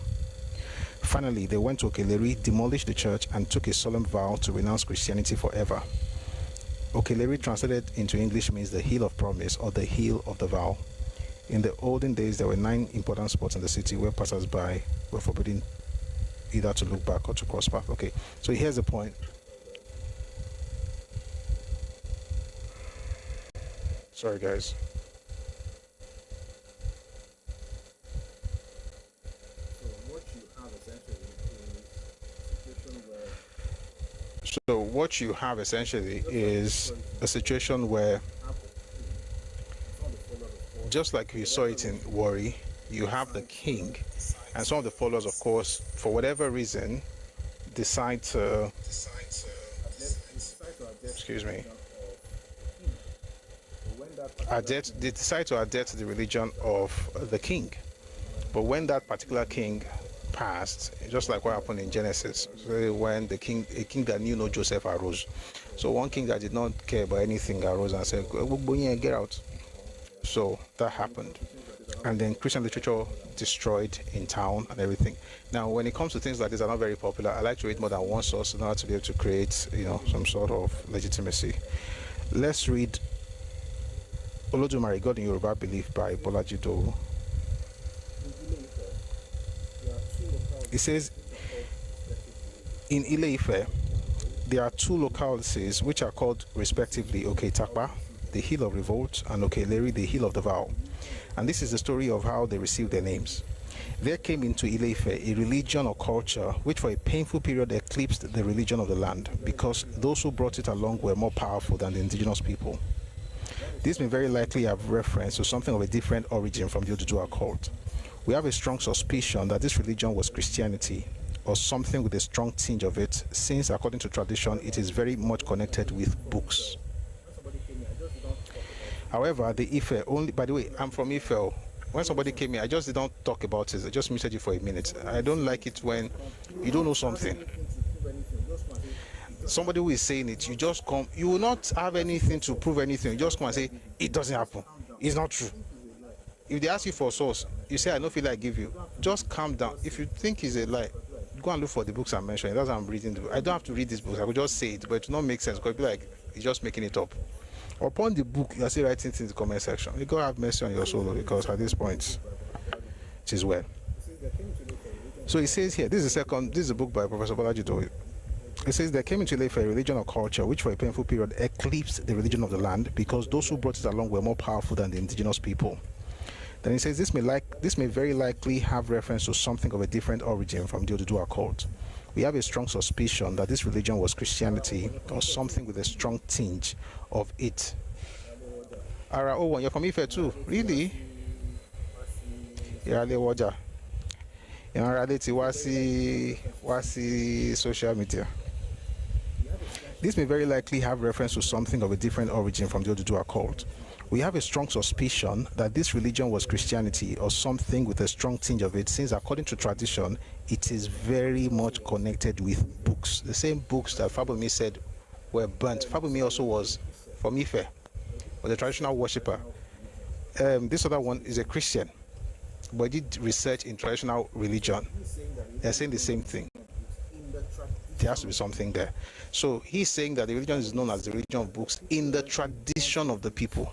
Finally, they went to Okeleri, demolished the church, and took a solemn vow to renounce Christianity forever. Okeleri, translated into English, means the hill of promise or the hill of the vow. In the olden days, there were 9 important spots in the city where passers-by were forbidden, either to look back or to cross path. Okay, so here's the point. Sorry, guys. So what you have essentially is a situation where, just like we saw it in Wari, you have the king, and some of the followers, of course, for whatever reason, decide to, excuse me, they decide to adhere to the religion of the king. But when that particular king passed, just like what happened in Genesis, when a king that knew no Joseph arose. So one king that did not care about anything arose and said, get out. So that happened. And then Christian literature destroyed in town and everything. Now, when it comes to things like this, are not very popular. I like to read more than one source in order to be able to create, some sort of legitimacy. Let's read Olodumare, God in Yoruba Belief by Bolaji Dowu. It says, in Ile-Ife, there are two localities which are called respectively Oke-Itakpa, the Hill of Revolt, and Oke-Ileri, the Hill of the Vow. And this is the story of how they received their names. There came into Ile-Ife a religion or culture which for a painful period eclipsed the religion of the land, because those who brought it along were more powerful than the indigenous people. This may very likely have reference to something of a different origin from the Oduduwa cult. We have a strong suspicion that this religion was Christianity, or something with a strong tinge of it, since according to tradition it is very much connected with books. However, the Ife only, by the way, I'm from Ife. When somebody came here, I just didn't talk about it. I just muted you for a minute. I don't like it when you don't know something. Somebody who is saying it, you just come, you will not have anything to prove anything. You just come and say, it doesn't happen. It's not true. If they ask you for a source, you say, I don't feel like I give you. Just calm down. If you think it's a lie, go and look for the books I'm mentioning. That's why I'm reading the book. I don't have to read these books. I could just say it, but it will not make sense because it'll be like, you're just making it up. Upon the book, you're still writing things in the comment section. You go have mercy on your soul, because at this point, it is well. So it says here, this is a book by Professor Bolaji Dowu. It says, there came into Ile-Ife a religion or culture which for a painful period eclipsed the religion of the land, because those who brought it along were more powerful than the indigenous people. Then he says, this may very likely have reference to something of a different origin from the Oduduwa cult. We have a strong suspicion that this religion was Christianity, or something with a strong tinge of it. Ara, oh, you're from Ife too? Really? You're Waja. You're related to social media. This may very likely have reference to something of a different origin from the Oduduwa cult. We have a strong suspicion that this religion was Christianity, or something with a strong tinge of it, since according to tradition, it is very much connected with books. The same books that Fabumi said were burnt. Fabumi also was from Ife, was a traditional worshipper. This other one is a Christian, but he did research in traditional religion. They're saying the same thing. There has to be something there. So he's saying that the religion is known as the religion of books in the tradition of the people.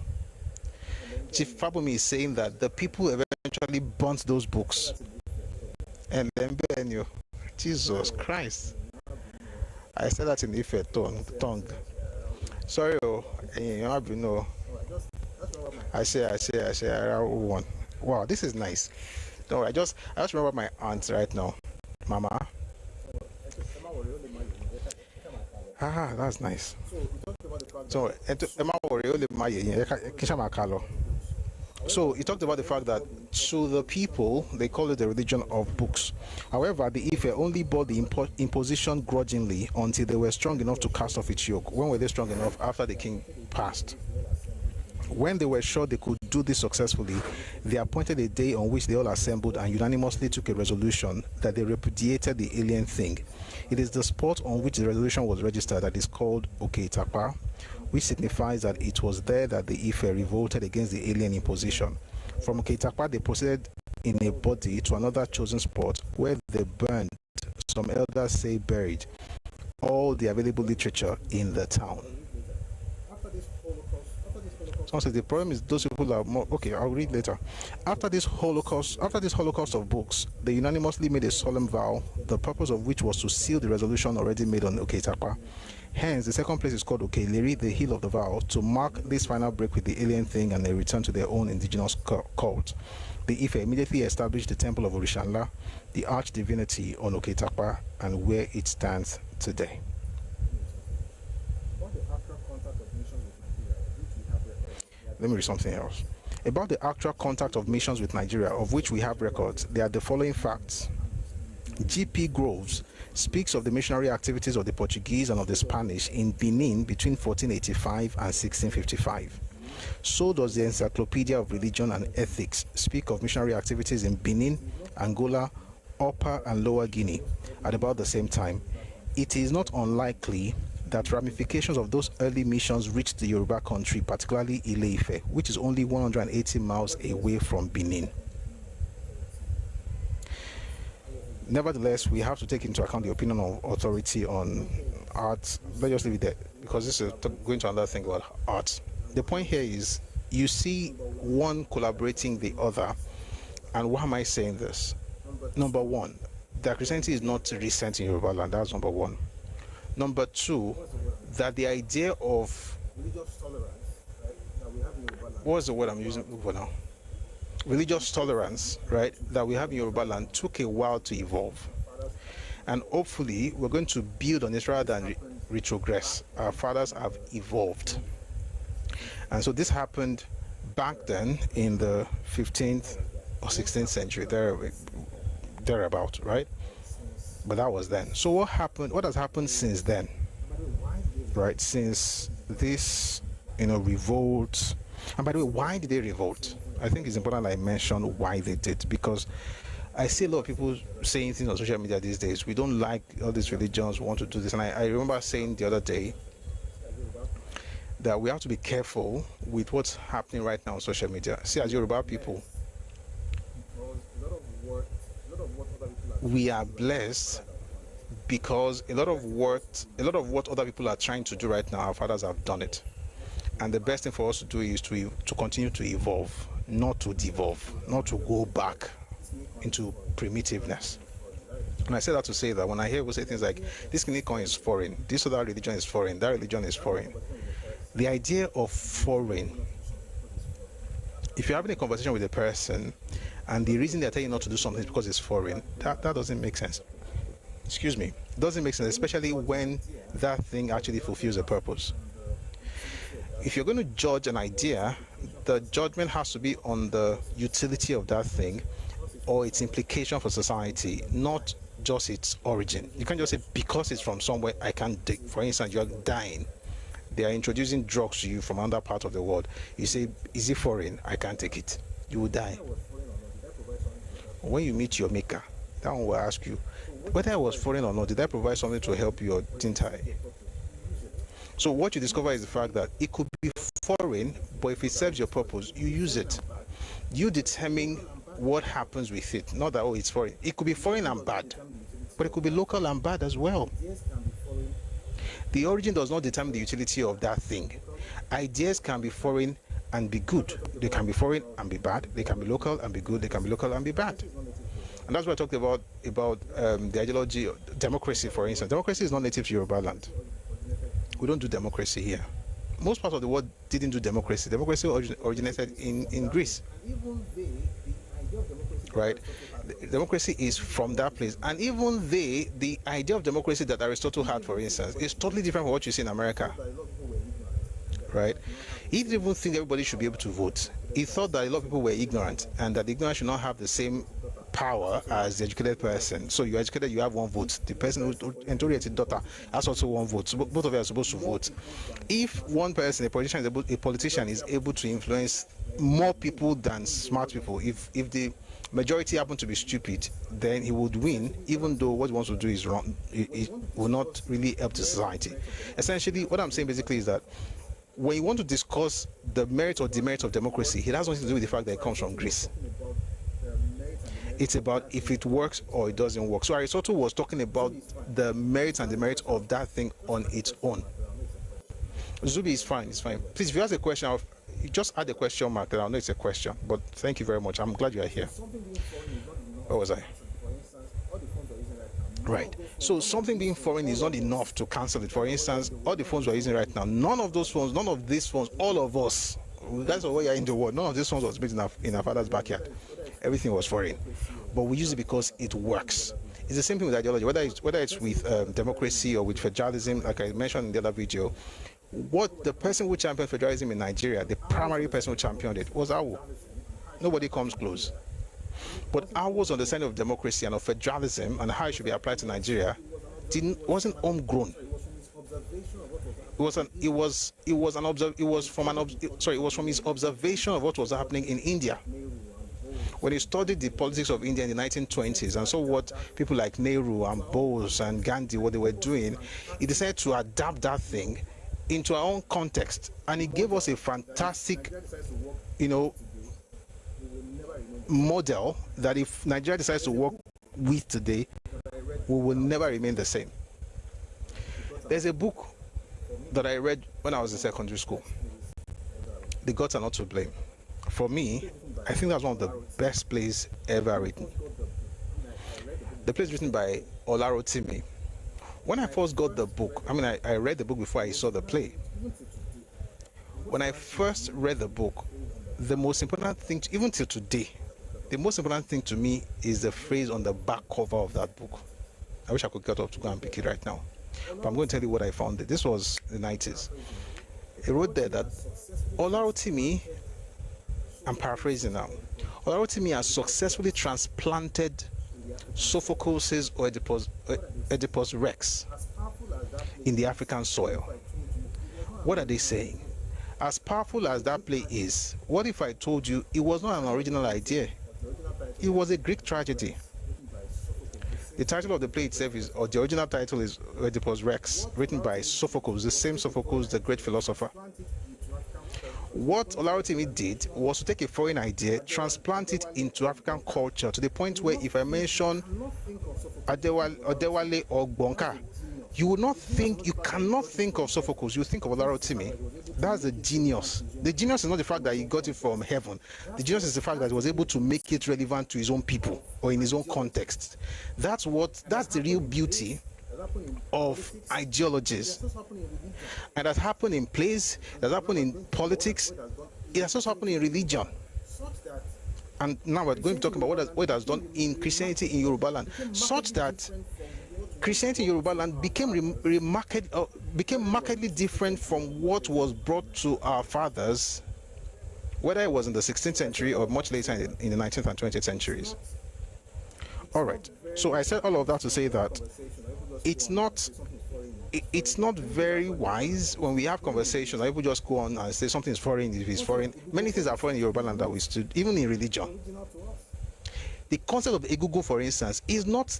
Chief Fabumi is saying that the people eventually burnt those books. And then you, Jesus Christ. I said that in Ife tongue. Sorry, you know. I say, one. Wow, this is nice. No, I just remember my aunt right now. Mama. That's nice. So he talked about the fact that to the people, they call it the religion of books. However, the Ife only bore the imposition grudgingly until they were strong enough to cast off its yoke. When were they strong enough? After the king passed. When they were sure they could do this successfully, they appointed a day on which they all assembled and unanimously took a resolution that they repudiated the alien thing. It is the spot on which the resolution was registered that is called Oke-Itakpa, which signifies that it was there that the Ife revolted against the alien imposition. From Oke-Itakpa, they proceeded in a body to another chosen spot where they burned, some elders say buried, all the available literature in the town. Someone says the problem is those people are more. Okay, I'll read later. After this Holocaust of books, they unanimously made a solemn vow, the purpose of which was to seal the resolution already made on Oketakpa. Hence, the second place is called Okeleri, the hill of the vow, to mark this final break with the alien thing and a return to their own indigenous cult. The Ife immediately established the temple of Orishanla, the arch divinity on Oketakpa, and where it stands today. Let me read something else. About the actual contact of missions with Nigeria, of which we have records, there are the following facts. G.P. Groves speaks of the missionary activities of the Portuguese and of the Spanish in Benin between 1485 and 1655. So does the Encyclopedia of Religion and Ethics speak of missionary activities in Benin, Angola, Upper and Lower Guinea at about the same time. It is not unlikely that ramifications of those early missions reached the Yoruba country, particularly Ile-Ife, which is only 180 miles away from Benin. Nevertheless, we have to take into account the opinion of authority on art. Let's just leave it there, because this is going to another thing about art. The point here is, you see one collaborating the other, and why am I saying this? Number one, that Christianity is not recent in Yorubaland. That's number one. Number two, that the idea of religious tolerance, right, that we have in Yorubaland. What's the word I'm using for now? Religious tolerance, right, that we have in Yorubaland took a while to evolve. And hopefully we're going to build on this rather than retrogress. Our fathers have evolved. And so this happened back then in the 15th or 16th century, thereabout, right? But that was then. So what happened? What has happened since then? Right? Since this, revolt. And by the way, why did they revolt? I think it's important I mention why they did, because I see a lot of people saying things on social media these days. We don't like all these religions, we want to do this. And I remember saying the other day that we have to be careful with what's happening right now on social media. See, as Yoruba people, we are blessed because a lot of what other people are trying to do right now, our fathers have done it. And the best thing for us to do is to continue to evolve, not to devolve, not to go back into primitiveness. And I say that to say that when I hear people say things like, this Kinikon is foreign, this other religion is foreign, that religion is foreign. The idea of foreign, if you're having a conversation with a person and the reason they're telling you not to do something is because it's foreign, that doesn't make sense. Excuse me. It doesn't make sense, especially when that thing actually fulfills a purpose. If you're going to judge an idea, the judgment has to be on the utility of that thing or its implication for society, not just its origin. You can't just say, because it's from somewhere, I can't take. For instance, you're dying. They are introducing drugs to you from another part of the world. You say, is it foreign? I can't take it. You will die. When you meet your maker, that one will ask you, whether I was foreign or not, did I provide something to help you or didn't I? So what you discover is the fact that it could be foreign, but if it serves your purpose, you use it. You determine what happens with it. Not that, oh, it's foreign. It could be foreign and bad, but it could be local and bad as well. The origin does not determine the utility of that thing. Ideas can be foreign and be good. They can be foreign and be bad. They can be local and be good. They can be local and be bad. And that's what I talked about the ideology of democracy, for instance. Democracy is not native to Yorubaland. We don't do democracy here. Most parts of the world didn't do democracy. Democracy originated in Greece. Right? Democracy is from that place. And even the idea of democracy that Aristotle had, for instance, is totally different from what you see in America. Right? He didn't even think everybody should be able to vote. He thought that a lot of people were ignorant and that the ignorant should not have the same power as the educated person. So you're educated, you have one vote. The person who interrogated daughter has also one vote. So both of you are supposed to vote. If one person, a politician is able to influence more people than smart people, if the majority happen to be stupid, then he would win, even though what he wants to do is wrong. It will not really help the society. Essentially, what I'm saying basically is that when you want to discuss the merit or demerit of democracy, it has nothing to do with the fact that it comes from Greece. It's about if it works or it doesn't work. So Aristotle was talking about the merits and demerits of that thing on its own. Zubi is fine, it's fine. Please, if you ask a question, You just add a question mark, and I know it's a question, but thank you very much. I'm glad you are here. Where was I? Right. So something being foreign is not enough to cancel it. For instance, all the phones we're using right now, none of those phones, none of these phones, all of us, that's where you're in the world, none of these phones was made in our father's backyard. Everything was foreign. But we use it because it works. It's the same thing with ideology, whether it's with democracy or with federalism, like I mentioned in the other video. What the person who championed federalism in Nigeria, the primary person who championed it, was Awo. Nobody comes close. But Awo's understanding of democracy and of federalism and how it should be applied to Nigeria wasn't homegrown. It was from his observation of what was happening in India. When he studied the politics of India in the 1920s and saw what people like Nehru and Bose and Gandhi, what they were doing, he decided to adapt that thing into our own context, and it gave us a fantastic, model that if Nigeria decides to work with today, we will never remain the same. There's a book that I read when I was in secondary school. The Gods Are Not to Blame. For me, I think that's one of the best plays ever written. The play is written by Olarotimi. When I first got the book, I read the book before I saw the play. When I first read the book, the most important thing, even till today, the most important thing to me is the phrase on the back cover of that book. I wish I could get up to go and pick it right now. But I'm going to tell you what I found. This was the 90s. It wrote there that Olarotimi, I'm paraphrasing now, Olarotimi has successfully transplanted Sophocles' Oedipus Rex in the African soil. What are they saying? As powerful as that play is, what if I told you it was not an original idea? It was a Greek tragedy. The title of the play itself or the original title is Oedipus Rex, written by Sophocles, the same Sophocles, the great philosopher. What Olarotimi did was to take a foreign idea, transplant it into African culture to the point where if I mention Adewale or Gbonka, you cannot think of Sophocles, you think of Olarotimi. That's the genius. The genius is not the fact that he got it from heaven. The genius is the fact that he was able to make it relevant to his own people or in his own context. That's the real beauty of ideologies. And that happened in plays, that happened in politics, it has also happened in religion. And now we're going to talk about what it has done in Christianity in Yorubaland, such that Christianity in Yorubaland became markedly different from what was brought to our fathers, whether it was in the 16th century or much later in the 19th and 20th centuries. All right. So I said all of that to say that it's not very wise when we have conversations and people just go on and say something is foreign if it's foreign. Many things are foreign in Yorubaland that we stood, even in religion. The concept of egungun, for instance, is not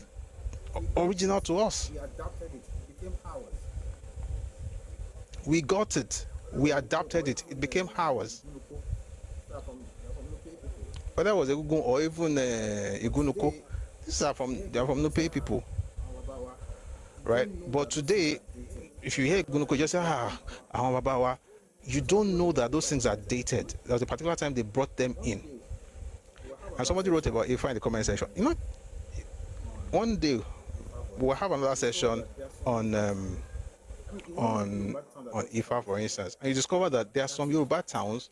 original to us. We adapted it. It became ours. We got it. We adapted it. It became ours. Whether it was egungun or even Egunuko, they are from Nupe people, right? But today, if you hear Egunuko, just say you don't know that those things are dated. There was a particular time they brought them in, and somebody wrote about Ifa in the comment section. One day we'll have another session on Ifa, for instance, and you discover that there are some Yoruba towns.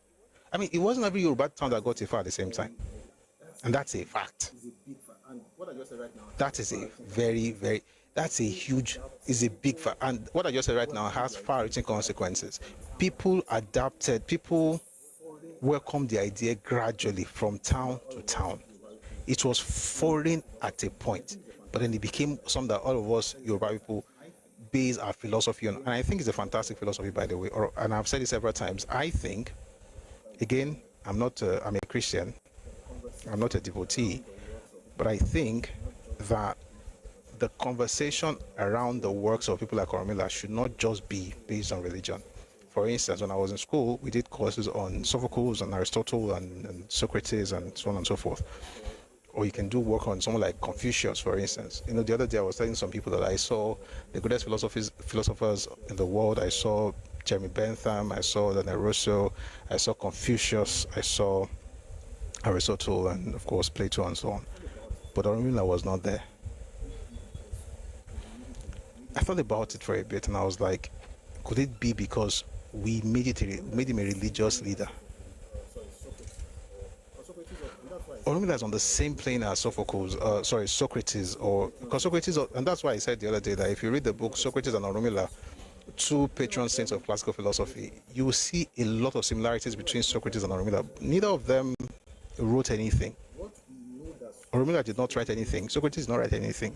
It wasn't every Yoruba town that got Ifa at the same time, and that's a fact. That is a is a big fact, and what I just said right now has far-reaching consequences. People adapted, people welcomed the idea gradually from town to town. It was foreign at a point, but then it became something that all of us Yoruba people base our philosophy on, and I think it's a fantastic philosophy, by the way. And I've said it several times. I think, again, I'm a Christian, I'm not a devotee, but I think that the conversation around the works of people like Oromila should not just be based on religion. For instance, when I was in school, we did courses on Sophocles and Aristotle and Socrates and so on and so forth. Or you can do work on someone like Confucius, for instance. The other day I was telling some people that I saw the greatest philosophers in the world. I saw Jeremy Bentham, I saw Daniel Rousseau, I saw Confucius, I saw Aristotle, and of course Plato and so on. But Orunmila was not there. I thought about it for a bit and I was like, could it be because we made him a religious leader? Orunmila is on the same plane as Socrates, because Socrates, and that's why I said the other day that if you read the book Socrates and Orunmila, two patron saints of classical philosophy, you will see a lot of similarities between Socrates and Orunmila. Neither of them wrote anything. Orunmila did not write anything. Socrates did not write anything.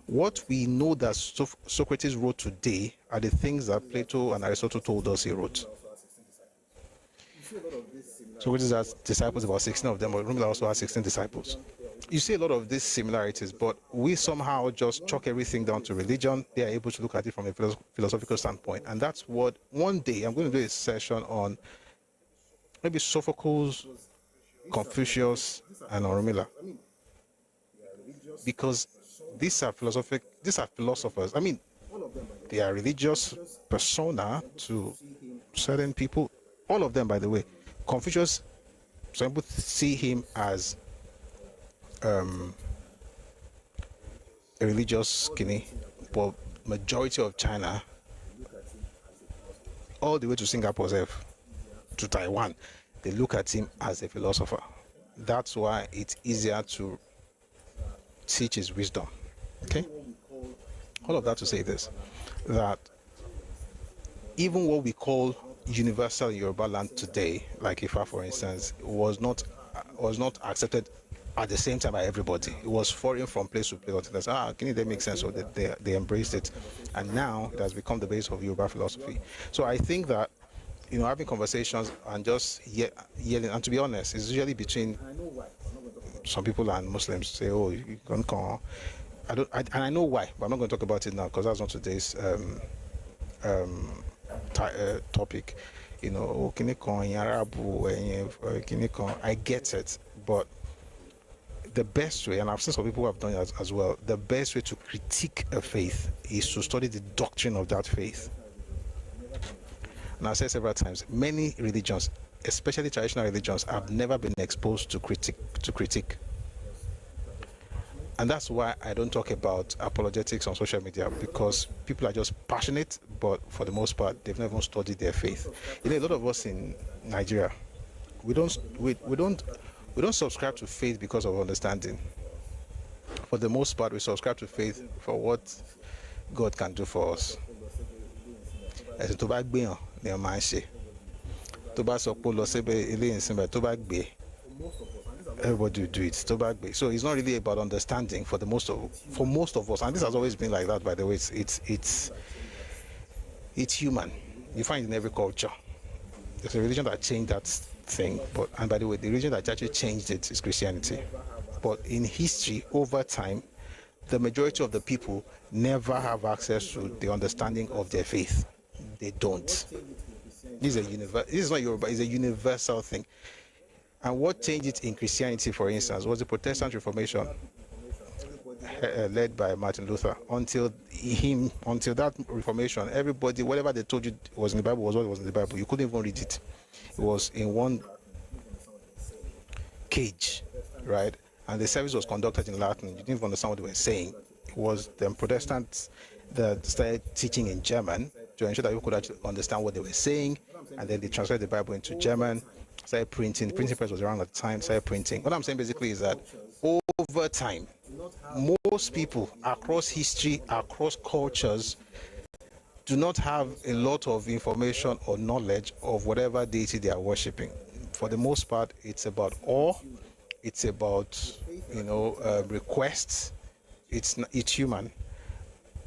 What we know that Socrates wrote today are the things that Plato and Aristotle told us he wrote. Socrates has disciples, about 16 of them, but Orunmila also has 16 disciples. You see a lot of these similarities, but we somehow just chalk everything down to religion. They are able to look at it from a philosophical standpoint. And that's what, one day, I'm going to do a session on maybe Sophocles, Confucius, and Orunmila. Because these are philosophers. I mean, they are religious persona to certain people. All of them, by the way. Confucius, some people see him as a religious skinny, but majority of China, all the way to Singapore, to Taiwan, they look at him as a philosopher. That's why it's easier to teach his wisdom. Okay? All of that to say this, that even what we call universal Yorubaland today, like Ifa for instance, was not accepted at the same time by everybody. It was foreign from place to place. Can it make sense? So that they embraced it, and now it has become the base of Yoruba philosophy. So I think that, you know, having conversations and just yelling, and to be honest, it's usually between some people and Muslims say, "Oh, you can't come." And I know why, but I'm not going to talk about it now because that's not today's topic. You know, I get it, but the best way, and I've seen some people who have done it as well, the best way to critique a faith is to study the doctrine of that faith. And I've said several times, many religions, especially traditional religions, have never been exposed to critique. And that's why I don't talk about apologetics on social media, because people are just passionate, but for the most part, they've never studied their faith. You know, a lot of us in Nigeria, we don't subscribe to faith because of understanding. For the most part, we subscribe to faith for what God can do for us. Everybody will do it. So it's not really about understanding for most of us, and this has always been like that. By the way, it's human. You find it in every culture. There's a religion that changed that thing, and by the way, the religion that actually changed it is Christianity. But in history, over time, the majority of the people never have access to the understanding of their faith. They don't. This is not Yoruba. It's a universal thing. And what changed it in Christianity, for instance, was the Protestant Reformation led by Martin Luther. Until that Reformation, everybody, whatever they told you was in the Bible was what was in the Bible. You couldn't even read it. It was in one cage, right? And the service was conducted in Latin. You didn't even understand what they were saying. It was the Protestants that started teaching in German to ensure that you could actually understand what they were saying, and then they translated the Bible into German. Started printing. The printing press was around at the time. Started printing. What I'm saying basically is that over time, most people across history, across cultures, do not have a lot of information or knowledge of whatever deity they are worshiping. For the most part, it's about awe. It's about, requests. It's human.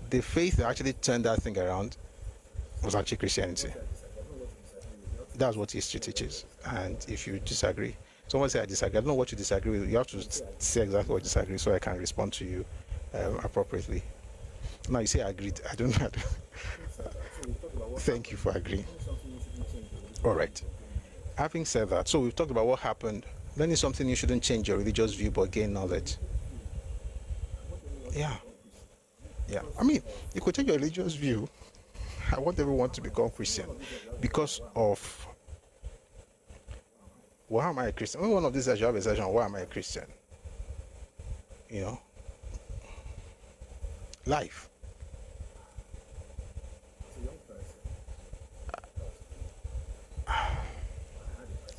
The faith that actually turned that thing around was actually Christianity. That's what history teaches. And if you disagree, someone say I disagree. I don't know what you disagree with. You have to say exactly what you disagree so I can respond to you appropriately. Now you say I agreed. I don't know. Thank you for agreeing. All right. Having said that, so we've talked about what happened. Learning something, you shouldn't change your religious view, but gain knowledge. Yeah. I mean, you could take your religious view I want everyone to become Christian because of, why am I a Christian? Maybe one of these days you have a session, why am I a Christian? You know, life.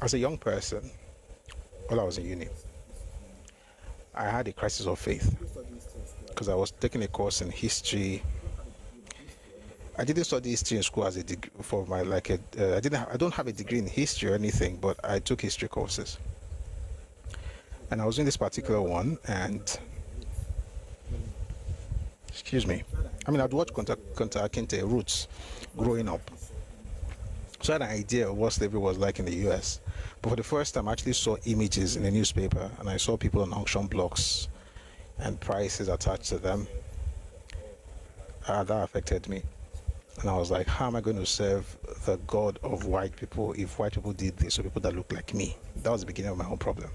As a young person, while I was in uni, I had a crisis of faith because I was taking a course in history. I didn't study history in school as a degree for my I don't have a degree in history or anything, but I took history courses. And I was in this particular one, and excuse me, I mean, I'd watched Kunta Kinte, Roots, growing up. So I had an idea of what slavery was like in the US. But for the first time, I actually saw images in the newspaper, and I saw people on auction blocks and prices attached to them. That affected me. And I was like, how am I going to serve the God of white people if white people did this, or people that look like me? That was the beginning of my own problem.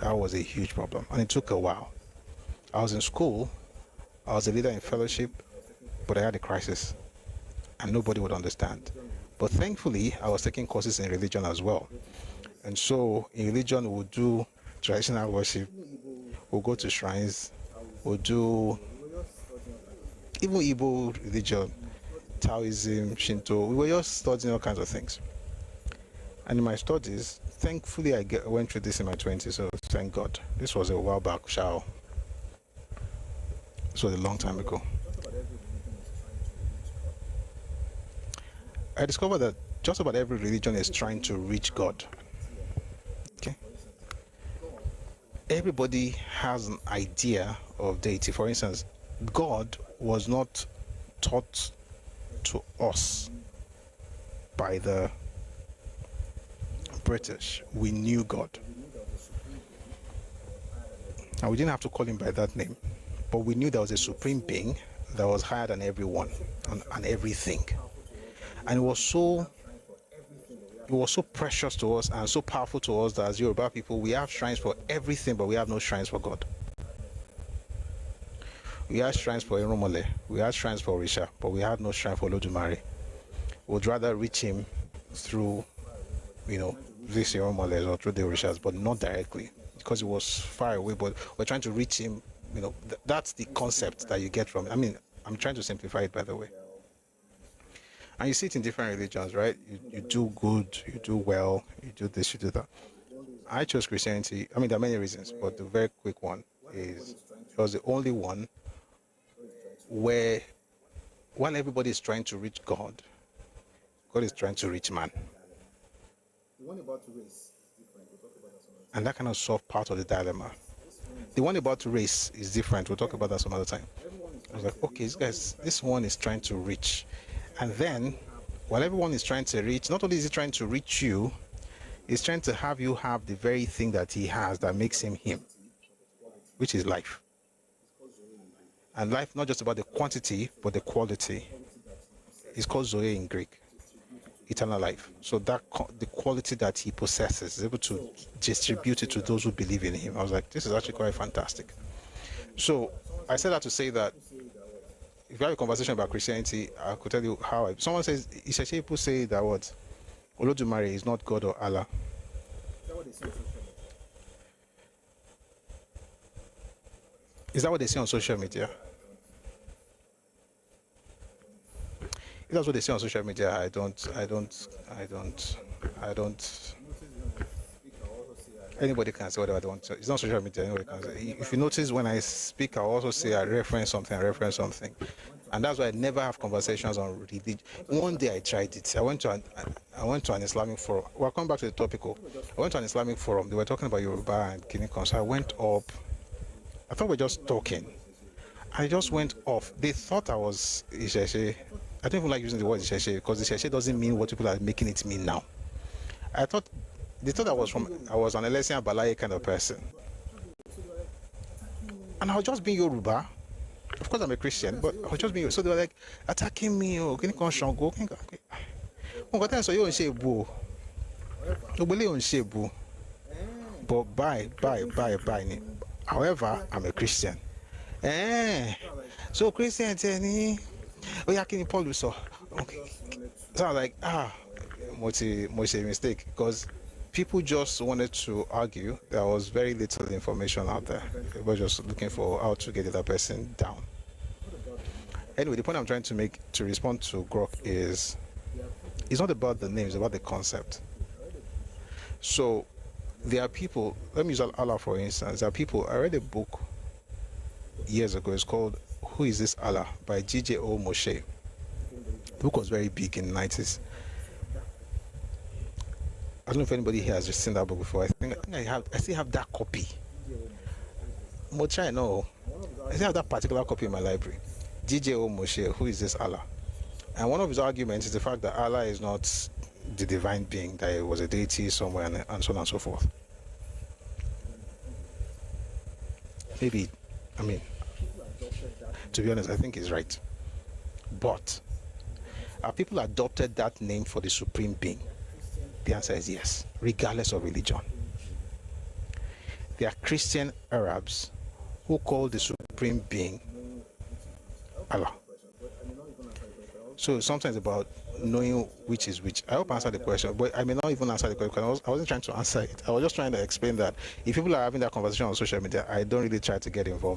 That was a huge problem, and it took a while. I was in school, I was a leader in fellowship, but I had a crisis, and nobody would understand. But thankfully, I was taking courses in religion as well. And so in religion, we'll do traditional worship, we'll go to shrines, we'll do even Igbo religion, Taoism, Shinto. We were just studying all kinds of things. And in my studies, thankfully, I went through this in my 20s, so thank God. This was a while back, Shao. This was a long time ago. I discovered that just about every religion is trying to reach God. Okay? Everybody has an idea of deity. For instance, God was not taught to us by the British. We knew God. And we didn't have to call him by that name, but we knew there was a supreme being that was higher than everyone and everything. And it was so precious to us and so powerful to us that as Yoruba people, we have shrines for everything, but we have no shrines for God. We had shrines for Irumole, we had shrines for Orisha, but we had no shrine for Olodumare. We would rather reach him through, this Irumole or through the Orishas, but not directly, because it was far away. But we're trying to reach him. That's the concept that you get from it. I mean, I'm trying to simplify it, by the way. And you see it in different religions, right? You do good, you do well, you do this, you do that. I chose Christianity. I mean, there are many reasons, but the very quick one is it was the only one where, while everybody is trying to reach God, God is trying to reach man. The one about race is different. We'll talk about that some other time. And that kind of solves part of the dilemma. The one about race is different. We'll talk about that some other time. I was like, okay, this one is trying to reach. And then, while everyone is trying to reach, not only is he trying to reach you, he's trying to have you have the very thing that he has that makes him him, which is life. And life, not just about the quantity, but the quality. It's called Zoe in Greek, eternal life. So that the quality that he possesses is able to distribute it to those who believe in him. I was like, this is actually quite fantastic. So I said that to say that if you have a conversation about Christianity, I could tell you how. Someone says, Isheshe people say that what? Olodumare is not God or Allah. Is that what they say on social media? If that's what they say on social media, I don't. Anybody can say whatever they want to. It's not social media. Anybody can say. If you notice, when I speak, I also say I reference something, and that's why I never have conversations on religion. One day I tried it. I went to an Islamic forum. We'll come back to the topical. I went to an Islamic forum. They were talking about Yoruba and Kinikon. So I went up. I thought we were just talking. I just went off. They thought I was Isheshe. I don't even like using the word Isheshe because Isheshe doesn't mean what people are making it mean now. They thought I was an Elesian Balaye kind of person. And I was just being Yoruba. Of course I'm a Christian, but I was just being Yoruba. So they were like, attacking me, can you come Shango? But bye. However, I'm a Christian. So Christian, oh yeah, can you Paul so? Okay. So I was like, much a mistake, because people just wanted to argue. There was very little information out there. They were just looking for how to get the other person down. Anyway, the point I'm trying to make to respond to Grok is, it's not about the names, it's about the concept. So there are people, let me use Allah for instance. There are people, I read a book years ago, it's called Who Is This Allah by G.J.O. Moshe. The book was very big in the 90s. I don't know if anybody here has just seen that book before. I think I still have that copy. Moshe, I know. I still have that particular copy in my library. G.J.O. Moshe, Who Is This Allah? And one of his arguments is the fact that Allah is not the divine being, that it was a deity somewhere, and so on and so forth. Maybe, I mean, to be honest, I think he's right. But have people adopted that name for the supreme being? The answer is yes, regardless of religion. There are Christian Arabs who call the supreme being Allah. So sometimes about knowing which is which. I hope I answered the question, but I may not even answer the question. I wasn't trying to answer it. I was just trying to explain that if people are having that conversation on social media, I don't really try to get involved.